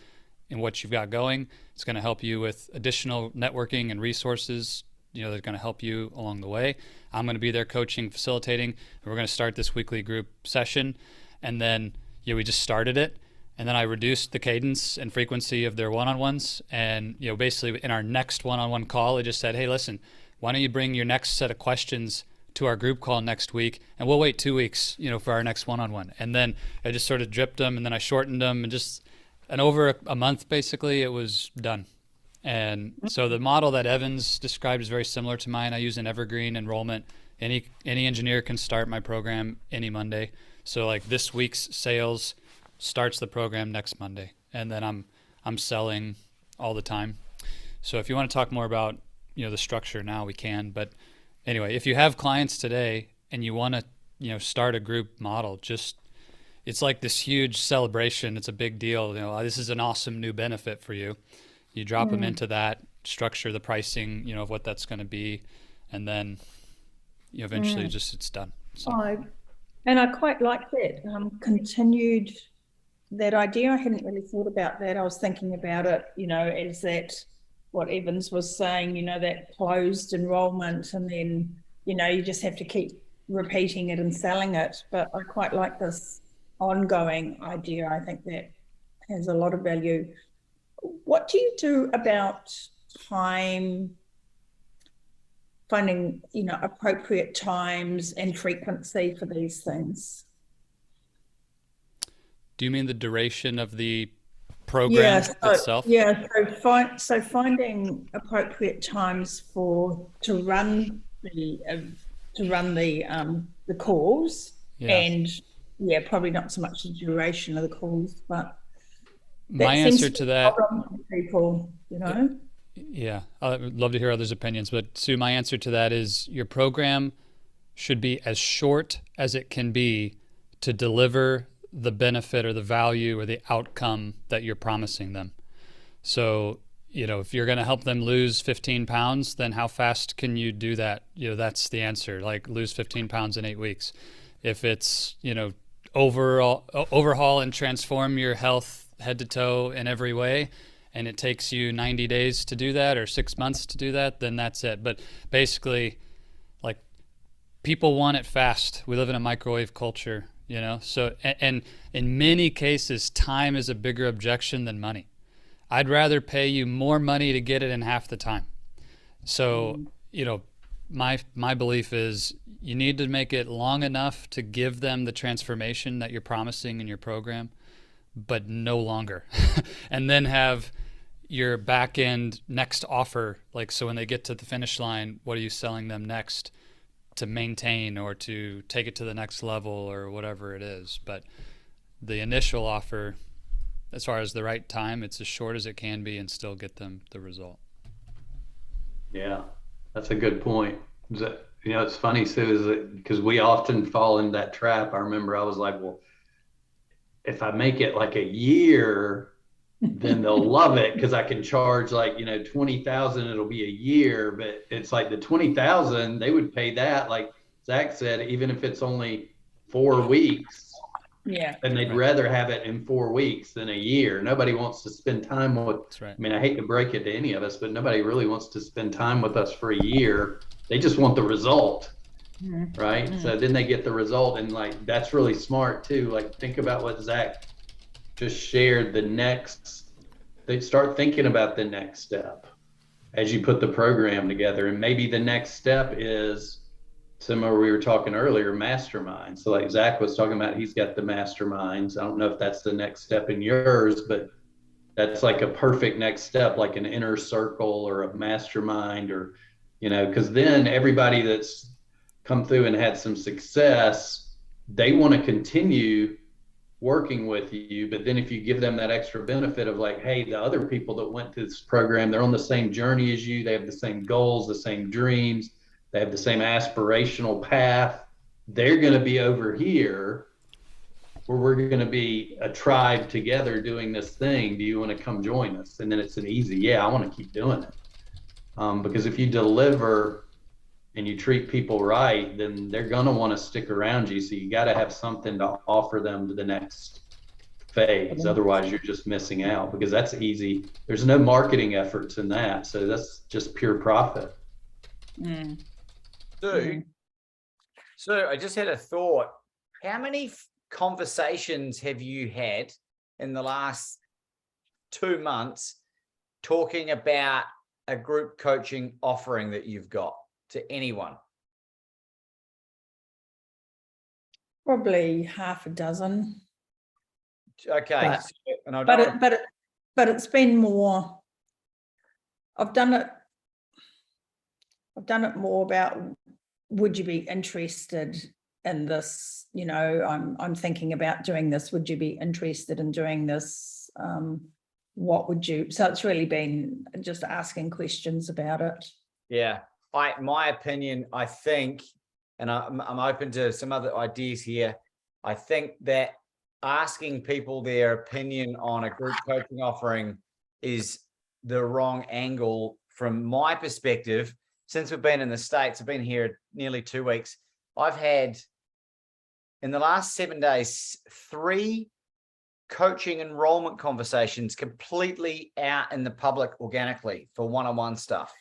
Speaker 3: in what you've got going. It's going to help you with additional networking and resources, that are going to help you along the way. I'm going to be there coaching, facilitating, and we're going to start this weekly group session. And then, we just started it. And then I reduced the cadence and frequency of their one-on-ones. And, basically in our next one-on-one call, I just said, hey, listen, why don't you bring your next set of questions to our group call next week, and we'll wait 2 weeks, for our next one-on-one. And then I just sort of dripped them, and then I shortened them, and over a month, basically, it was done. And so the model that Evans described is very similar to mine. I use an evergreen enrollment. Any engineer can start my program any Monday. So like this week's sales starts the program next Monday, and then I'm selling all the time. So if you want to talk more about the structure now, we can. But anyway, if you have clients today and you want to start a group model, it's like this huge celebration. It's a big deal. This is an awesome new benefit for you. You drop them into that, structure the pricing, of what that's going to be, and then eventually it's done. So.
Speaker 12: I quite like that. Continued that idea. I hadn't really thought about that. I was thinking about it, as that what Evans was saying, that closed enrollment, and then, you just have to keep repeating it and selling it. But I quite like this ongoing idea. I think that has a lot of value. What do you do about time, finding, appropriate times and frequency for these things?
Speaker 3: Do you mean the duration of the program itself?
Speaker 12: Yeah, so finding appropriate times to run the calls, and probably not so much the duration of the calls, but
Speaker 3: my answer to that,
Speaker 12: people,
Speaker 3: Yeah, I'd love to hear others' opinions, but Sue, my answer to that is your program should be as short as it can be to deliver the benefit or the value or the outcome that you're promising them. So, if you're going to help them lose 15 pounds, then how fast can you do that? That's the answer, like lose 15 pounds in 8 weeks. If it's, overhaul and transform your health head to toe in every way, and it takes you 90 days to do that or 6 months to do that, then that's it. But basically, like, people want it fast. We live in a microwave culture, so, and in many cases, time is a bigger objection than money. I'd rather pay you more money to get it in half the time. So, my belief is you need to make it long enough to give them the transformation that you're promising in your program, but no longer. And then have your back end next offer, like, so when they get to the finish line, what are you selling them next to maintain or to take it to the next level or whatever it is. But the initial offer, as far as the right time, it's as short as it can be and still get them the result.
Speaker 1: Yeah, that's a good point. It's funny, Sue, is that because we often fall into that trap. I remember I was like, well, if I make it like a year, then they'll love it because I can charge like, 20,000, it'll be a year, but it's like the 20,000, they would pay that, like Zach said, even if it's only 4 weeks.
Speaker 12: Yeah.
Speaker 1: And they'd rather have it in 4 weeks than a year. Nobody wants to spend time with,
Speaker 3: That's right.
Speaker 1: I mean, I hate to break it to any of us, but nobody really wants to spend time with us for a year. They just want the result. Right. So then they get the result, and like, that's really smart too. Like, think about what Zach just shared. They start thinking about the next step as you put the program together. And maybe the next step is similar, we were talking earlier, mastermind. So like Zach was talking about, he's got the masterminds. I don't know if that's the next step in yours, but that's like a perfect next step, like an inner circle or a mastermind, or, because then everybody that's come through and had some success, they want to continue working with you. But then if you give them that extra benefit of like, hey, the other people that went through this program, they're on the same journey as you, they have the same goals, the same dreams, they have the same aspirational path, they're going to be over here where we're going to be a tribe together doing this thing. Do you want to come join us? And then it's an easy, yeah, I want to keep doing it. Because if you deliver and you treat people right, then they're going to want to stick around you. So you got to have something to offer them to the next phase. Otherwise, you're just missing out, because that's easy. There's no marketing efforts in that. So that's just pure profit.
Speaker 4: So I just had a thought. How many conversations have you had in the last 2 months talking about a group coaching offering that you've got to anyone?
Speaker 12: Probably half a dozen.
Speaker 4: Okay.
Speaker 12: But-
Speaker 4: so- and I don't wanna-
Speaker 12: But it's been more. I've done it more about, would you be interested in this? You know, I'm thinking about doing this. Would you be interested in doing this? What would you? So it's really been just asking questions about it.
Speaker 4: Yeah, my opinion, I think, and I'm open to some other ideas here. I think that asking people their opinion on a group coaching offering is the wrong angle from my perspective. Since we've been in the States, I've been here nearly 2 weeks. I've had, in the last 7 days, 3 coaching enrollment conversations completely out in the public organically for one-on-one stuff,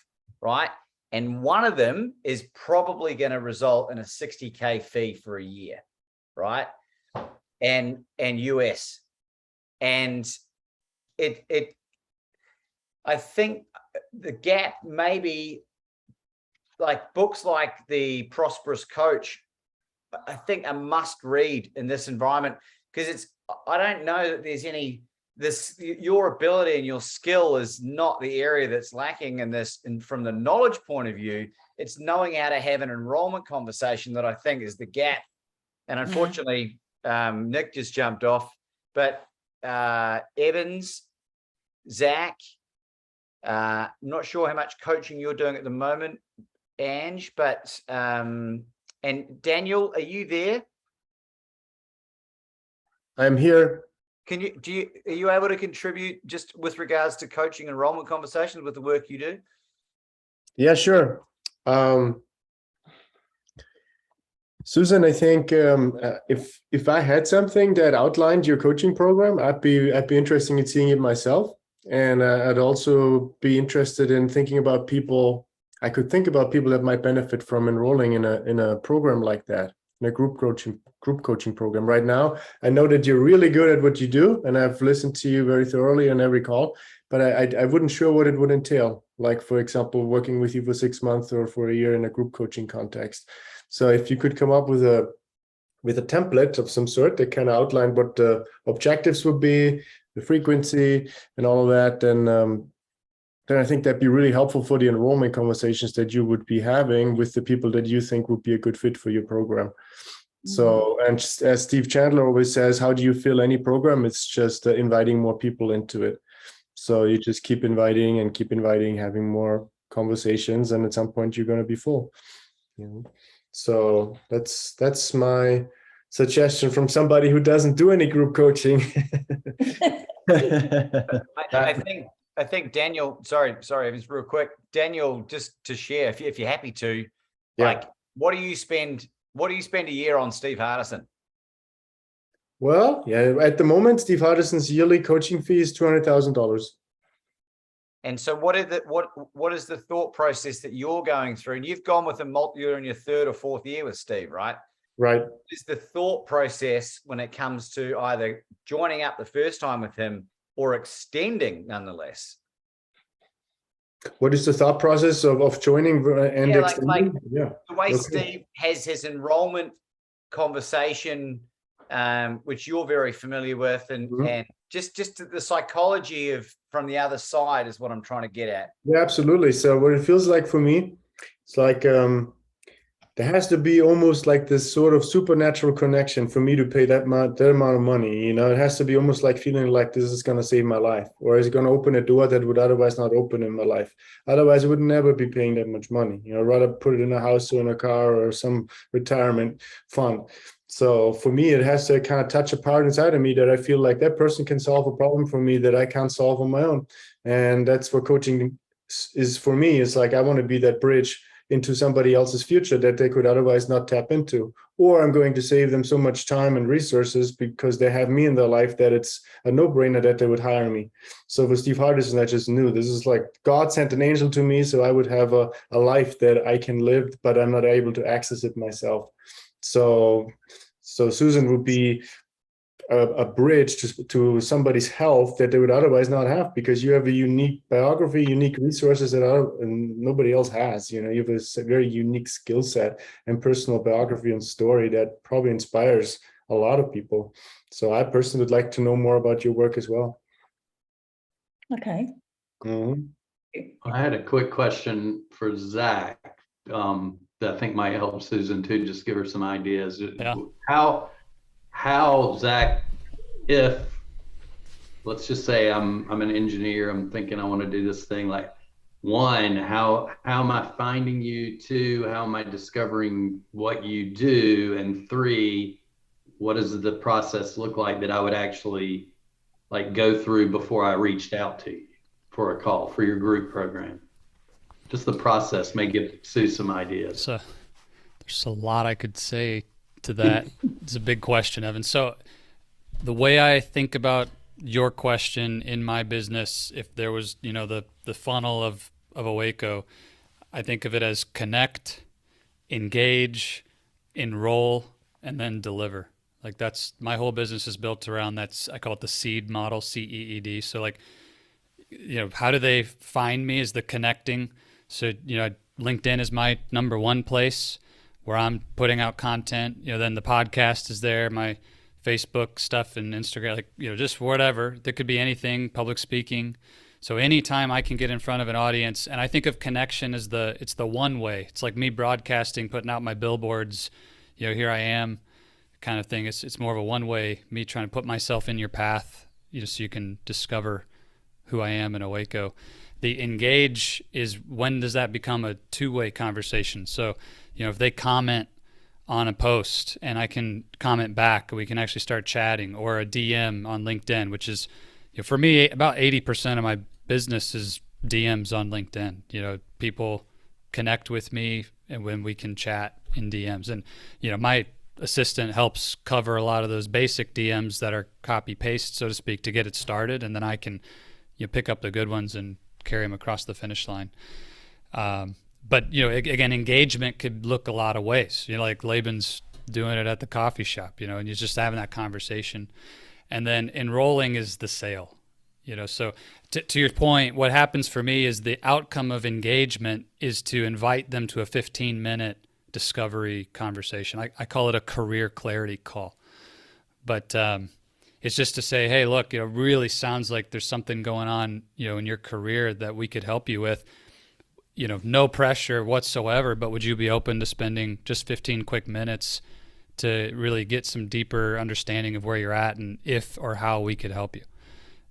Speaker 4: right? And one of them is probably going to result in a $60K fee for a year, right? And US. And I think the gap maybe, like books like The Prosperous Coach, I think a must read in this environment, because I don't know that there's your ability and your skill is not the area that's lacking in this. And from the knowledge point of view, it's knowing how to have an enrollment conversation that I think is the gap. And unfortunately, Nick just jumped off, but Evans, Zach, not sure how much coaching you're doing at the moment, Ange, but and Daniel, are you there?
Speaker 14: I'm here.
Speaker 4: Are you able to contribute just with regards to coaching enrollment conversations with the work you do?
Speaker 14: Yeah, sure. Susan, I think if I had something that outlined your coaching program, I'd be interested in seeing it myself, and I'd also be interested in thinking about people. I could think about people that might benefit from enrolling in a program like that, in a group coaching program. Right now, I know that you're really good at what you do, and I've listened to you very thoroughly on every call, but I wasn't sure what it would entail. Like, for example, working with you for 6 months or for a year in a group coaching context. So if you could come up with a template of some sort that kind of outlined what the objectives would be, the frequency and all of that, then I think that'd be really helpful for the enrollment conversations that you would be having with the people that you think would be a good fit for your program. So, and just as Steve Chandler always says, how do you fill any program? It's just inviting more people into it. So you just keep inviting, having more conversations, and at some point you're going to be full. You know? So that's my suggestion from somebody who doesn't do any group coaching.
Speaker 4: I think Daniel, sorry, Evans, real quick. Daniel, just to share, if you're happy to, like, what do you spend a year on Steve Hardison?
Speaker 14: Well, yeah, at the moment, Steve Hardison's yearly coaching fee is $200,000.
Speaker 4: And so what is the thought process that you're going through? And you've gone with you're in your 3rd or 4th year with Steve, right?
Speaker 14: Right.
Speaker 4: What is the thought process when it comes to either joining up the first time with him or extending nonetheless?
Speaker 14: What is the thought process of joining and extending?
Speaker 4: The way Steve has his enrollment conversation, which you're very familiar with, and just the psychology of from the other side is what I'm trying to get at.
Speaker 14: Yeah, absolutely. So what it feels like for me, it's like there has to be almost like this sort of supernatural connection for me to pay that amount of money. You know, it has to be almost like feeling like this is going to save my life, or is it going to open a door that would otherwise not open in my life? Otherwise, I would never be paying that much money. You know, I'd rather put it in a house or in a car or some retirement fund. So for me, it has to kind of touch a part inside of me that I feel like that person can solve a problem for me that I can't solve on my own. And that's what coaching is for me. It's like I want to be that bridge into somebody else's future that they could otherwise not tap into. Or I'm going to save them so much time and resources because they have me in their life that it's a no-brainer that they would hire me. So for Steve Hardison, I just knew this is like God sent an angel to me so I would have a life that I can live, but I'm not able to access it myself. So So Susan would be a bridge to somebody's health that they would otherwise not have, because you have a unique biography, unique resources that and nobody else has. You know, you have a very unique skill set and personal biography and story that probably inspires a lot of people. So I personally would like to know more about your work as well.
Speaker 12: Okay.
Speaker 14: Mm-hmm.
Speaker 1: I had a quick question for Zach that I think might help Susan too. Just give her some ideas.
Speaker 3: Yeah.
Speaker 1: How Zach, if let's just say I'm an engineer, I'm thinking I want to do this thing. Like, one, how am I finding you? Two, how am I discovering what you do? And three, what does the process look like that I would actually like go through before I reached out to you for a call for your group program? Just the process may give Sue some ideas.
Speaker 3: So there's a lot I could say to that. It's a big question, Evan. So the way I think about your question in my business, if there was, you know, the funnel of a Waco, I think of it as connect, engage, enroll, and then deliver. Like, that's my whole business is built around I call it the seed model, CEED. So like, you know, how do they find me is the connecting. So, you know, LinkedIn is my number one place where I'm putting out content. You know, then the podcast is there, my Facebook stuff and Instagram, like, you know, just whatever. There could be anything, public speaking. So anytime I can get in front of an audience, and I think of connection as it's the one way. It's like me broadcasting, putting out my billboards, you know, here I am kind of thing. It's more of a one way, me trying to put myself in your path, you know, so you can discover who I am in Waco. The engage is, when does that become a two-way conversation? So, you know, if they comment on a post and I can comment back, we can actually start chatting, or a DM on LinkedIn, which is, you know, for me, about 80% of my business is DMs on LinkedIn. You know, people connect with me and when we can chat in DMs. And, you know, my assistant helps cover a lot of those basic DMs that are copy paste, so to speak, to get it started. And then I can, you know, pick up the good ones and carry them across the finish line. But, you know, again, engagement could look a lot of ways. You know, like Laban's doing it at the coffee shop, you know, and you're just having that conversation. And then enrolling is the sale, you know. So to your point, what happens for me is the outcome of engagement is to invite them to a 15-minute discovery conversation. I call it a career clarity call. But it's just to say, hey, look, it really sounds like there's something going on, you know, in your career that we could help you with. You know, no pressure whatsoever, but would you be open to spending just 15 quick minutes to really get some deeper understanding of where you're at and if or how we could help you,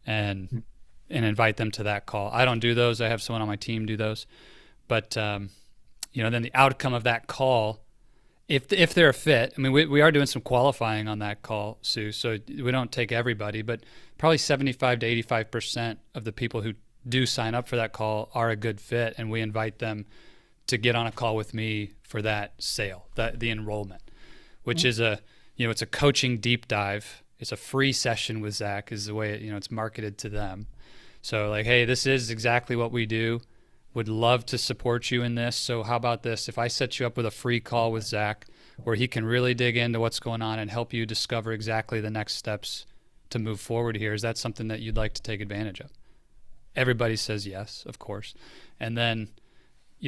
Speaker 3: and invite them to that call. I don't do those. I have someone on my team do those. But, you know, then the outcome of that call, if they're a fit, I mean, we are doing some qualifying on that call, Sue, so we don't take everybody, but probably 75 to 85% of the people who do sign up for that call are a good fit, and we invite them to get on a call with me for that sale, the enrollment, which is it's a coaching deep dive. It's a free session with Zach is the way it's marketed to them. So like, hey, this is exactly what we do. Would love to support you in this. So how about this? If I set you up with a free call with Zach where he can really dig into what's going on and help you discover exactly the next steps to move forward here, is that something that you'd like to take advantage of? Everybody says yes, of course. And then,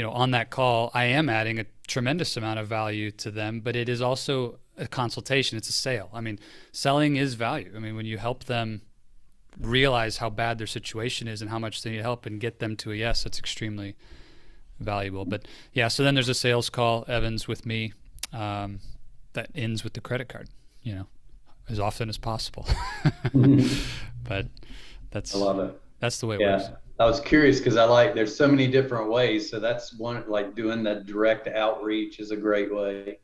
Speaker 3: on that call, I am adding a tremendous amount of value to them, but it is also a consultation. It's a sale. I mean, selling is value. I mean, when you help them realize how bad their situation is and how much they need help and get them to a yes, it's extremely valuable. But yeah, so then there's a sales call, Evans, with me, that ends with the credit card, as often as possible. But
Speaker 1: I love it.
Speaker 3: That's the way it works.
Speaker 1: I was curious because there's so many different ways. So that's one, like doing that direct outreach is a great way.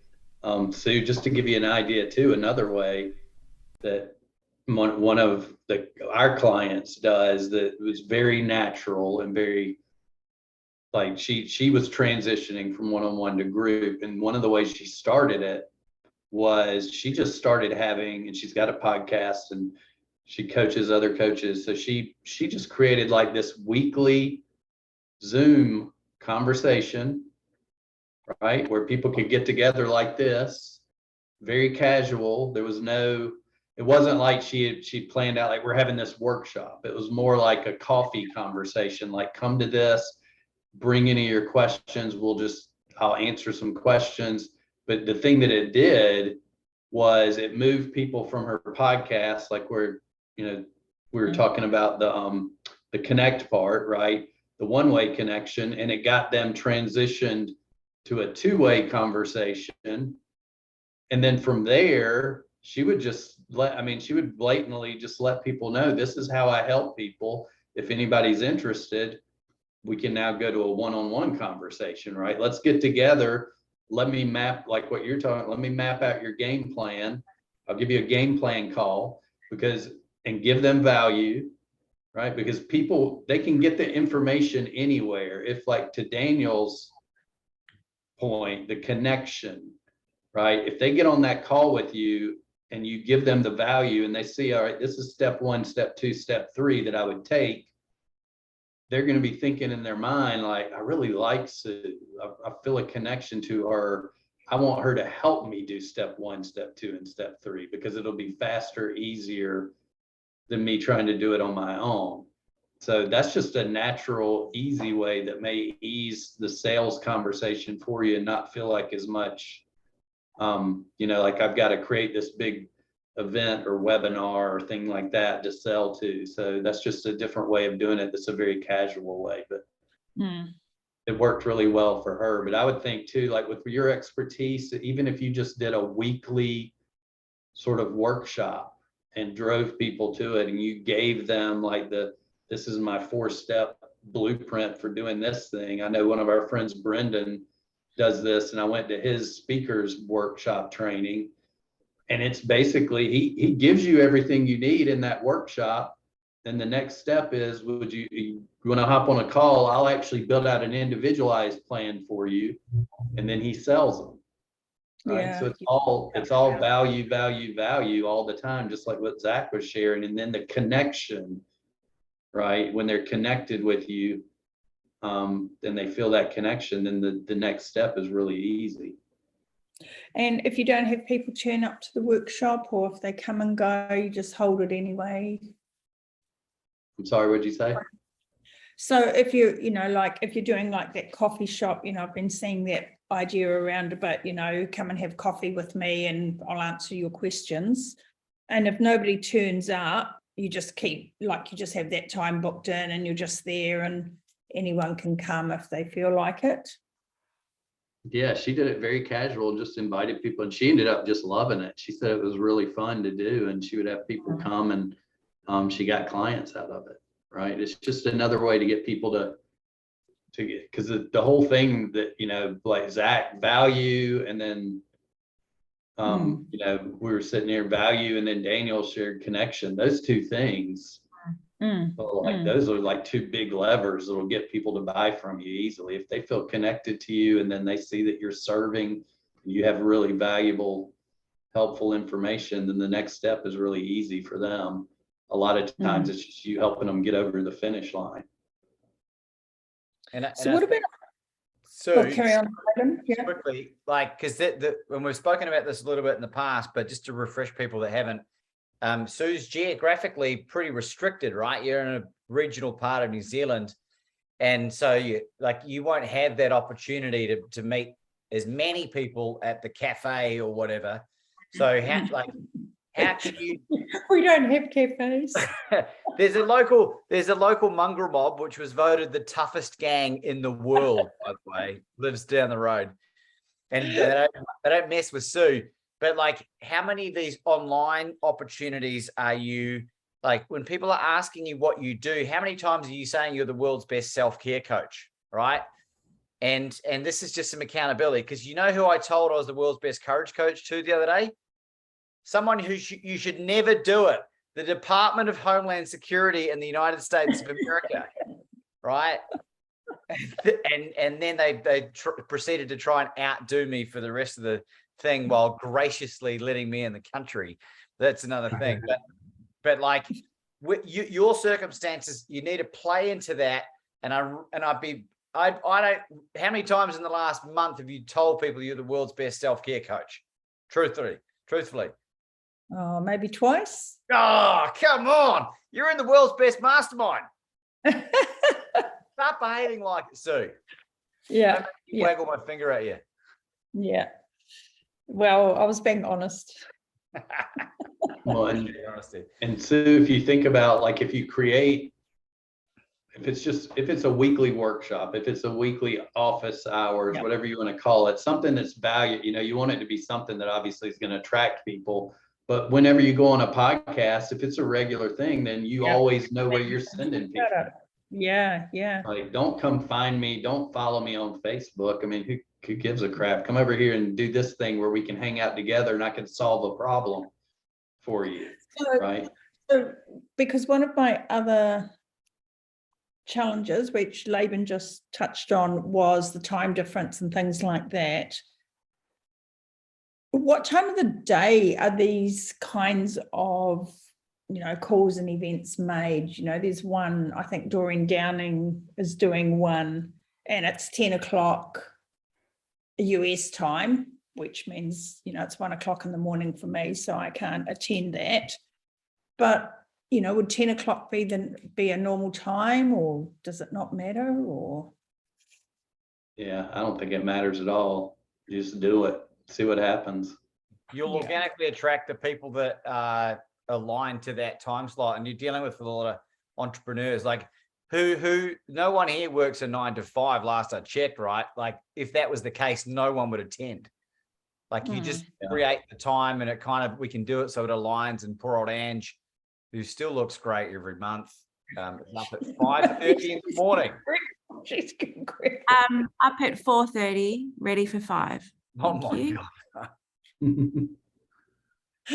Speaker 1: So just to give you an idea too, another way that one of our clients does that was very natural and very, like she was transitioning from one-on-one to group. And one of the ways she started it was she just started having, and she's got a podcast and she coaches other coaches. So she just created like this weekly Zoom conversation, right? Where people could get together like this very casual. There was no, it wasn't like she planned out like we're having this workshop. It was more like a coffee conversation, like come to this, bring any of your questions. I'll answer some questions. But the thing that it did was it moved people from her podcast, like we were talking about the connect part, right? The one-way connection, and it got them transitioned to a two-way conversation. And then from there, she would blatantly just let people know, this is how I help people. If anybody's interested, we can now go to a one-on-one conversation, right? Let's get together. Let me map, like what you're talking, let me map out your game plan. I'll give you a game plan call and give them value, right? Because people, they can get the information anywhere. If, like, to Daniel's point, the connection, right? If they get on that call with you and you give them the value and they see, all right, this is step 1, step 2, step 3 that I would take, they're going to be thinking in their mind, like, I really like Sue. I feel a connection to her. I want her to help me do step 1, step 2, and step 3, because it'll be faster, easier than me trying to do it on my own. So that's just a natural, easy way that may ease the sales conversation for you and not feel like as much, like I've got to create this big event or webinar or thing like that to sell to. So that's just a different way of doing it. That's a very casual way, but it worked really well for her. But I would think too, like with your expertise, even if you just did a weekly sort of workshop and drove people to it and you gave them like this is my 4-step blueprint for doing this thing. I know one of our friends, Brendan, does this, and I went to his speakers workshop training. And it's basically, he gives you everything you need in that workshop. And the next step is, you want to hop on a call? I'll actually build out an individualized plan for you. And then he sells them. Right.
Speaker 12: Yeah.
Speaker 1: So it's all value all the time, just like what Zach was sharing. And then the connection, right? When they're connected with you, then they feel that connection, then the next step is really easy.
Speaker 12: And if you don't have people turn up to the workshop, or if they come and go, you just hold it anyway.
Speaker 1: I'm sorry, what'd you say?
Speaker 12: So if if you're doing like that coffee shop, I've been seeing that idea around about, come and have coffee with me and I'll answer your questions. And if nobody turns up, you just have that time booked in and you're just there and anyone can come if they feel like it.
Speaker 1: Yeah, she did it very casual, just invited people, and she ended up just loving it. She said it was really fun to do, and she would have people come, and she got clients out of it, right? It's just another way to get people to get, because the whole thing that, like Zach, value, and then, we were sitting here, value, and then Daniel shared connection. Those two things, those are like two big levers that will get people to buy from you easily. If they feel connected to you and then they see that you're serving, you have really valuable, helpful information, then the next step is really easy for them. A lot of times it's just you helping them get over the finish line.
Speaker 12: So what about?
Speaker 4: So
Speaker 12: carry on. Yeah.
Speaker 4: Quickly, because when we've spoken about this a little bit in the past, but just to refresh people that haven't, Sue's geographically pretty restricted, right? You're in a regional part of New Zealand, and so you won't have that opportunity to meet as many people at the cafe or whatever. So how can you?
Speaker 12: We don't have cafes.
Speaker 4: There's a local mongrel mob which was voted the toughest gang in the world, by the way, lives down the road, and they don't mess with Sue. But how many of these online opportunities are you, when people are asking you what you do, how many times are you saying you're the world's best self-care coach, right? And this is just some accountability, because who I told I was the world's best courage coach to the other day? Someone who you should never do it. The Department of Homeland Security in the United States of America, right? And then they proceeded to try and outdo me for the rest of the thing while graciously letting me in the country. That's another thing. But with your circumstances, you need to play into that. And I don't. How many times in the last month have you told people you're the world's best self-care coach? Truthfully.
Speaker 12: Oh, maybe twice.
Speaker 4: Oh, come on. You're in the world's best mastermind. Stop behaving like it, Sue.
Speaker 12: Yeah.
Speaker 4: Waggle my finger at you.
Speaker 12: Yeah. Well, I was being honest.
Speaker 1: Well, and Sue, if you think about, like, if you create, if it's a weekly workshop, if it's a weekly office hours,
Speaker 12: Yeah.
Speaker 1: whatever you want to call it, something that's value, you want it to be something that obviously is going to attract people. But whenever you go on a podcast, if it's a regular thing, then you always know where you're sending people.
Speaker 12: Yeah.
Speaker 1: Like, don't come find me, don't follow me on Facebook. I mean, who gives a crap? Come over here and do this thing where we can hang out together and I can solve a problem for you, right?
Speaker 12: So, because one of my other challenges, which Laban just touched on, was the time difference and things like that. What time of the day are these kinds of, calls and events made? There's one, I think Doreen Downing is doing one, and it's 10 o'clock US time, which means, it's 1 o'clock in the morning for me, so I can't attend that. But, would 10 o'clock be a normal time, or does it not matter? Or
Speaker 1: Yeah, I don't think it matters at all. Just do it, see what happens.
Speaker 4: You'll organically attract the people that are aligned to that time slot, and you're dealing with a lot of entrepreneurs, like who no one here works a 9 to 5 last I checked, right? Like, if that was the case, no one would attend. Like, you just create the time, and we can do it so it aligns. And poor old Ange, who still looks great every month, is up at 5:30 in the morning.
Speaker 12: She's great.
Speaker 7: Up at 4:30, ready for 5.
Speaker 4: Oh my God.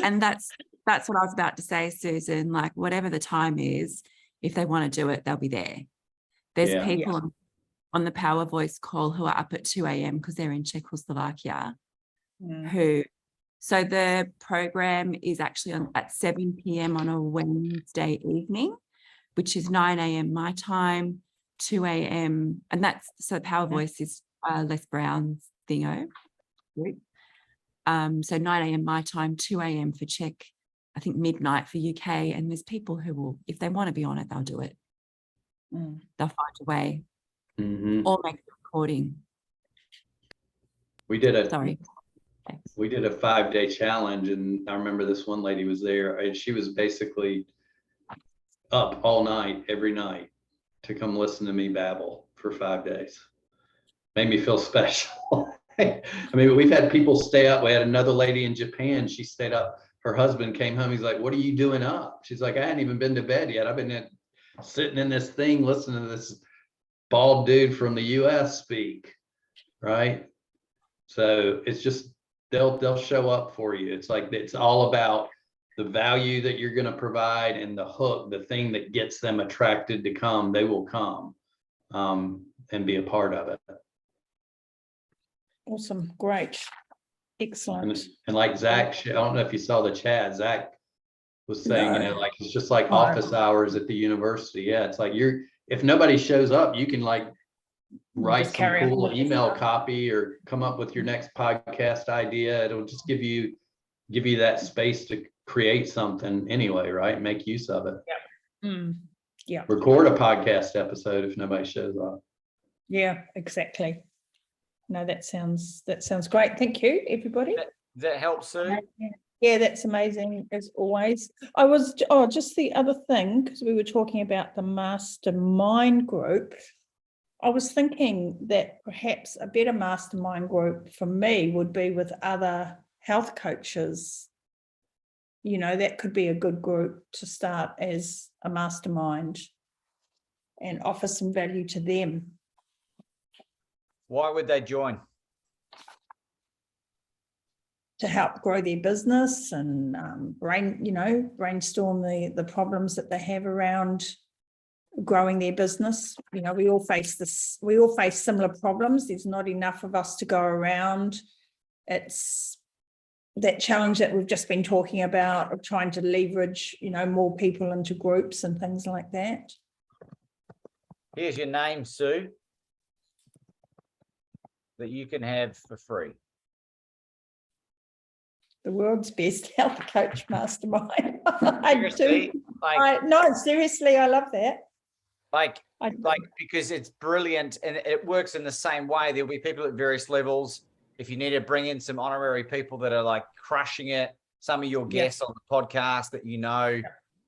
Speaker 7: And that's what I was about to say, Susan. Like, whatever the time is, if they want to do it, they'll be there. There's people on the Power Voice call who are up at 2 a.m. because they're in Czechoslovakia. So the program is actually at 7 p.m. on a Wednesday evening, which is 9 a.m. my time, 2 a.m. And so Power Voice is Les Brown's thingo group. So 9 a.m. my time, 2 a.m. for Czech, I think midnight for UK. And there's people who will, if they want to be on it, they'll do it. They'll find a way or make a recording.
Speaker 1: We did a 5-day challenge, and I remember this one lady was there, and she was basically up all night, every night, to come listen to me babble for 5 days. Made me feel special. I mean, we've had people stay up. We had another lady in Japan. She stayed up. Her husband came home. He's like, "What are you doing up?" She's like, "I hadn't even been to bed yet. I've been sitting in this thing, listening to this bald dude from the US speak." Right. So it's just, they'll show up for you. It's like, it's all about the value that you're going to provide and the hook, the thing that gets them attracted to come. They will come and be a part of it.
Speaker 12: Awesome. Great. Excellent.
Speaker 1: And like Zach, I don't know if you saw the chat, Zach was saying, like, it's just like office hours at the university. Yeah. It's like, if nobody shows up, you can like write some cool email copy or come up with your next podcast idea. It'll just give you that space to create something anyway, right? Make use of it.
Speaker 12: Yeah.
Speaker 1: Record a podcast episode if nobody shows up.
Speaker 12: Yeah, exactly. No, that sounds great. Thank you, everybody.
Speaker 4: Does that help, Sue?
Speaker 12: Yeah, that's amazing as always. Just the other thing, because we were talking about the mastermind group. I was thinking that perhaps a better mastermind group for me would be with other health coaches. That could be a good group to start as a mastermind and offer some value to them.
Speaker 4: Why would they join?
Speaker 12: To help grow their business and brainstorm the problems that they have around growing their business. We all face similar problems. There's not enough of us to go around. It's that challenge that we've just been talking about of trying to leverage, more people into groups and things like that.
Speaker 4: Here's your name, Sue, that you can have for free.
Speaker 12: the world's best health coach mastermind. I
Speaker 4: Seriously,
Speaker 12: do.
Speaker 4: like,
Speaker 12: No, seriously, I love that.
Speaker 4: like
Speaker 12: I do.
Speaker 4: because it's brilliant and it works in the same way. There'll be people at various levels. If you need to bring in some honorary people that are like crushing it, some of your guests on the podcast that you know,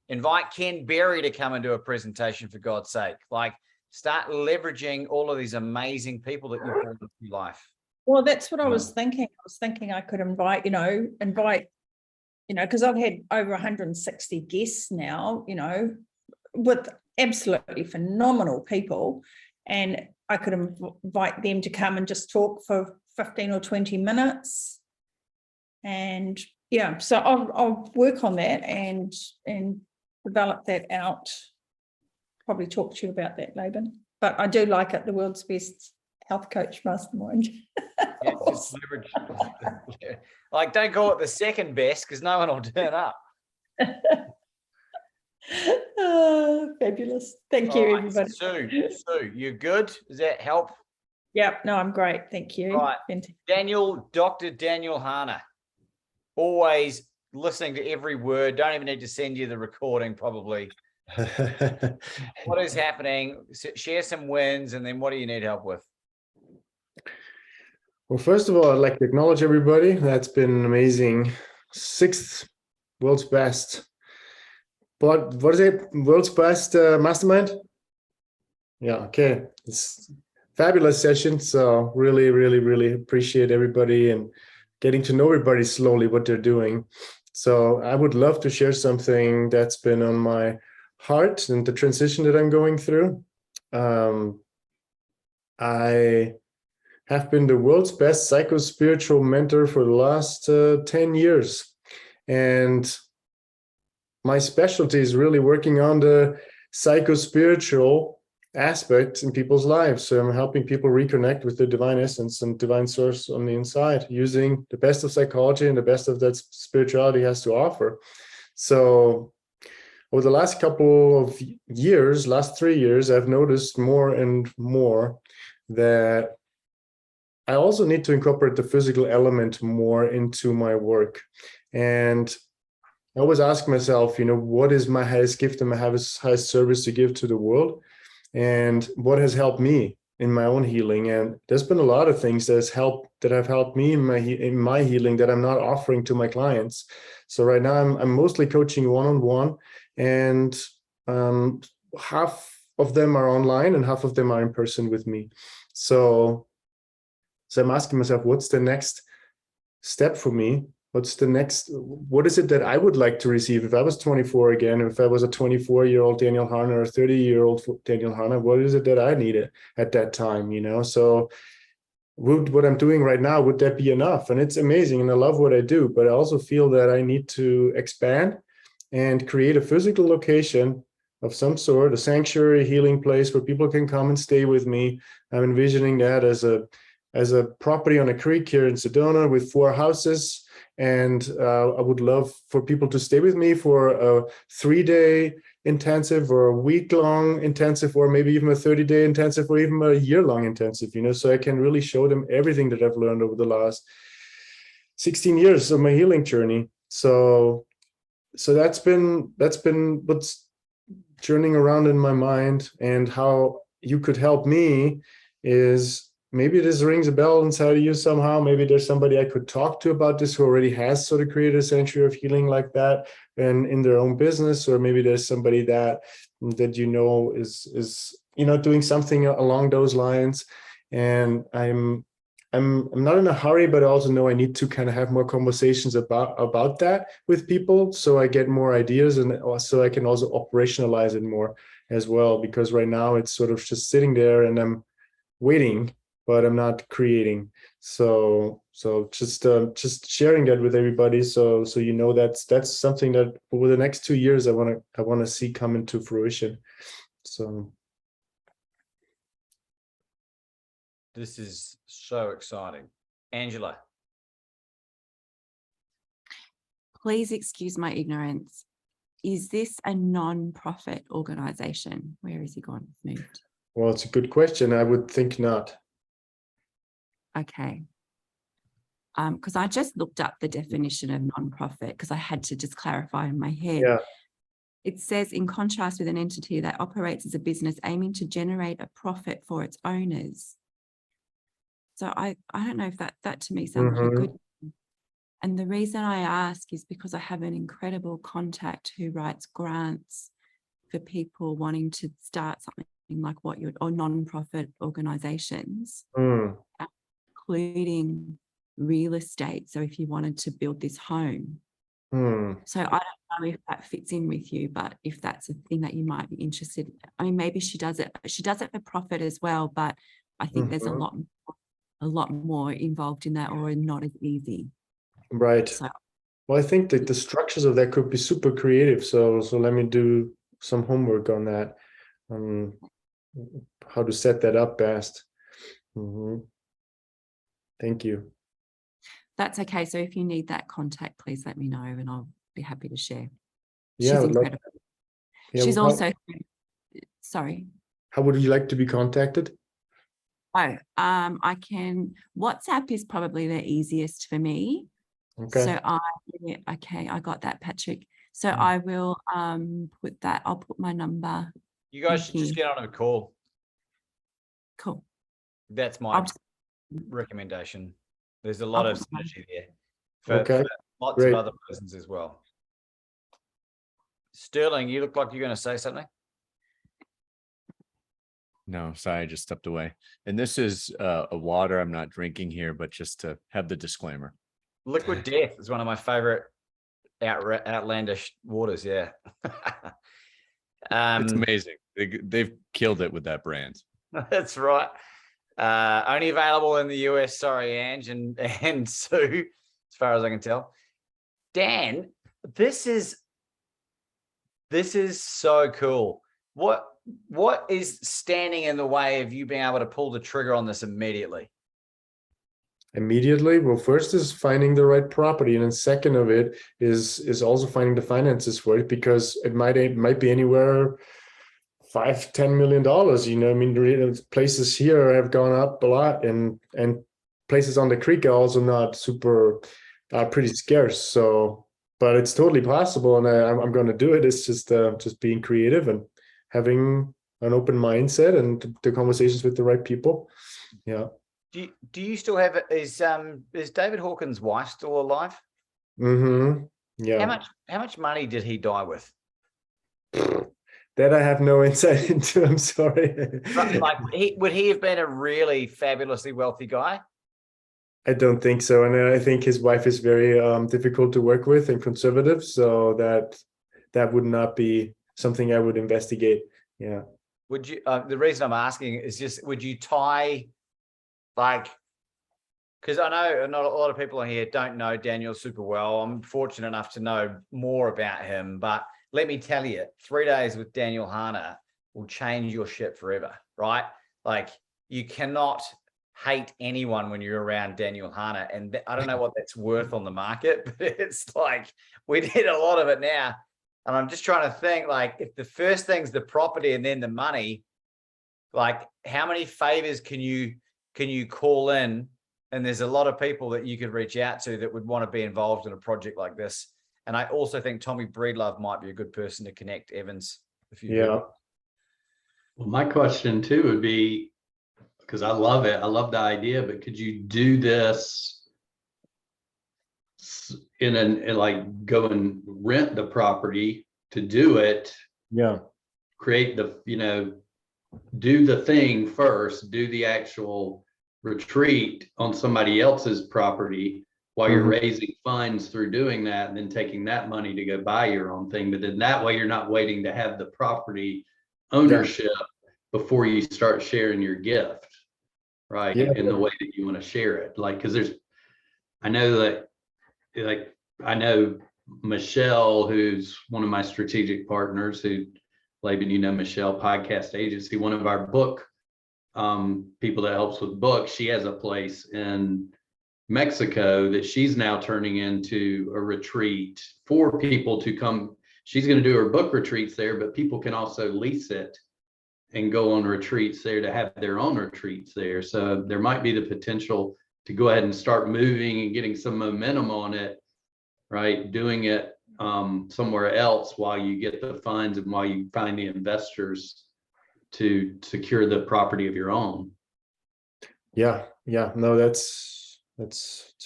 Speaker 4: invite Ken Berry to come and do a presentation, for God's sake. Like, start leveraging all of these amazing people that you've brought into your life.
Speaker 12: Well, that's what I was thinking. I was thinking I could invite, because I've had over 160 guests now, with absolutely phenomenal people. And I could invite them to come and just talk for 15 or 20 minutes. And yeah, so I'll work on that and develop that out. Probably talk to you about that, Laban. But I do like it, the world's best health coach mastermind.
Speaker 4: Yeah, just leverage. Like, don't call it the second best because no one will turn up.
Speaker 12: Fabulous. Thank you, everybody.
Speaker 4: Sue, you good? Does that help?
Speaker 12: Yeah, no, I'm great. Thank you.
Speaker 4: Right. Dr. Daniel Harner, always listening to every word. Don't even need to send you the recording, probably. What is happening? Share some wins, and then what do you need help with?
Speaker 14: Well, first of all, I'd like to acknowledge everybody. That's been amazing. 6th world's best. But what is it? World's best mastermind? Yeah, okay. It's fabulous session. So really, really, really appreciate everybody and getting to know everybody slowly, what they're doing. So I would love to share something that's been on my heart and the transition that I'm going through. I have been the world's best psycho-spiritual mentor for the last 10 years. And my specialty is really working on the psycho-spiritual aspects in people's lives. So I'm helping people reconnect with the divine essence and divine source on the inside, using the best of psychology and the best of that spirituality has to offer. So over the last couple of years, last 3 years, I've noticed more and more that I also need to incorporate the physical element more into my work. And I always ask myself, what is my highest gift and my highest service to give to the world? And what has helped me in my own healing? And there's been a lot of things that have helped me in my healing that I'm not offering to my clients. So right now I'm mostly coaching one-on-one, and half of them are online and half of them are in person with me. So I'm asking myself, what's the next step for me? What is it that I would like to receive? If I was 24 again, if I was a 24-year-old Daniel Harner or a 30-year-old Daniel Harner, what is it that I needed at that time? So what I'm doing right now, would that be enough? And it's amazing. And I love what I do, but I also feel that I need to expand and create a physical location of some sort, a sanctuary healing place where people can come and stay with me. I'm envisioning that as a property on a creek here in Sedona with 4 houses. And I would love for people to stay with me for a 3-day intensive or a week-long intensive, or maybe even a 30-day intensive, or even a year-long intensive, so I can really show them everything that I've learned over the last 16 years of my healing journey. So that's been what's churning around in my mind, and how you could help me is, maybe this rings a bell inside of you somehow. Maybe there's somebody I could talk to about this who already has sort of created a sanctuary of healing like that and in their own business, or maybe there's somebody that is doing something along those lines. And I'm not in a hurry, but I also know I need to kind of have more conversations about that with people, so I get more ideas, and also I can also operationalize it more as well, because right now it's sort of just sitting there and I'm waiting, but I'm not creating. So just sharing that with everybody, so that's something that over the next 2 years I want to see come into fruition. So
Speaker 4: This is so exciting. Angela.
Speaker 7: Please excuse my ignorance. Is this a non-profit organization? Where has he gone? Moved.
Speaker 14: Well, it's a good question. I would think not.
Speaker 7: Okay. because I just looked up the definition of nonprofit because I had to just clarify in my head.
Speaker 14: Yeah.
Speaker 7: It says, in contrast with an entity that operates as a business aiming to generate a profit for its owners. So I don't know if that to me sounds like a good. And the reason I ask is because I have an incredible contact who writes grants for people wanting to start something like what you're, or non-profit organizations, including real estate. So if you wanted to build this home. So I don't know if that fits in with you, but if that's a thing that you might be interested in. I mean, maybe she does it for profit as well, but I think there's a lot more involved in that, or not as easy.
Speaker 14: Right.
Speaker 7: So,
Speaker 14: well, I think that the structures of that could be super creative. So let me do some homework on that, how to set that up best. Thank you.
Speaker 7: that's okay. So if you need that contact, please let me know and I'll be happy to share.
Speaker 14: Yeah,
Speaker 7: She's incredible. She's
Speaker 14: well,
Speaker 7: also, sorry.
Speaker 14: How would you like to be contacted?
Speaker 7: Oh, I can, WhatsApp is probably the easiest for me.
Speaker 14: Okay.
Speaker 7: So I got that, Patrick. So I will put that, I'll put my number.
Speaker 4: You guys should just get on a call.
Speaker 7: Cool.
Speaker 4: That's my recommendation. There's a lot of synergy there for lots of other persons as well. Sterling, you look like you're going to say something.
Speaker 5: No, sorry, I just stepped away. And this is a water I'm not drinking here, but just to have the disclaimer.
Speaker 4: Liquid Death is one of my favorite outlandish waters. Yeah.
Speaker 5: It's amazing. They've killed it with that brand.
Speaker 4: That's right. Only available in the US. Sorry, Ange and Sue, as far as I can tell. Dan, this is so cool. What is standing in the way of you being able to pull the trigger on this immediately?
Speaker 14: Immediately, well, first is finding the right property, and then second of it is also finding the finances for it, because it might be anywhere $5-10 million. You know, I mean, places here have gone up a lot, and places on the creek are also not super, pretty scarce. So, but it's totally possible, and I'm going to do it. It's just being creative and having an open mindset and the conversations with the right people. Yeah.
Speaker 4: Do you still have it? Is David Hawkins' wife still alive?
Speaker 14: Yeah.
Speaker 4: How much money did he die with?
Speaker 14: That I have no insight into. I'm sorry.
Speaker 4: Like, would he have been a really fabulously wealthy guy?
Speaker 14: I don't think so, and I think his wife is very difficult to work with and conservative, so that would not be something I would investigate. Yeah.
Speaker 4: Would you? The reason I'm asking is just, would you tie, like, because I know not a lot of people on here don't know Daniel super well. I'm fortunate enough to know more about him, but let me tell you, 3 days with Daniel Hana will change your shit forever, right? Like, you cannot hate anyone when you're around Daniel Hana, and I don't know what that's worth on the market, but it's like, we did a lot of it now. And I'm just trying to think, like, if the first thing's the property and then the money, like, how many favors can you call in? And there's a lot of people that you could reach out to that would want to be involved in a project like this. And I also think Tommy Breedlove might be a good person to connect, Evans.
Speaker 1: Well, my question too would be, because I love it, I love the idea, but could you do this in like go and rent the property to do it?
Speaker 14: Yeah.
Speaker 1: Create the, do the thing first, do the actual retreat on somebody else's property while you're raising funds through doing that, and then taking that money to go buy your own thing. But then that way you're not waiting to have the property ownership before you start sharing your gift, right? In the way that you want to share it. Like, because I know Michelle, who's one of my strategic partners, who, Laban, Michelle, podcast agency, one of our book people that helps with books. She has a place in Mexico that she's now turning into a retreat for people to come. She's going to do her book retreats there, but people can also lease it and go on retreats there to have their own retreats there. So there might be the potential to go ahead and start moving and getting some momentum on it, right? Doing it somewhere else while you get the funds and while you find the investors to secure the property of your own.
Speaker 14: Yeah, no, it's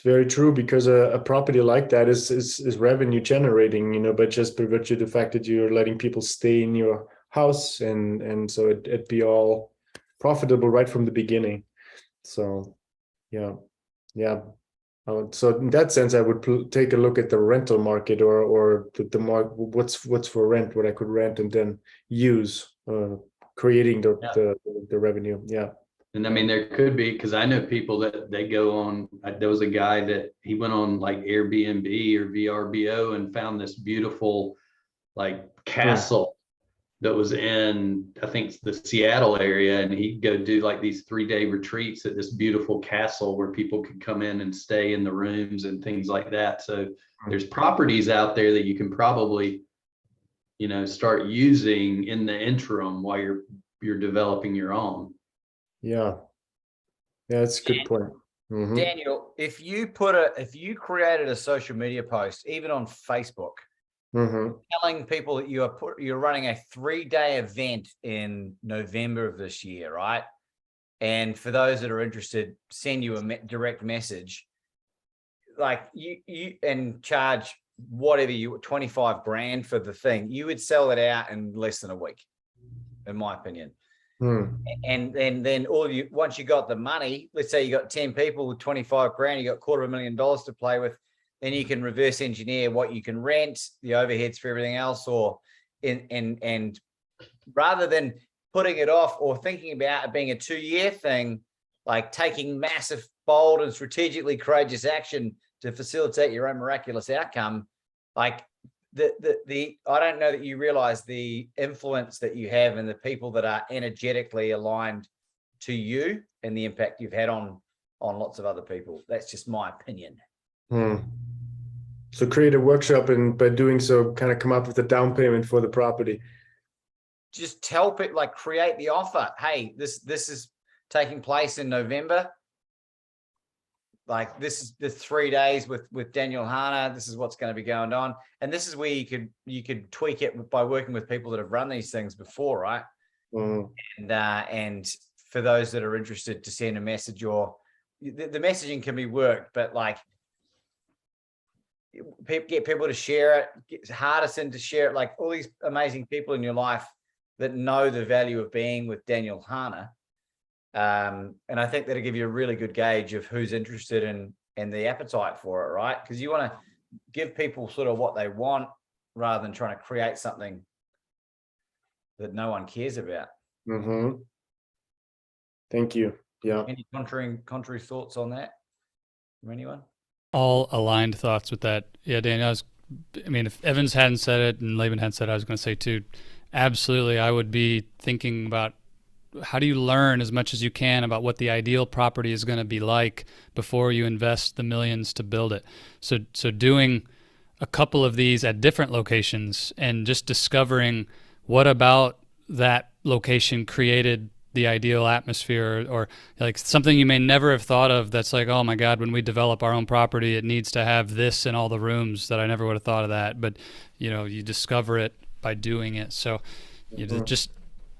Speaker 14: very true, because a property like that is revenue generating, you know, but just by virtue of the fact that you're letting people stay in your house, and so it'd be all profitable right from the beginning. So yeah. So in that sense, I would take a look at the rental market, or the market, what's for rent, what I could rent and then use, creating the revenue. Yeah.
Speaker 1: And I mean, there could be, because I know people that they go on, there was a guy that he went on like Airbnb or VRBO and found this beautiful like castle that was in, I think, the Seattle area. And he'd go do like these 3-day retreats at this beautiful castle where people could come in and stay in the rooms and things like that. So there's properties out there that you can probably, you know, start using in the interim while you're developing your own.
Speaker 14: Yeah, that's a good point. Mhm.
Speaker 4: Daniel, if you created a social media post, even on Facebook, telling people that you're running a 3-day event in November of this year, right? And for those that are interested, send you a direct message, like you and charge whatever 25 grand for the thing, you would sell it out in less than a week, in my opinion. And then once you got the money, let's say you got 10 people with 25 grand, you got $250,000 to play with, then you can reverse engineer what you can rent, the overheads for everything else, or and rather than putting it off or thinking about it being a 2-year thing, like taking massive, bold and strategically courageous action to facilitate your own miraculous outcome, like I don't know that you realize the influence that you have and the people that are energetically aligned to you and the impact you've had on lots of other people. That's just my opinion.
Speaker 14: So create a workshop, and by doing so, kind of come up with a down payment for the property.
Speaker 4: Just tell people, like, create the offer. Hey, this is taking place in November. Like, this is the 3 days with Daniel Hanna. This is what's going to be going on, and this is where you could tweak it by working with people that have run these things before, right? And for those that are interested, to send a message, or the messaging can be worked, but like, get people to share it, get Hardison to share it, like all these amazing people in your life that know the value of being with Daniel Hanna. And I think that'll give you a really good gauge of who's interested and the appetite for it, right? Because you want to give people sort of what they want rather than trying to create something that no one cares about.
Speaker 14: Thank you. Yeah.
Speaker 4: Any contrary thoughts on that from anyone?
Speaker 3: All aligned thoughts with that. Yeah, Daniel, I mean, if Evans hadn't said it and Laban hadn't said it, I was going to say too, absolutely, I would be thinking about how do you learn as much as you can about what the ideal property is going to be like before you invest the millions to build it. So doing a couple of these at different locations and just discovering what about that location created the ideal atmosphere, or like something you may never have thought of that's like, oh my God, when we develop our own property, it needs to have this in all the rooms that I never would have thought of that. But, you know, you discover it by doing it. So you just,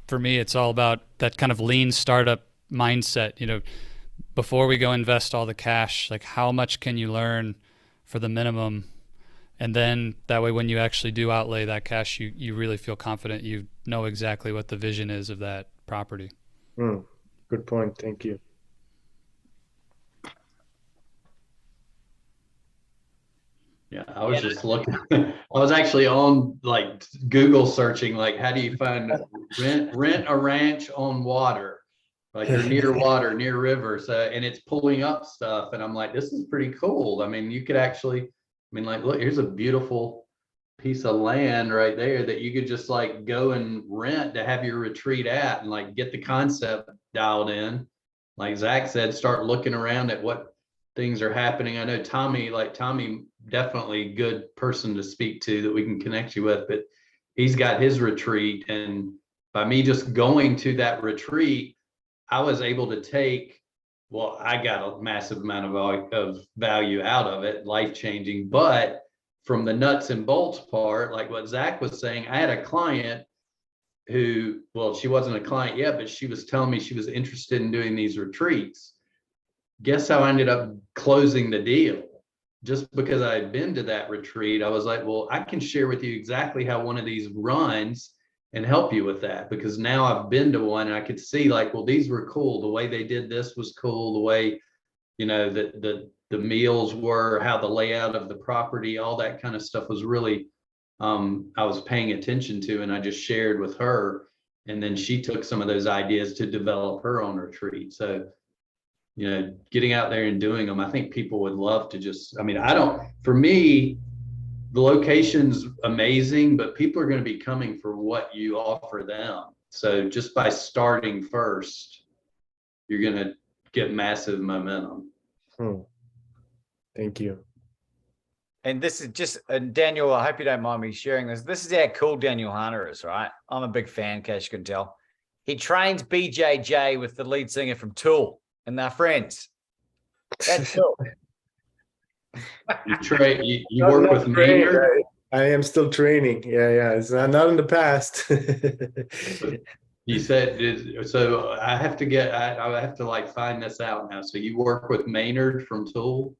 Speaker 3: for me, it's all about that kind of lean startup mindset. You know, before we go invest all the cash, like how much can you learn for the minimum? And then that way, when you actually do outlay that cash, you really feel confident. You know exactly what the vision is of that property.
Speaker 14: Good point. Thank you.
Speaker 1: Yeah, I was just looking. I was actually on like Google searching, like, how do you find rent a ranch on water, like, or near water, near river. So, and it's pulling up stuff, and I'm like, this is pretty cool. I mean, you could actually, I mean, like, look, here's a beautiful piece of land right there that you could just like go and rent to have your retreat at, and like get the concept dialed in. Like Zach said, start looking around at what things are happening. I know Tommy, definitely good person to speak to that we can connect you with, but he's got his retreat, and by me just going to that retreat, I was able to take well, I got a massive amount of value out of it, life changing. But from the nuts and bolts part, like what Zach was saying, I had a client who, well, she wasn't a client yet, but she was telling me she was interested in doing these retreats. Guess how I ended up closing the deal? Just because I had been to that retreat, I was like, well, I can share with you exactly how one of these runs and help you with that, because now I've been to one and I could see like, well, these were cool. The way they did this was cool. The way, you know, the meals were, how the layout of the property, all that kind of stuff was really, I was paying attention to, and I just shared with her. And then she took some of those ideas to develop her own retreat. So, you know, getting out there and doing them, I think people would love to just, I mean, for me, the location's amazing, but people are going to be coming for what you offer them. So just by starting first, you're going to get massive momentum.
Speaker 14: Thank you.
Speaker 4: And this is just, Daniel, I hope you don't mind me sharing this. This is how cool Daniel Hunter is, right? I'm a big fan, as you can tell. He trains BJJ with the lead singer from Tool, and they're friends. That's cool.
Speaker 1: You work with Maynard?
Speaker 14: I am still training. Yeah. It's not in the past.
Speaker 1: You said, so I have to like find this out now. So you work with Maynard from Tool?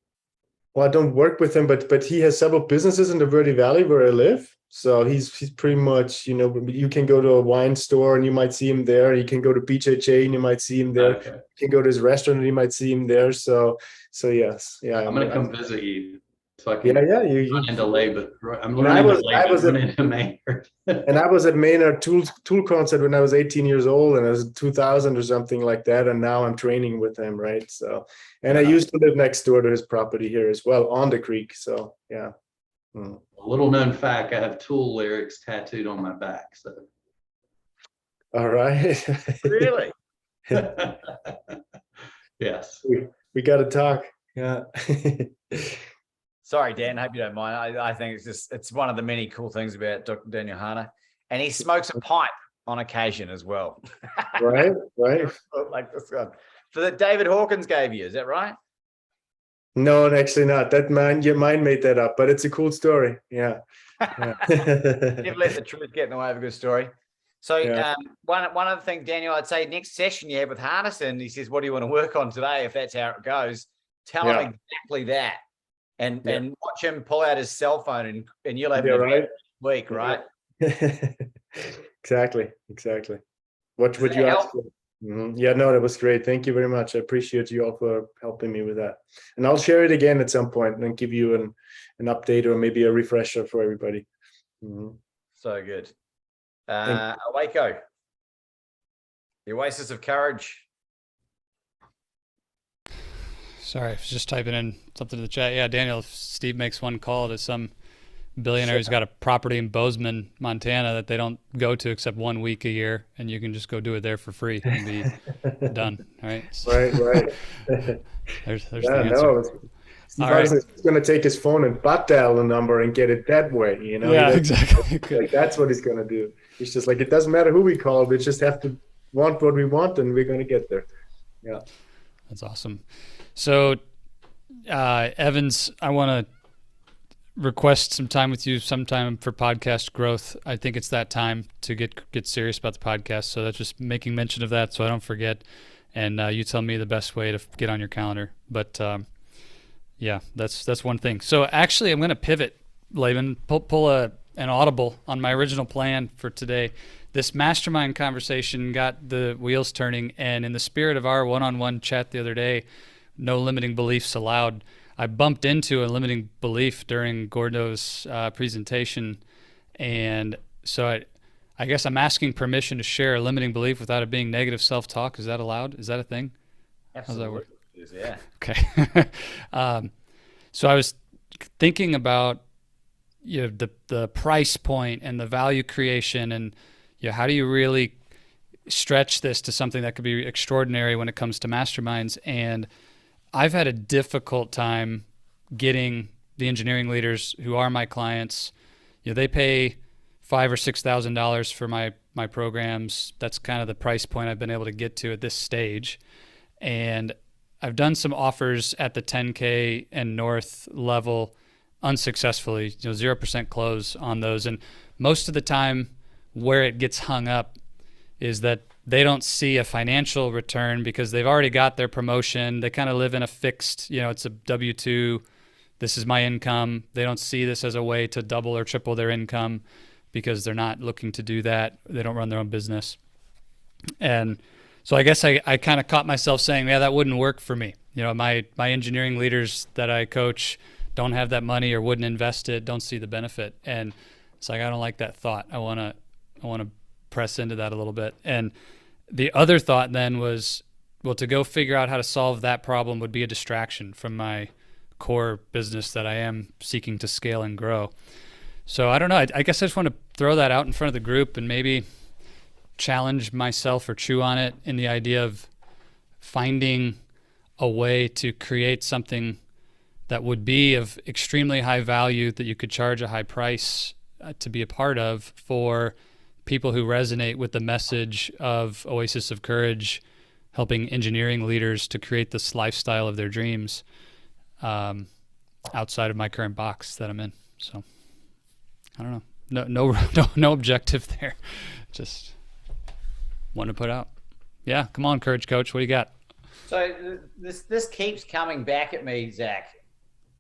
Speaker 14: Well, I don't work with him, but he has several businesses in the Verde Valley where I live. So he's pretty much, you know, you can go to a wine store and you might see him there. You can go to BJJ and you might see him there.
Speaker 1: Okay.
Speaker 14: You can go to his restaurant and you might see him there. So yes, yeah.
Speaker 1: I'm gonna come visit you. So I can
Speaker 14: you
Speaker 1: run into Laban. I'm
Speaker 14: And I
Speaker 1: learning
Speaker 14: was-
Speaker 1: to
Speaker 14: I was
Speaker 1: run
Speaker 14: at-
Speaker 1: into Maynard.
Speaker 14: And I was at Maynard Tool concert when I was 18 years old, and it was 2000 or something like that. And now I'm training with him, right? So, and I used to live next door to his property here as well, on the creek. So, yeah.
Speaker 1: A little known fact: I have Tool lyrics tattooed on my back. So,
Speaker 14: All right.
Speaker 4: Really?
Speaker 1: yes.
Speaker 14: We got to talk. Yeah.
Speaker 4: Sorry, Dan, hope you don't mind. I think it's one of the many cool things about Dr. Daniel Hunter. And he smokes a pipe on occasion as well.
Speaker 14: Right.
Speaker 4: Like this one. So that David Hawkins gave you, is that right?
Speaker 14: No, actually not. That man, your mind made that up, but it's a cool story. Yeah.
Speaker 4: Never let the truth get in the way of a good story. So
Speaker 14: Yeah.
Speaker 4: one other thing, Daniel, I'd say next session you have with Hardison, he says, what do you want to work on today? If that's how it goes, tell him exactly that. And watch him pull out his cell phone and you'll have an event week, right?
Speaker 14: Exactly. What would you ask for? Yeah, no, that was great. Thank you very much. I appreciate you all for helping me with that. And I'll share it again at some point and give you an update or maybe a refresher for everybody.
Speaker 4: So good. Waco, the Oasis of Courage.
Speaker 3: Sorry, I was just typing in something to the chat. Yeah, Daniel, if Steve makes one call to some billionaire who's got a property in Bozeman, Montana that they don't go to except 1 week a year, and you can just go do it there for free and be done. All right.
Speaker 14: Right.
Speaker 3: There's the answer.
Speaker 14: Steve Harrison's going to take his phone and butt dial the number and get it that way. You know.
Speaker 3: Yeah, exactly.
Speaker 14: Like that's what he's going to do. He's just like, it doesn't matter who we call, we just have to want what we want, and we're going to get there. Yeah.
Speaker 3: That's awesome. So, Evans, I want to request some time with you sometime for podcast growth. I think it's that time to get serious about the podcast. So that's just making mention of that so I don't forget. And you tell me the best way to get on your calendar. But yeah, that's one thing. So actually, I'm going to pivot, Laban, pull an audible on my original plan for today. This mastermind conversation got the wheels turning, and in the spirit of our one-on-one chat the other day, no limiting beliefs allowed, I bumped into a limiting belief during Gordo's presentation. And so I guess I'm asking permission to share a limiting belief without it being negative self-talk. Is that allowed? Is that a thing?
Speaker 4: Absolutely.
Speaker 3: How's that work?
Speaker 4: Yeah.
Speaker 3: Okay. So I was thinking about the price point and the value creation, and how do you really stretch this to something that could be extraordinary when it comes to masterminds. And I've had a difficult time getting the engineering leaders who are my clients. They pay $5,000 or $6,000 for my programs. That's kind of the price point I've been able to get to at this stage. And I've done some offers at the 10K and north level unsuccessfully, 0% close on those. And most of the time where it gets hung up is that they don't see a financial return because they've already got their promotion. They kind of live in a fixed, it's a W-2. This is my income. They don't see this as a way to double or triple their income because they're not looking to do that. They don't run their own business. And so I guess I kind of caught myself saying, yeah, that wouldn't work for me. My engineering leaders that I coach don't have that money or wouldn't invest it, don't see the benefit. And it's like, I don't like that thought. I want to press into that a little bit. And the other thought then was, well, to go figure out how to solve that problem would be a distraction from my core business that I am seeking to scale and grow. So I don't know. I guess I just want to throw that out in front of the group and maybe challenge myself or chew on it in the idea of finding a way to create something that would be of extremely high value that you could charge a high price to be a part of for people who resonate with the message of Oasis of Courage, helping engineering leaders to create this lifestyle of their dreams outside of my current box that I'm in. So I don't know. No objective there. Just want to put out. Yeah, come on, Courage Coach. What do you got?
Speaker 4: So this keeps coming back at me, Zach,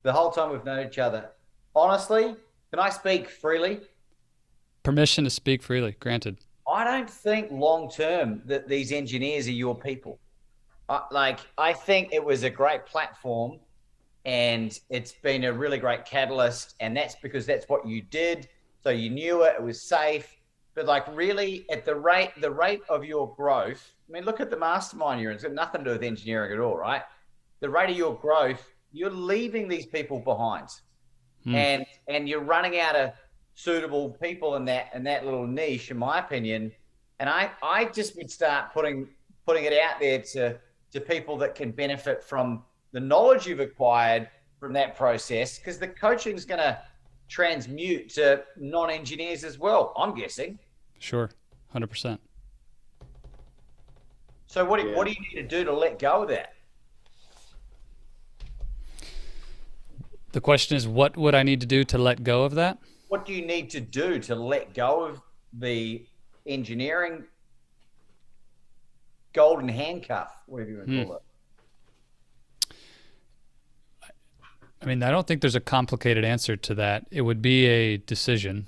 Speaker 4: the whole time we've known each other. Honestly, can I speak freely?
Speaker 3: Permission to speak freely, granted.
Speaker 4: I don't think long term that these engineers are your people. I think it was a great platform and it's been a really great catalyst, and that's because that's what you did. So you knew it was safe. But really at the rate of your growth, I mean, look at the mastermind you're in. It's got nothing to do with engineering at all, right? The rate of your growth, you're leaving these people behind. And you're running out of suitable people in that little niche, in my opinion. And I just would start putting it out there to people that can benefit from the knowledge you've acquired from that process, because the coaching is going to transmute to non-engineers as well, I'm guessing.
Speaker 3: Sure, 100%.
Speaker 4: So what do you need to do to let go of that?
Speaker 3: The question is, what would I need to do to let go of that?
Speaker 4: What do you need to do to let go of the engineering golden handcuff, whatever you want to call it?
Speaker 3: I mean, I don't think there's a complicated answer to that. It would be a decision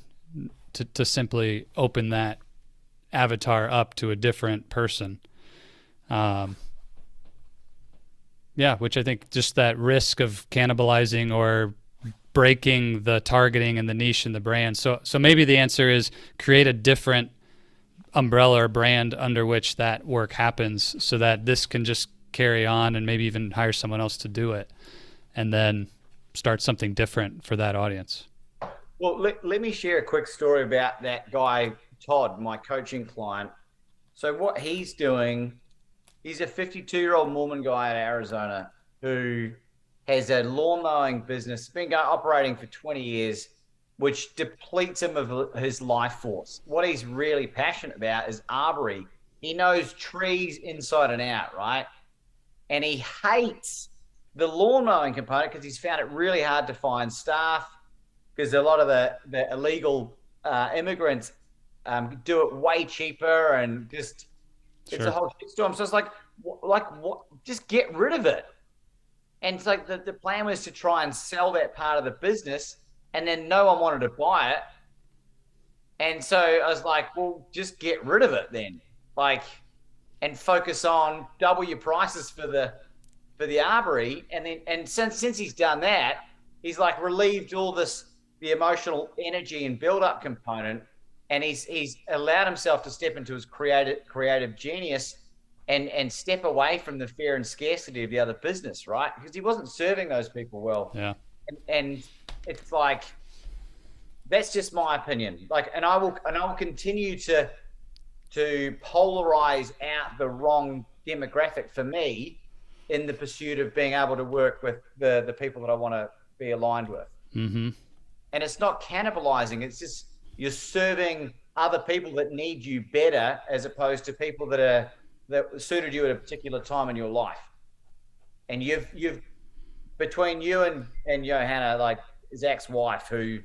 Speaker 3: to simply open that avatar up to a different person. Yeah, which I think just that risk of cannibalizing or breaking the targeting and the niche and the brand. So maybe the answer is create a different umbrella or brand under which that work happens so that this can just carry on and maybe even hire someone else to do it and then start something different for that audience.
Speaker 4: Well, let me share a quick story about that guy, Todd, my coaching client. So what he's doing, he's a 52-year-old Mormon guy in Arizona who has a lawn mowing business, been operating for 20 years, which depletes him of his life force. What he's really passionate about is arbory. He knows trees inside and out, right? And he hates the lawn mowing component because he's found it really hard to find staff, because a lot of the illegal immigrants do it way cheaper, and just it's a whole shitstorm. So it's like what? Just get rid of it. And it's like the plan was to try and sell that part of the business, and then no one wanted to buy it. And so I was like, well, just get rid of it then, and focus on double your prices for the arbory. And since he's done that, he's relieved all the emotional energy and build-up component, and he's allowed himself to step into his creative genius and step away from the fear and scarcity of the other business, right? Because he wasn't serving those people well.
Speaker 3: Yeah.
Speaker 4: And it's that's just my opinion. And I will continue to polarize out the wrong demographic for me in the pursuit of being able to work with the people that I want to be aligned with.
Speaker 3: Mm-hmm.
Speaker 4: And it's not cannibalizing. It's just you're serving other people that need you better, as opposed to people that suited you at a particular time in your life. and you've between you and Johanna, like Zach's wife, who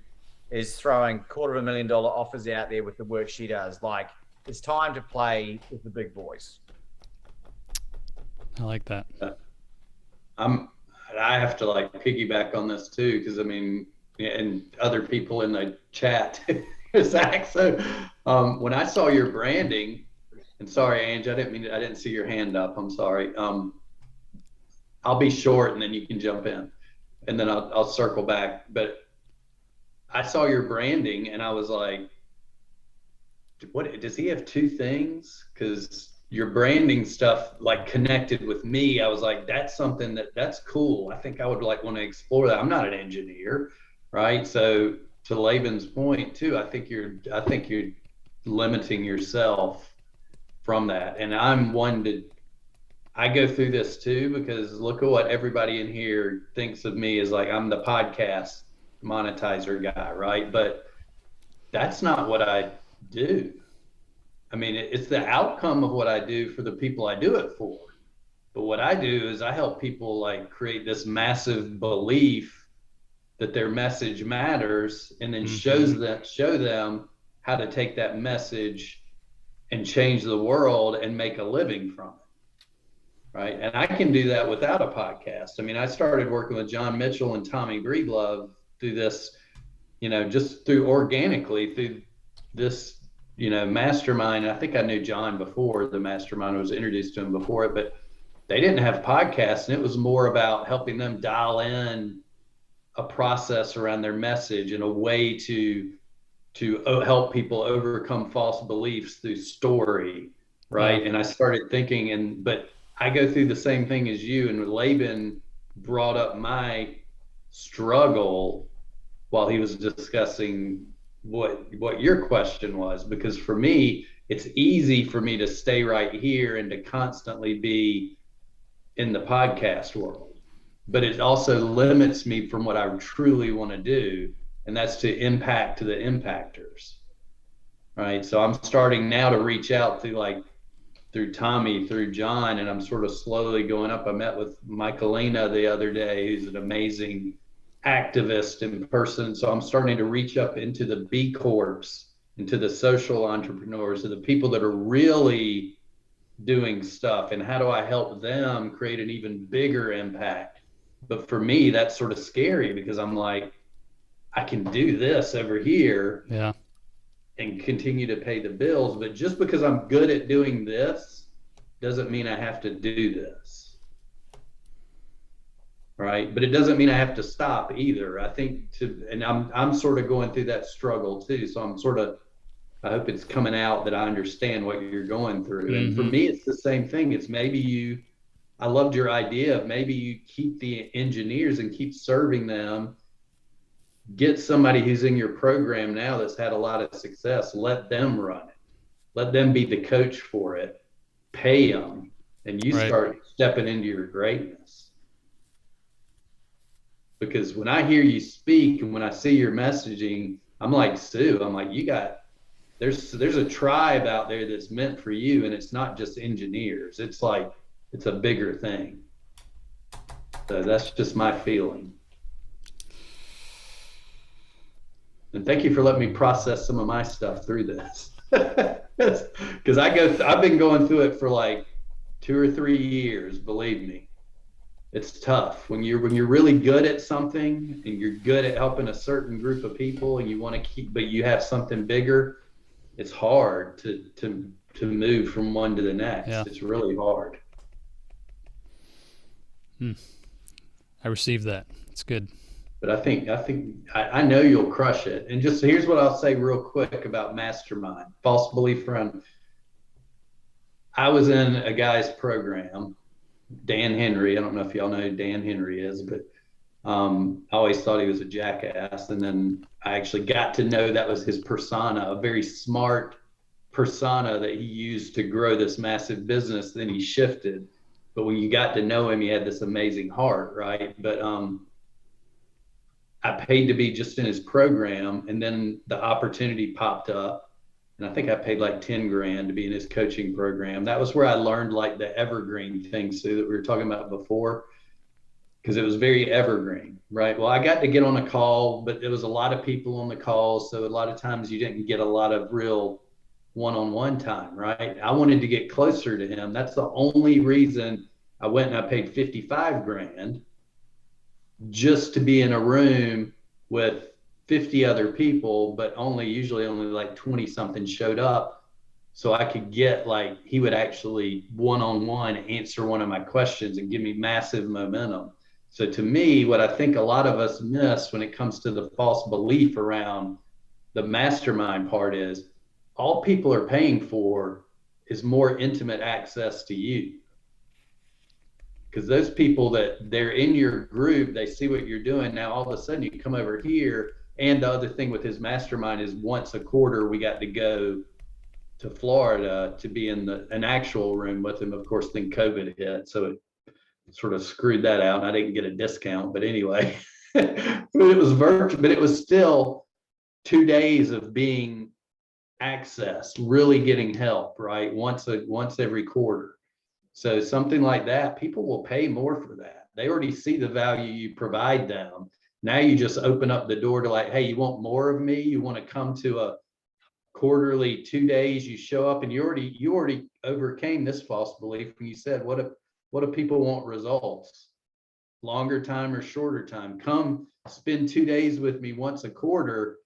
Speaker 4: is throwing $250,000 offers out there with the work she does, like it's time to play with the big boys.
Speaker 3: I like that.
Speaker 1: I have to like piggyback on this too, because I mean, and other people in the chat, Zach. So when I saw your branding, and sorry, Ange, I didn't see your hand up. I'm sorry. I'll be short and then you can jump in and then I'll circle back. But I saw your branding and I was like, what does he have two things? Because your branding stuff like connected with me. I was like, that's something that's cool. I think I would like want to explore that. I'm not an engineer, right? So to Laban's point too, I think you're limiting yourself from that. And I go through this too, because look at what everybody in here thinks of me as like, I'm the podcast monetizer guy, right? But that's not what I do. I mean, it's the outcome of what I do for the people I do it for. But what I do is I help people like create this massive belief that their message matters, and then show them how to take that message and change the world and make a living from it. Right. And I can do that without a podcast. I mean, I started working with John Mitchell and Tommy Breedlove through this, just through organically through this, mastermind. I think I knew John before the mastermind. I was introduced to him before it, but they didn't have podcasts, and it was more about helping them dial in a process around their message and a way to help people overcome false beliefs through story. Right. Yeah. And I started thinking, but I go through the same thing as you, and Laban brought up my struggle while he was discussing what your question was, because for me, it's easy for me to stay right here and to constantly be in the podcast world, but it also limits me from what I truly want to do, and that's to impact the impactors. Right. So I'm starting now to reach out through Tommy, through John, and I'm sort of slowly going up. I met with Michaelina the other day, who's an amazing activist in person. So I'm starting to reach up into the B Corps, into the social entrepreneurs, to the people that are really doing stuff, and how do I help them create an even bigger impact? But for me, that's sort of scary, because I'm like, I can do this over here.
Speaker 3: Yeah.
Speaker 1: And continue to pay the bills, but just because I'm good at doing this doesn't mean I have to do this, right? But it doesn't mean I have to stop either. I think and I'm sort of going through that struggle too. So I hope it's coming out that I understand what you're going through. And for me, it's the same thing. It's I loved your idea of maybe you keep the engineers and keep serving them. Get somebody who's in your program now that's had a lot of success, let them run it. Let them be the coach for it, pay them, and you start stepping into your greatness. Because when I hear you speak and when I see your messaging, I'm like, Sue, I'm like, there's a tribe out there that's meant for you, and it's not just engineers. It's like, it's a bigger thing. So that's just my feeling. And thank you for letting me process some of my stuff through this. Because I've been going through it for like 2 or 3 years, believe me. It's tough when you're really good at something and you're good at helping a certain group of people, and you want to but you have something bigger. It's hard to move from one to the next. Yeah. It's really hard.
Speaker 3: I received that. It's good.
Speaker 1: But I know you'll crush it. And just here's what I'll say real quick about Mastermind, false belief around. I was in a guy's program, Dan Henry. I don't know if y'all know who Dan Henry is, but I always thought he was a jackass. And then I actually got to know that was his persona, a very smart persona that he used to grow this massive business. Then he shifted. But when you got to know him, he had this amazing heart, right? But I paid to be just in his program, and then the opportunity popped up, and I think I paid like 10 grand to be in his coaching program. That was where I learned like the evergreen thing, Sue, that we were talking about before. because it was very evergreen, right? Well, I got to get on a call, but there was a lot of people on the call. So a lot of times you didn't get a lot of real one-on-one time, right? I wanted to get closer to him. That's the only reason I went and I paid 55 grand just to be in a room with 50 other people, but usually only like 20 something showed up. So I could get like, he would actually one-on-one answer one of my questions and give me massive momentum. So to me, what I think a lot of us miss when it comes to the false belief around the mastermind part is all people are paying for is more intimate access to you. Because those people that they're in your group, they see what you're doing. Now, all of a sudden you come over here. And the other thing with his mastermind is once a quarter, we got to go to Florida to be in an actual room with him. Of course, then COVID hit. So it sort of screwed that out. And I didn't get a discount, but anyway, it was virtual, but it was still 2 days of being accessed, really getting help, right? Once every quarter. So something like that, people will pay more for that. They already see the value you provide them. Now you just open up the door to like, hey, you want more of me? You want to come to a quarterly 2 days, you show up and you already overcame this false belief when you said, what do people want results? Longer time or shorter time? Come spend 2 days with me once a quarter,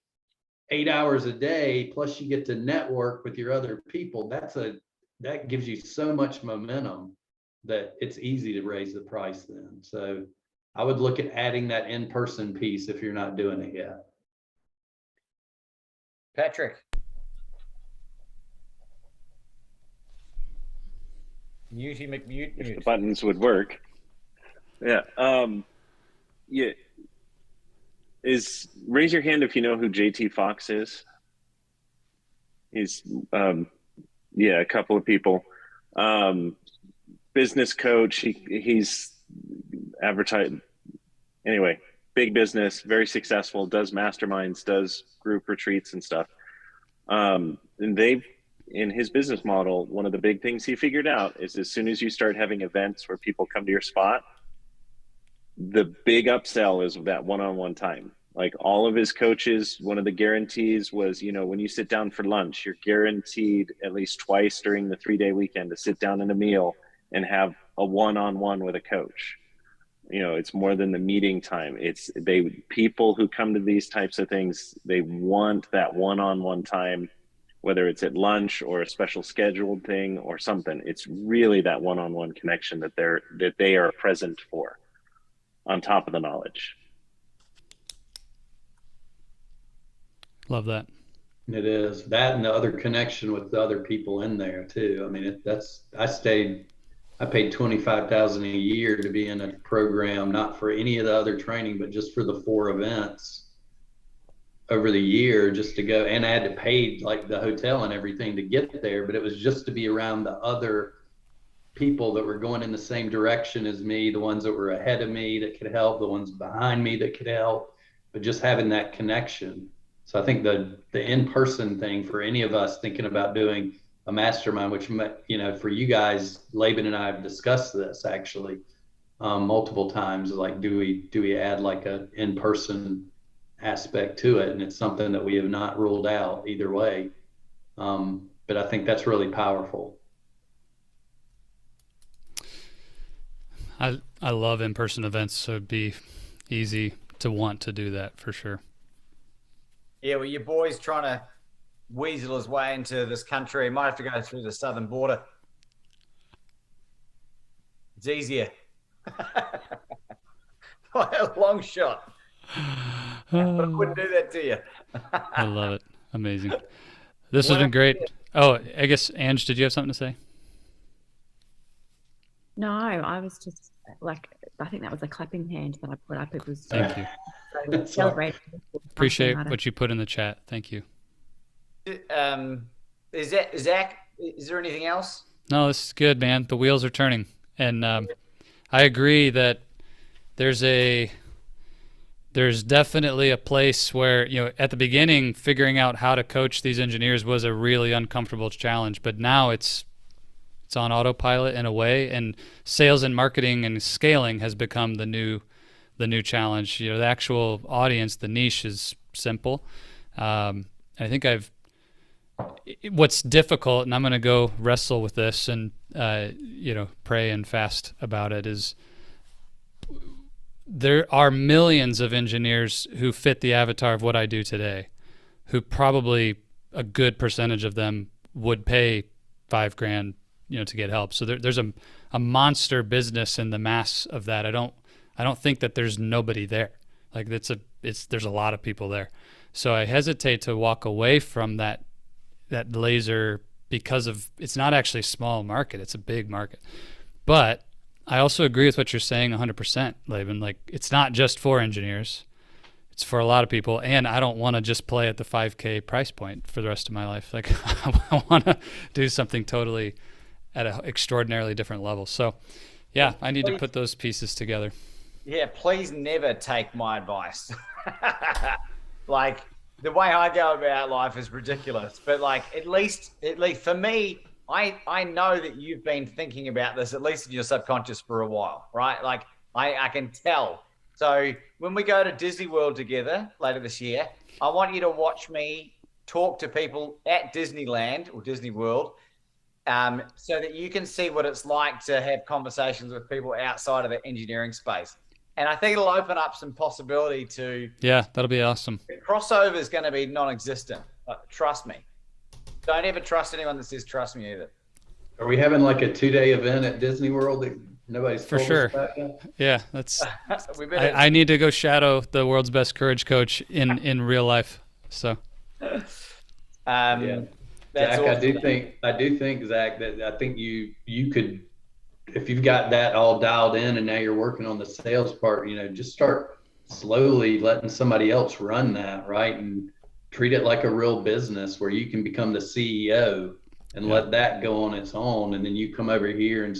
Speaker 1: 8 hours a day, plus you get to network with your other people. That gives you so much momentum that it's easy to raise the price then. So I would look at adding that in-person piece if you're not doing it yet.
Speaker 4: Patrick. Mute, mute.
Speaker 10: If the buttons would work. Yeah. Yeah. Raise your hand if you know who JT Fox is. He's a couple of people. Business coach. He's advertised. Anyway, big business, very successful, does masterminds, does group retreats and stuff. And in his business model, one of the big things he figured out is as soon as you start having events where people come to your spot, the big upsell is that one-on-one time. Like all of his coaches, one of the guarantees was, when you sit down for lunch, you're guaranteed at least twice during the 3-day weekend to sit down at a meal and have a one-on-one with a coach. It's more than the meeting time. People who come to these types of things, they want that one-on-one time, whether it's at lunch or a special scheduled thing or something. It's really that one-on-one connection that they are present for on top of the knowledge.
Speaker 3: Love that.
Speaker 1: It is that, and the other connection with the other people in there too. I mean, I paid $25,000 a year to be in a program, not for any of the other training, but just for the 4 events over the year, just to go. And I had to pay like the hotel and everything to get there, but it was just to be around the other people that were going in the same direction as me, the ones that were ahead of me that could help, the ones behind me that could help, but just having that connection. So I think the in-person thing for any of us thinking about doing a mastermind, which, for you guys, Laban and I have discussed this actually multiple times, like, do we add like a in-person aspect to it? And it's something that we have not ruled out either way. But I think that's really powerful.
Speaker 3: I love in-person events, so it'd be easy to want to do that for sure.
Speaker 4: Yeah, well, your boy's trying to weasel his way into this country. He might have to go through the southern border. It's easier. By a long shot. But I wouldn't do that to you.
Speaker 3: I love it. Amazing. This has been great. Oh, I guess, Ange, did you have something to say?
Speaker 7: No, I was just I think that was a clapping hand that I put up. It was.
Speaker 3: Thank you.
Speaker 7: So celebrate.
Speaker 3: Appreciate what you put in the chat. Thank you.
Speaker 4: Is that Zach? Is there anything else?
Speaker 3: No, this is good, man. The wheels are turning, and I agree that there's definitely a place where, at the beginning, figuring out how to coach these engineers was a really uncomfortable challenge, but now it's on autopilot in a way, and sales and marketing and scaling has become the new the new challenge. You know, the actual audience, the niche is simple. I think what's difficult, and I'm going to go wrestle with this and, you know, pray and fast about it, is there are millions of engineers who fit the avatar of what I do today, who probably a good percentage of them would pay $5,000, you know, to get help. So there's a monster business in the mass of that. I don't think that there's nobody there. Like there's a lot of people there. So I hesitate to walk away from that laser because of, it's not actually a small market. It's a big market. But I also agree with what you're saying 100%, Laban. Like, it's not just for engineers. It's for a lot of people. And I don't want to just play at the $5,000 price point for the rest of my life. Like, I want to do something totally at an extraordinarily different level. So yeah, I need to put those pieces together.
Speaker 4: Yeah, please never take my advice. Like, the way I go about life is ridiculous, but like, at least for me, I know that you've been thinking about this, at least in your subconscious, for a while, right? Like I can tell. So when we go to Disney World together later this year, I want you to watch me talk to people at Disneyland or Disney World, so that you can see what it's like to have conversations with people outside of the engineering space. And I think it'll open up some possibility to...
Speaker 3: Yeah, that'll be awesome.
Speaker 4: The crossover is going to be non-existent. Trust me. Don't ever trust anyone that says trust me either.
Speaker 1: Are we having like a 2-day event at Disney World that nobody's
Speaker 3: for
Speaker 1: told
Speaker 3: us
Speaker 1: sure
Speaker 3: about yet? Yeah, that's...
Speaker 4: I
Speaker 3: need to go shadow the world's best courage coach in real life. So...
Speaker 1: Yeah.
Speaker 4: That's
Speaker 1: Zach,
Speaker 4: awesome.
Speaker 1: I do think, Zach, that I think you could, if you've got that all dialed in and now you're working on the sales part, you know, just start slowly letting somebody else run that, right? And treat it like a real business where you can become the CEO and let that go on its own. And then you come over here and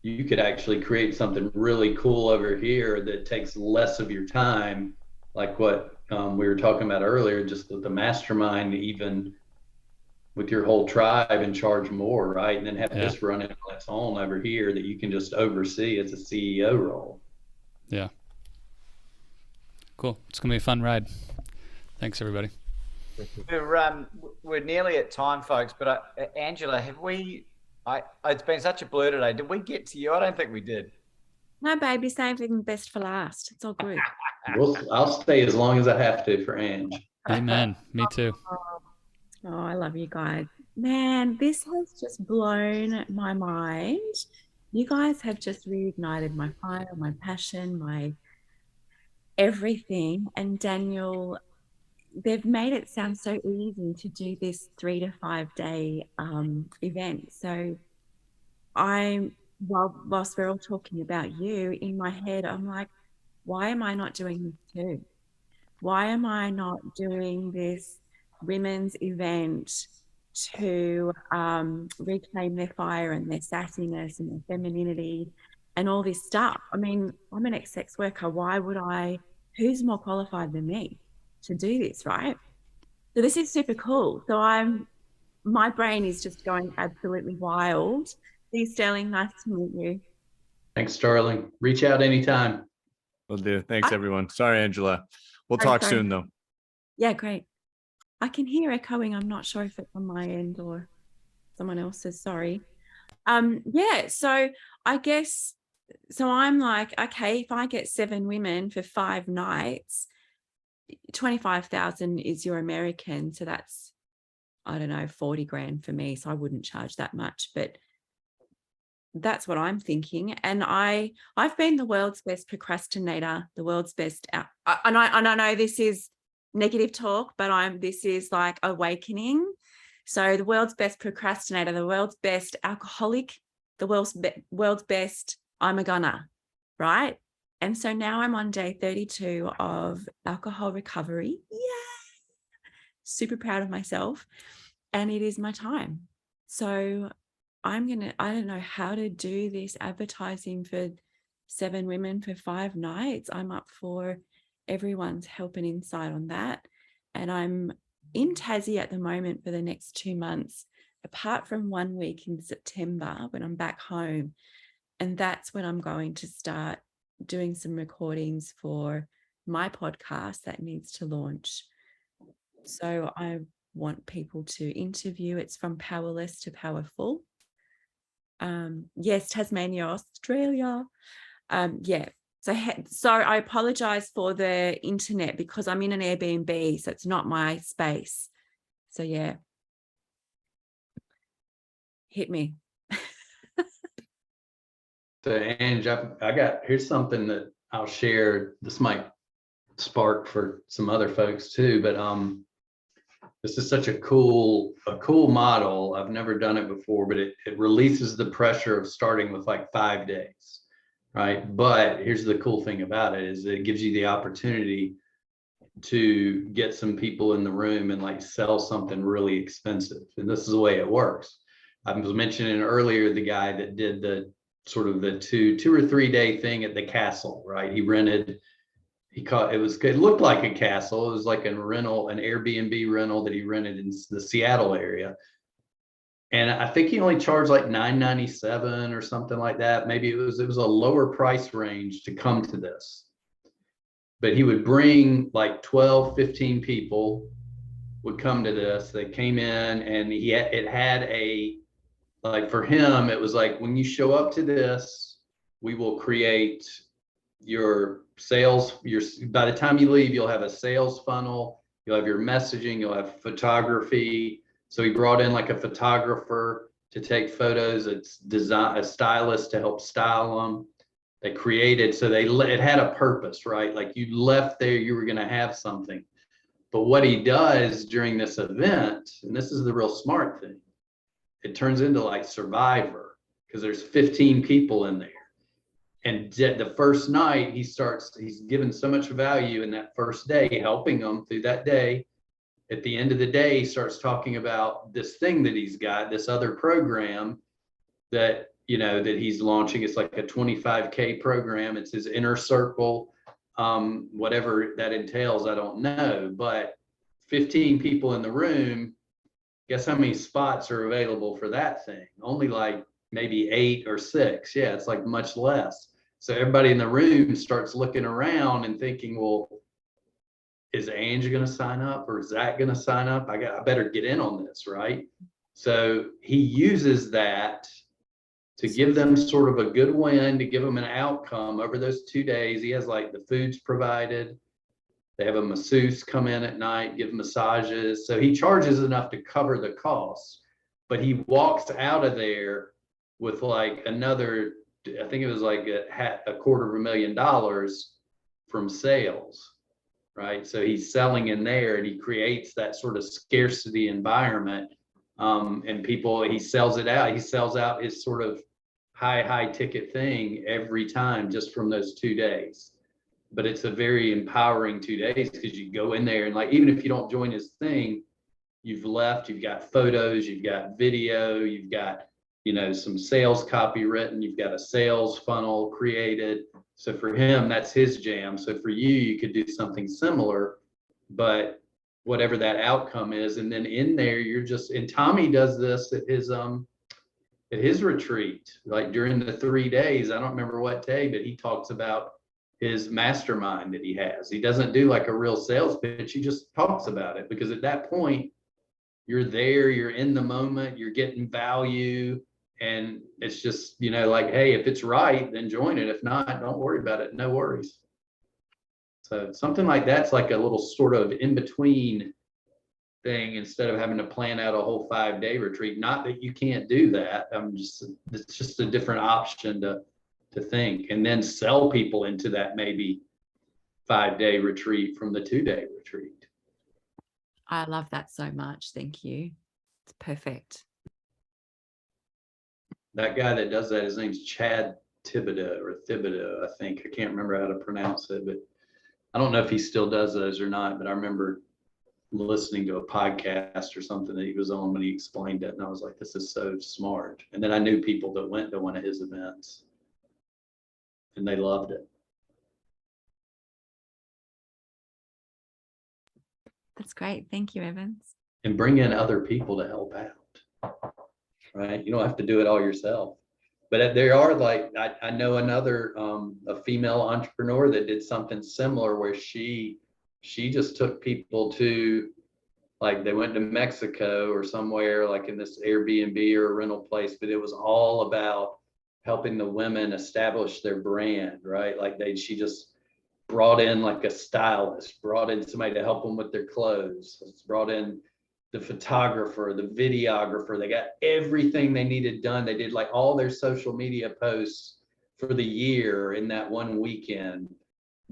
Speaker 1: you could actually create something really cool over here that takes less of your time, like what we were talking about earlier, just with the mastermind, even with your whole tribe, and charge more, right? And then have this run it on its own over here that you can just oversee as a CEO role.
Speaker 3: Yeah. Cool. It's gonna be a fun ride. Thanks, everybody.
Speaker 4: We're nearly at time, folks, but Angela, it's been such a blur today. Did we get to you? I don't think we did.
Speaker 7: No, baby, saving the best for last. It's all good.
Speaker 1: I'll stay as long as I have to for Ange.
Speaker 3: Amen. Me too.
Speaker 7: Oh, I love you guys. Man, this has just blown my mind. You guys have just reignited my fire, my passion, my everything. And Daniel, they've made it sound so easy to do this 3 to 5 day event. So whilst we're all talking about you, in my head, I'm like, why am I not doing this too? Why am I not doing this women's event to reclaim their fire and their sassiness and their femininity and all this stuff? I mean, I'm an ex-sex worker. Why would who's more qualified than me to do this, right? So this is super cool. So my brain is just going absolutely wild. See, Sterling, nice to meet you.
Speaker 1: Thanks, Sterling. Reach out anytime.
Speaker 5: Will do. Thanks, everyone. Sorry, Angela. We'll talk soon, though.
Speaker 7: Yeah, great. I can hear echoing. I'm not sure if it's on my end or someone else's. Sorry. Yeah, so I guess, so I'm like, okay, if I get 7 women for 5 nights, 25,000 is your American. So that's, I don't know, 40 grand for me. So I wouldn't charge that much, but that's what I'm thinking. And I've been the world's best procrastinator, the world's best, and I know this is negative talk, but this is like awakening. So the world's best procrastinator, the world's best alcoholic, the world's best I'm a gunner, right? And so now I'm on day 32 of alcohol recovery. Yay! Super proud of myself. And it is my time. So I don't know how to do this advertising for 7 women for 5 nights. I'm up for everyone's help and insight on that. And I'm in Tassie at the moment for the next 2 months, apart from 1 week in September when I'm back home. And that's when I'm going to start doing some recordings for my podcast that needs to launch. So I want people to interview. It's from powerless to powerful. Yes, Tasmania, Australia. Yeah. So I apologize for the internet because I'm in an Airbnb, so it's not my space. So yeah, hit me.
Speaker 1: So Ange, here's something that I'll share. This might spark for some other folks too, but this is such a cool model. I've never done it before, but it releases the pressure of starting with like 5 days, right? But here's the cool thing about it is it gives you the opportunity to get some people in the room and like sell something really expensive. And this is the way it works. I was mentioning earlier the guy that did the sort of the two or 3 day thing at the castle, right? It looked like a castle. It was like an Airbnb rental that he rented in the Seattle area. And I think he only charged like $9.97 or something like that. Maybe it was a lower price range to come to this. But he would bring like 12, 15 people would come to this. They came in and it had like for him, it was like, when you show up to this, we will create your sales. By the time you leave, you'll have a sales funnel, you'll have your messaging, you'll have photography. So he brought in like a photographer to take photos, a stylist to help style them. They created, so it had a purpose, right? Like you left there, you were going to have something. But what he does during this event, and this is the real smart thing, it turns into like Survivor because there's 15 people in there. And the first night he's given so much value in that first day, helping them through that day. At the end of the day, he starts talking about this thing that he's got, this other program that he's launching. It's like a 25K program. It's his inner circle, whatever that entails, I don't know, but 15 people in the room. Guess how many spots are available for that thing? Only like maybe 8 or 6. Yeah, it's like much less. So everybody in the room starts looking around and thinking, well, is Ange going to sign up or is Zach going to sign up? I better get in on this, right? So he uses that to give them sort of a good win, to give them an outcome over those 2 days. He has like the food's provided. They have a masseuse come in at night, give massages. So he charges enough to cover the costs, but he walks out of there with like another, I think it was like $250,000 from sales, right? So he's selling in there and he creates that sort of scarcity environment. And people, he sells it out. He sells out his sort of high ticket thing every time just from those 2 days. But it's a very empowering 2 days because you go in there and like, even if you don't join his thing, you've got photos, you've got video, you've got, some sales copy written, you've got a sales funnel created. So for him, that's his jam. So for you could do something similar, but whatever that outcome is. And then in there, and Tommy does this at his retreat, like during the 3 days, I don't remember what day, but he talks about his mastermind that he has. He doesn't do like a real sales pitch. He just talks about it because at that point you're there, you're in the moment, you're getting value. And it's just, like, hey, if it's right, then join it. If not, don't worry about it. No worries. So something like that's like a little sort of in between thing instead of having to plan out a whole 5-day retreat. Not that you can't do that. It's just a different option to think, and then sell people into that maybe 5-day retreat from the 2-day retreat.
Speaker 7: I love that so much. Thank you. It's perfect.
Speaker 1: That guy that does that, his name's Chad Thibodeau, I think. I can't remember how to pronounce it, but I don't know if he still does those or not, but I remember listening to a podcast or something that he was on when he explained it. And I was like, this is so smart. And then I knew people that went to one of his events and they loved it.
Speaker 7: That's great. Thank you, Evans.
Speaker 1: And bring in other people to help out, right? You don't have to do it all yourself. But there are like, I know another, a female entrepreneur that did something similar where she just took people to, like they went to Mexico or somewhere like in this Airbnb or a rental place, but it was all about helping the women establish their brand, right? Like she just brought in like a stylist, brought in somebody to help them with their clothes, brought in the photographer, the videographer. They got everything they needed done. They did like all their social media posts for the year in that one weekend.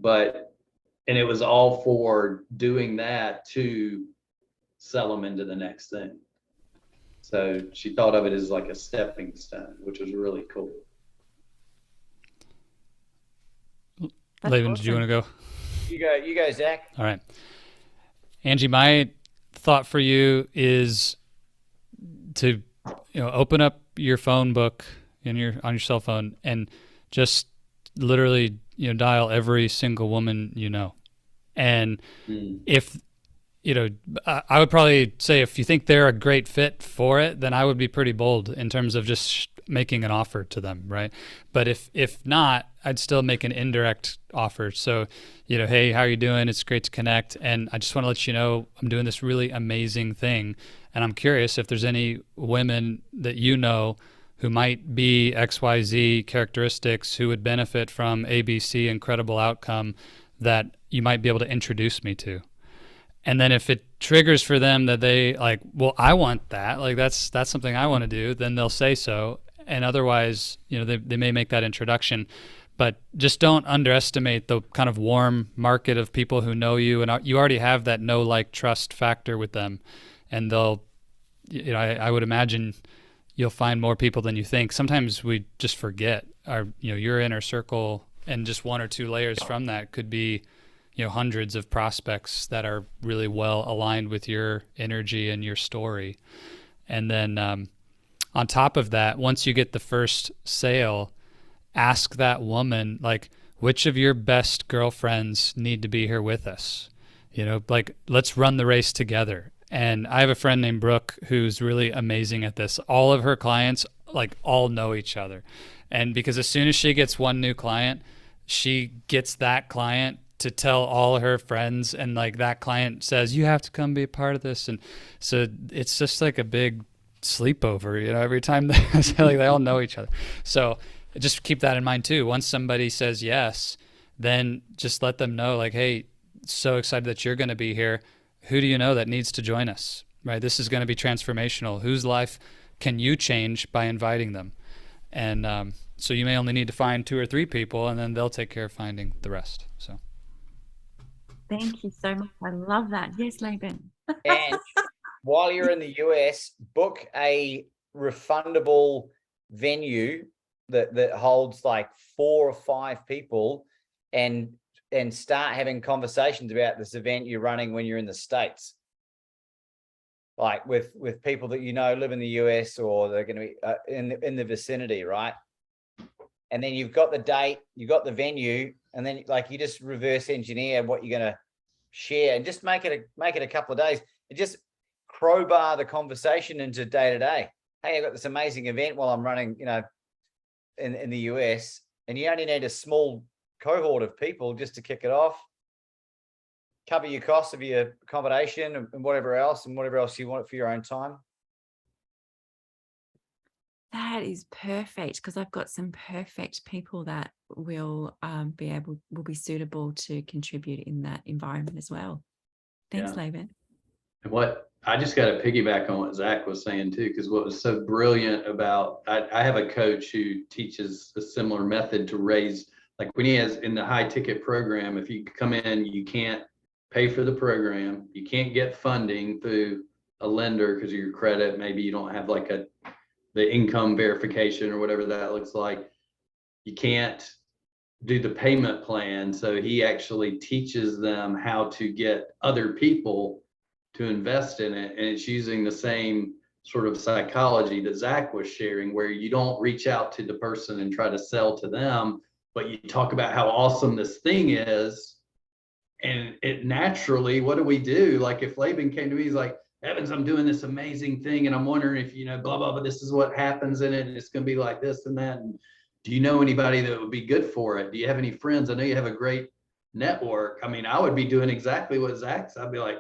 Speaker 1: And it was all for doing that to sell them into the next thing. So she thought of it as like a stepping stone, which was really cool.
Speaker 3: Laban, did you want to go?
Speaker 4: You go, Zach.
Speaker 3: All right. Angie, my thought for you is to open up your phone book on your cell phone and just literally dial every single woman you know. And if I would probably say if you think they're a great fit for it, then I would be pretty bold in terms of just making an offer to them, right? But if not, I'd still make an indirect offer. So, hey, how are you doing? It's great to connect. And I just want to let you know I'm doing this really amazing thing. And I'm curious if there's any women that you know who might be XYZ characteristics who would benefit from ABC incredible outcome that you might be able to introduce me to. And then if it triggers for them that they like, well, I want that, like that's something I want to do, then they'll say so. And otherwise, they may make that introduction. But just don't underestimate the kind of warm market of people who know you, and you already have that know, like, trust factor with them. And they'll, I would imagine you'll find more people than you think. Sometimes we just forget your inner circle, and just one or two layers from that could be hundreds of prospects that are really well aligned with your energy and your story. And then on top of that, once you get the first sale, ask that woman, like, which of your best girlfriends need to be here with us? Like, let's run the race together. And I have a friend named Brooke who's really amazing at this. All of her clients, like, all know each other. And because as soon as she gets one new client, she gets that client to tell all her friends, and like that client says, you have to come be a part of this. And so it's just like a big sleepover, every time they all know each other. So just keep that in mind too. Once somebody says yes, then just let them know, like, hey, so excited that you're going to be here. Who do you know that needs to join us, right? This is going to be transformational. Whose life can you change by inviting them? And so you may only need to find 2 or 3 people, and then they'll take care of finding the rest. So.
Speaker 7: Thank you so much. I love that. Yes, Laban.
Speaker 4: And while you're in the US, book a refundable venue that holds like 4 or 5 people, and start having conversations about this event you're running when you're in the States. Like with people that live in the US, or they're going to be in the vicinity, right? And then you've got the date, you've got the venue, and then like you just reverse engineer what you're going to share, and just make it a couple of days, and just crowbar the conversation into day to day. Hey, I've got this amazing event while I'm running, in the US, and you only need a small cohort of people just to kick it off. Cover your costs of your accommodation and whatever else you want for your own time.
Speaker 7: That is perfect, because I've got some perfect people that will be suitable to contribute in that environment as well. Thanks, Laban.
Speaker 1: And what I just got to piggyback on what Zach was saying too, because what was so brilliant about, I have a coach who teaches a similar method to raise, like when he has in the high ticket program, if you come in, you can't pay for the program, you can't get funding through a lender because of your credit, maybe you don't have like the income verification or whatever that looks like. You can't do the payment plan. So he actually teaches them how to get other people to invest in it. And it's using the same sort of psychology that Zach was sharing, where you don't reach out to the person and try to sell to them, but you talk about how awesome this thing is. And it naturally, what do we do? Like if Laban came to me, he's like, Evans, I'm doing this amazing thing, and I'm wondering if, blah, blah, blah, this is what happens in it, and it's going to be like this and that. And do you know anybody that would be good for it? Do you have any friends? I know you have a great network. I mean, I would be doing exactly what Zach's. I'd be like,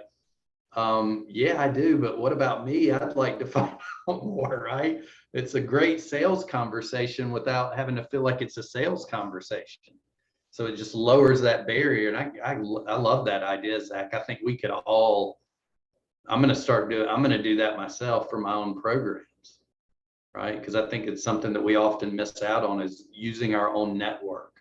Speaker 1: yeah, I do, but what about me? I'd like to find out more, right? It's a great sales conversation without having to feel like it's a sales conversation. So it just lowers that barrier. And I love that idea, Zach. I think we could all, I'm going to do that myself for my own programs, right? Because I think it's something that we often miss out on, is using our own network.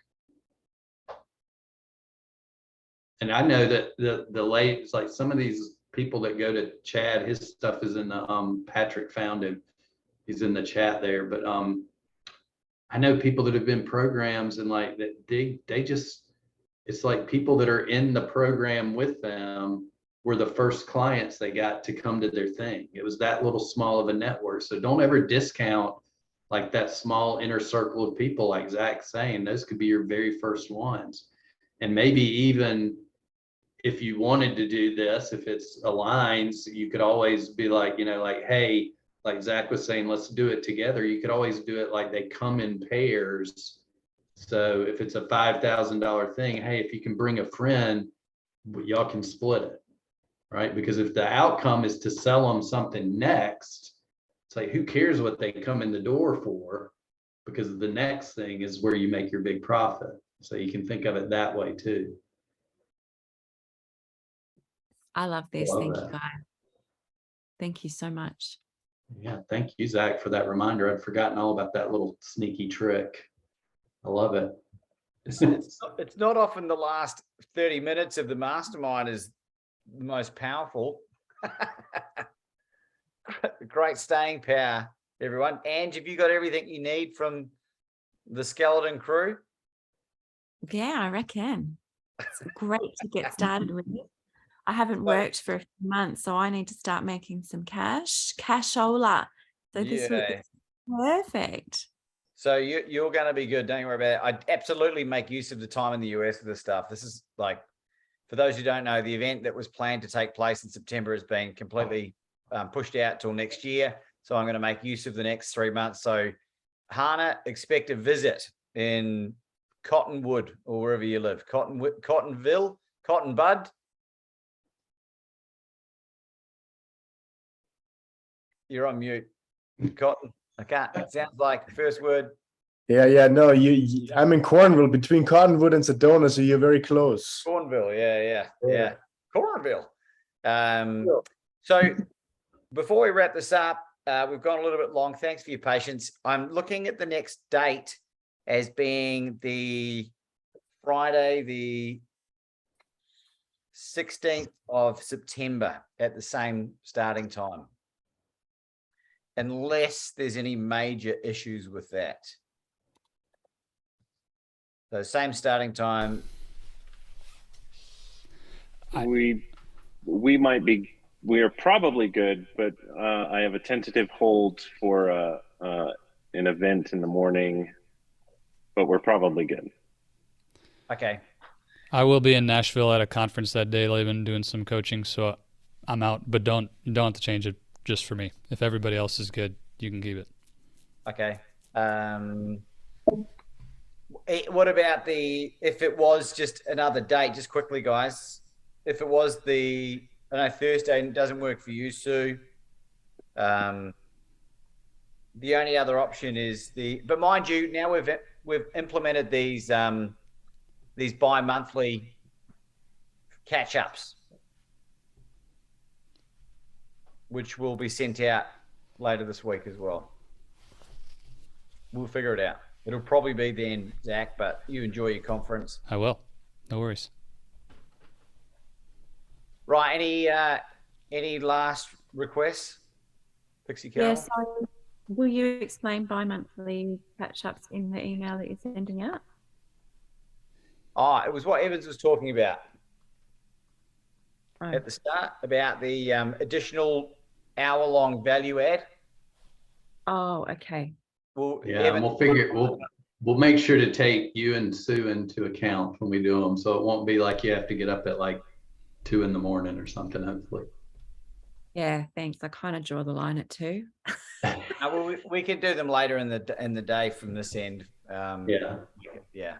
Speaker 1: And I know that the late, like some of these people that go to Chad, his stuff is in the, Patrick found him. He's in the chat there, but I know people that have been programs and like that they just, it's like people that are in the program with them were the first clients they got to come to their thing. It was that little small of a network. So don't ever discount like that small inner circle of people, like Zach's saying. Those could be your very first ones. And maybe even if you wanted to do this, if it's aligns, you could always be like, like, hey, like Zach was saying, let's do it together. You could always do it like they come in pairs. So if it's a $5,000 thing, hey, if you can bring a friend, y'all can split it, right? Because if the outcome is to sell them something next, it's like, who cares what they come in the door for? Because the next thing is where you make your big profit. So you can think of it that way too.
Speaker 7: I love this.
Speaker 1: Love
Speaker 7: Thank
Speaker 1: that.
Speaker 7: you, guys. Thank you so much.
Speaker 1: Yeah, thank you, Zach, for that reminder. I'd forgotten all about that little sneaky trick. I love it.
Speaker 4: It's not often the last 30 minutes of the mastermind is the most powerful. Great staying power, everyone. Ange, have you got everything you need from the skeleton crew?
Speaker 7: Yeah, I reckon. It's great to get started with it. I haven't worked for a few months, so I need to start making some cashola. So this will be perfect.
Speaker 4: So you're going to be good. Don't worry about it. I absolutely make use of the time in the US with this stuff. This is like, for those who don't know, the event that was planned to take place in September has been completely pushed out till next year. So I'm going to make use of the next 3 months. So Hannah, expect a visit in Cottonwood or wherever you live. Cottonville, Cotton Bud. You're on mute. Cotton. I can't. It sounds like the first word.
Speaker 14: Yeah. No, I'm in Cornwall, between Cottonwood and Sedona, so you're very close.
Speaker 4: Cornville. Yeah. Cornville. So before we wrap this up, we've gone a little bit long. Thanks for your patience. I'm looking at the next date as being the Friday, the 16th of September at the same starting time, unless there's any major issues with that. So same starting time.
Speaker 10: We are probably good, but I have a tentative hold for an event in the morning, but we're probably good.
Speaker 4: Okay.
Speaker 3: I will be in Nashville at a conference that day, Laban, doing some coaching, so I'm out, but don't have to change it just for me. If everybody else is good, you can keep it.
Speaker 4: Okay. What about if it was just another date, just quickly, guys, if it was I know Thursday doesn't work for you, Sue. The only other option is but mind you, now we've implemented these bi-monthly catch-ups, which will be sent out later this week as well. We'll figure it out. It'll probably be then, Zach, but you enjoy your conference.
Speaker 3: I will. No worries.
Speaker 4: Right. Any last requests? Pixie Carol?
Speaker 7: Yes. Yeah, so will you explain bi-monthly catch-ups in the email that you're sending out?
Speaker 4: Oh, it was what Evans was talking about at the start, about the additional hour-long value add.
Speaker 7: Oh, okay.
Speaker 4: Well,
Speaker 1: yeah, Evans, we'll make sure to take you and Sue into account when we do them, so it won't be like you have to get up at like 2 in the morning or something, hopefully.
Speaker 7: Yeah, thanks. I kind of draw the line at 2.
Speaker 4: Well, we can do them later in the day from this end.
Speaker 1: Yeah.
Speaker 4: Yeah.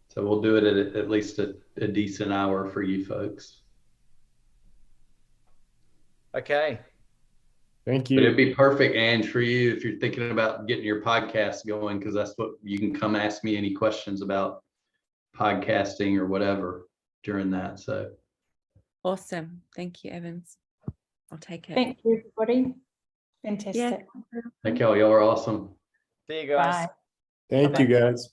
Speaker 1: So we'll do it at least a decent hour for you folks.
Speaker 4: Okay.
Speaker 14: Thank
Speaker 1: But it'd
Speaker 14: you.
Speaker 1: be perfect, Ange, for you if you're thinking about getting your podcast going, because that's what you can come ask me any questions about podcasting or whatever during that. So
Speaker 7: Awesome. Thank you, Evans. I'll take it.
Speaker 12: Thank you, everybody.
Speaker 7: Yeah.
Speaker 12: Fantastic.
Speaker 1: thank y'all. Y'all are awesome.
Speaker 4: See you guys.
Speaker 12: Bye.
Speaker 14: Thank you, guys.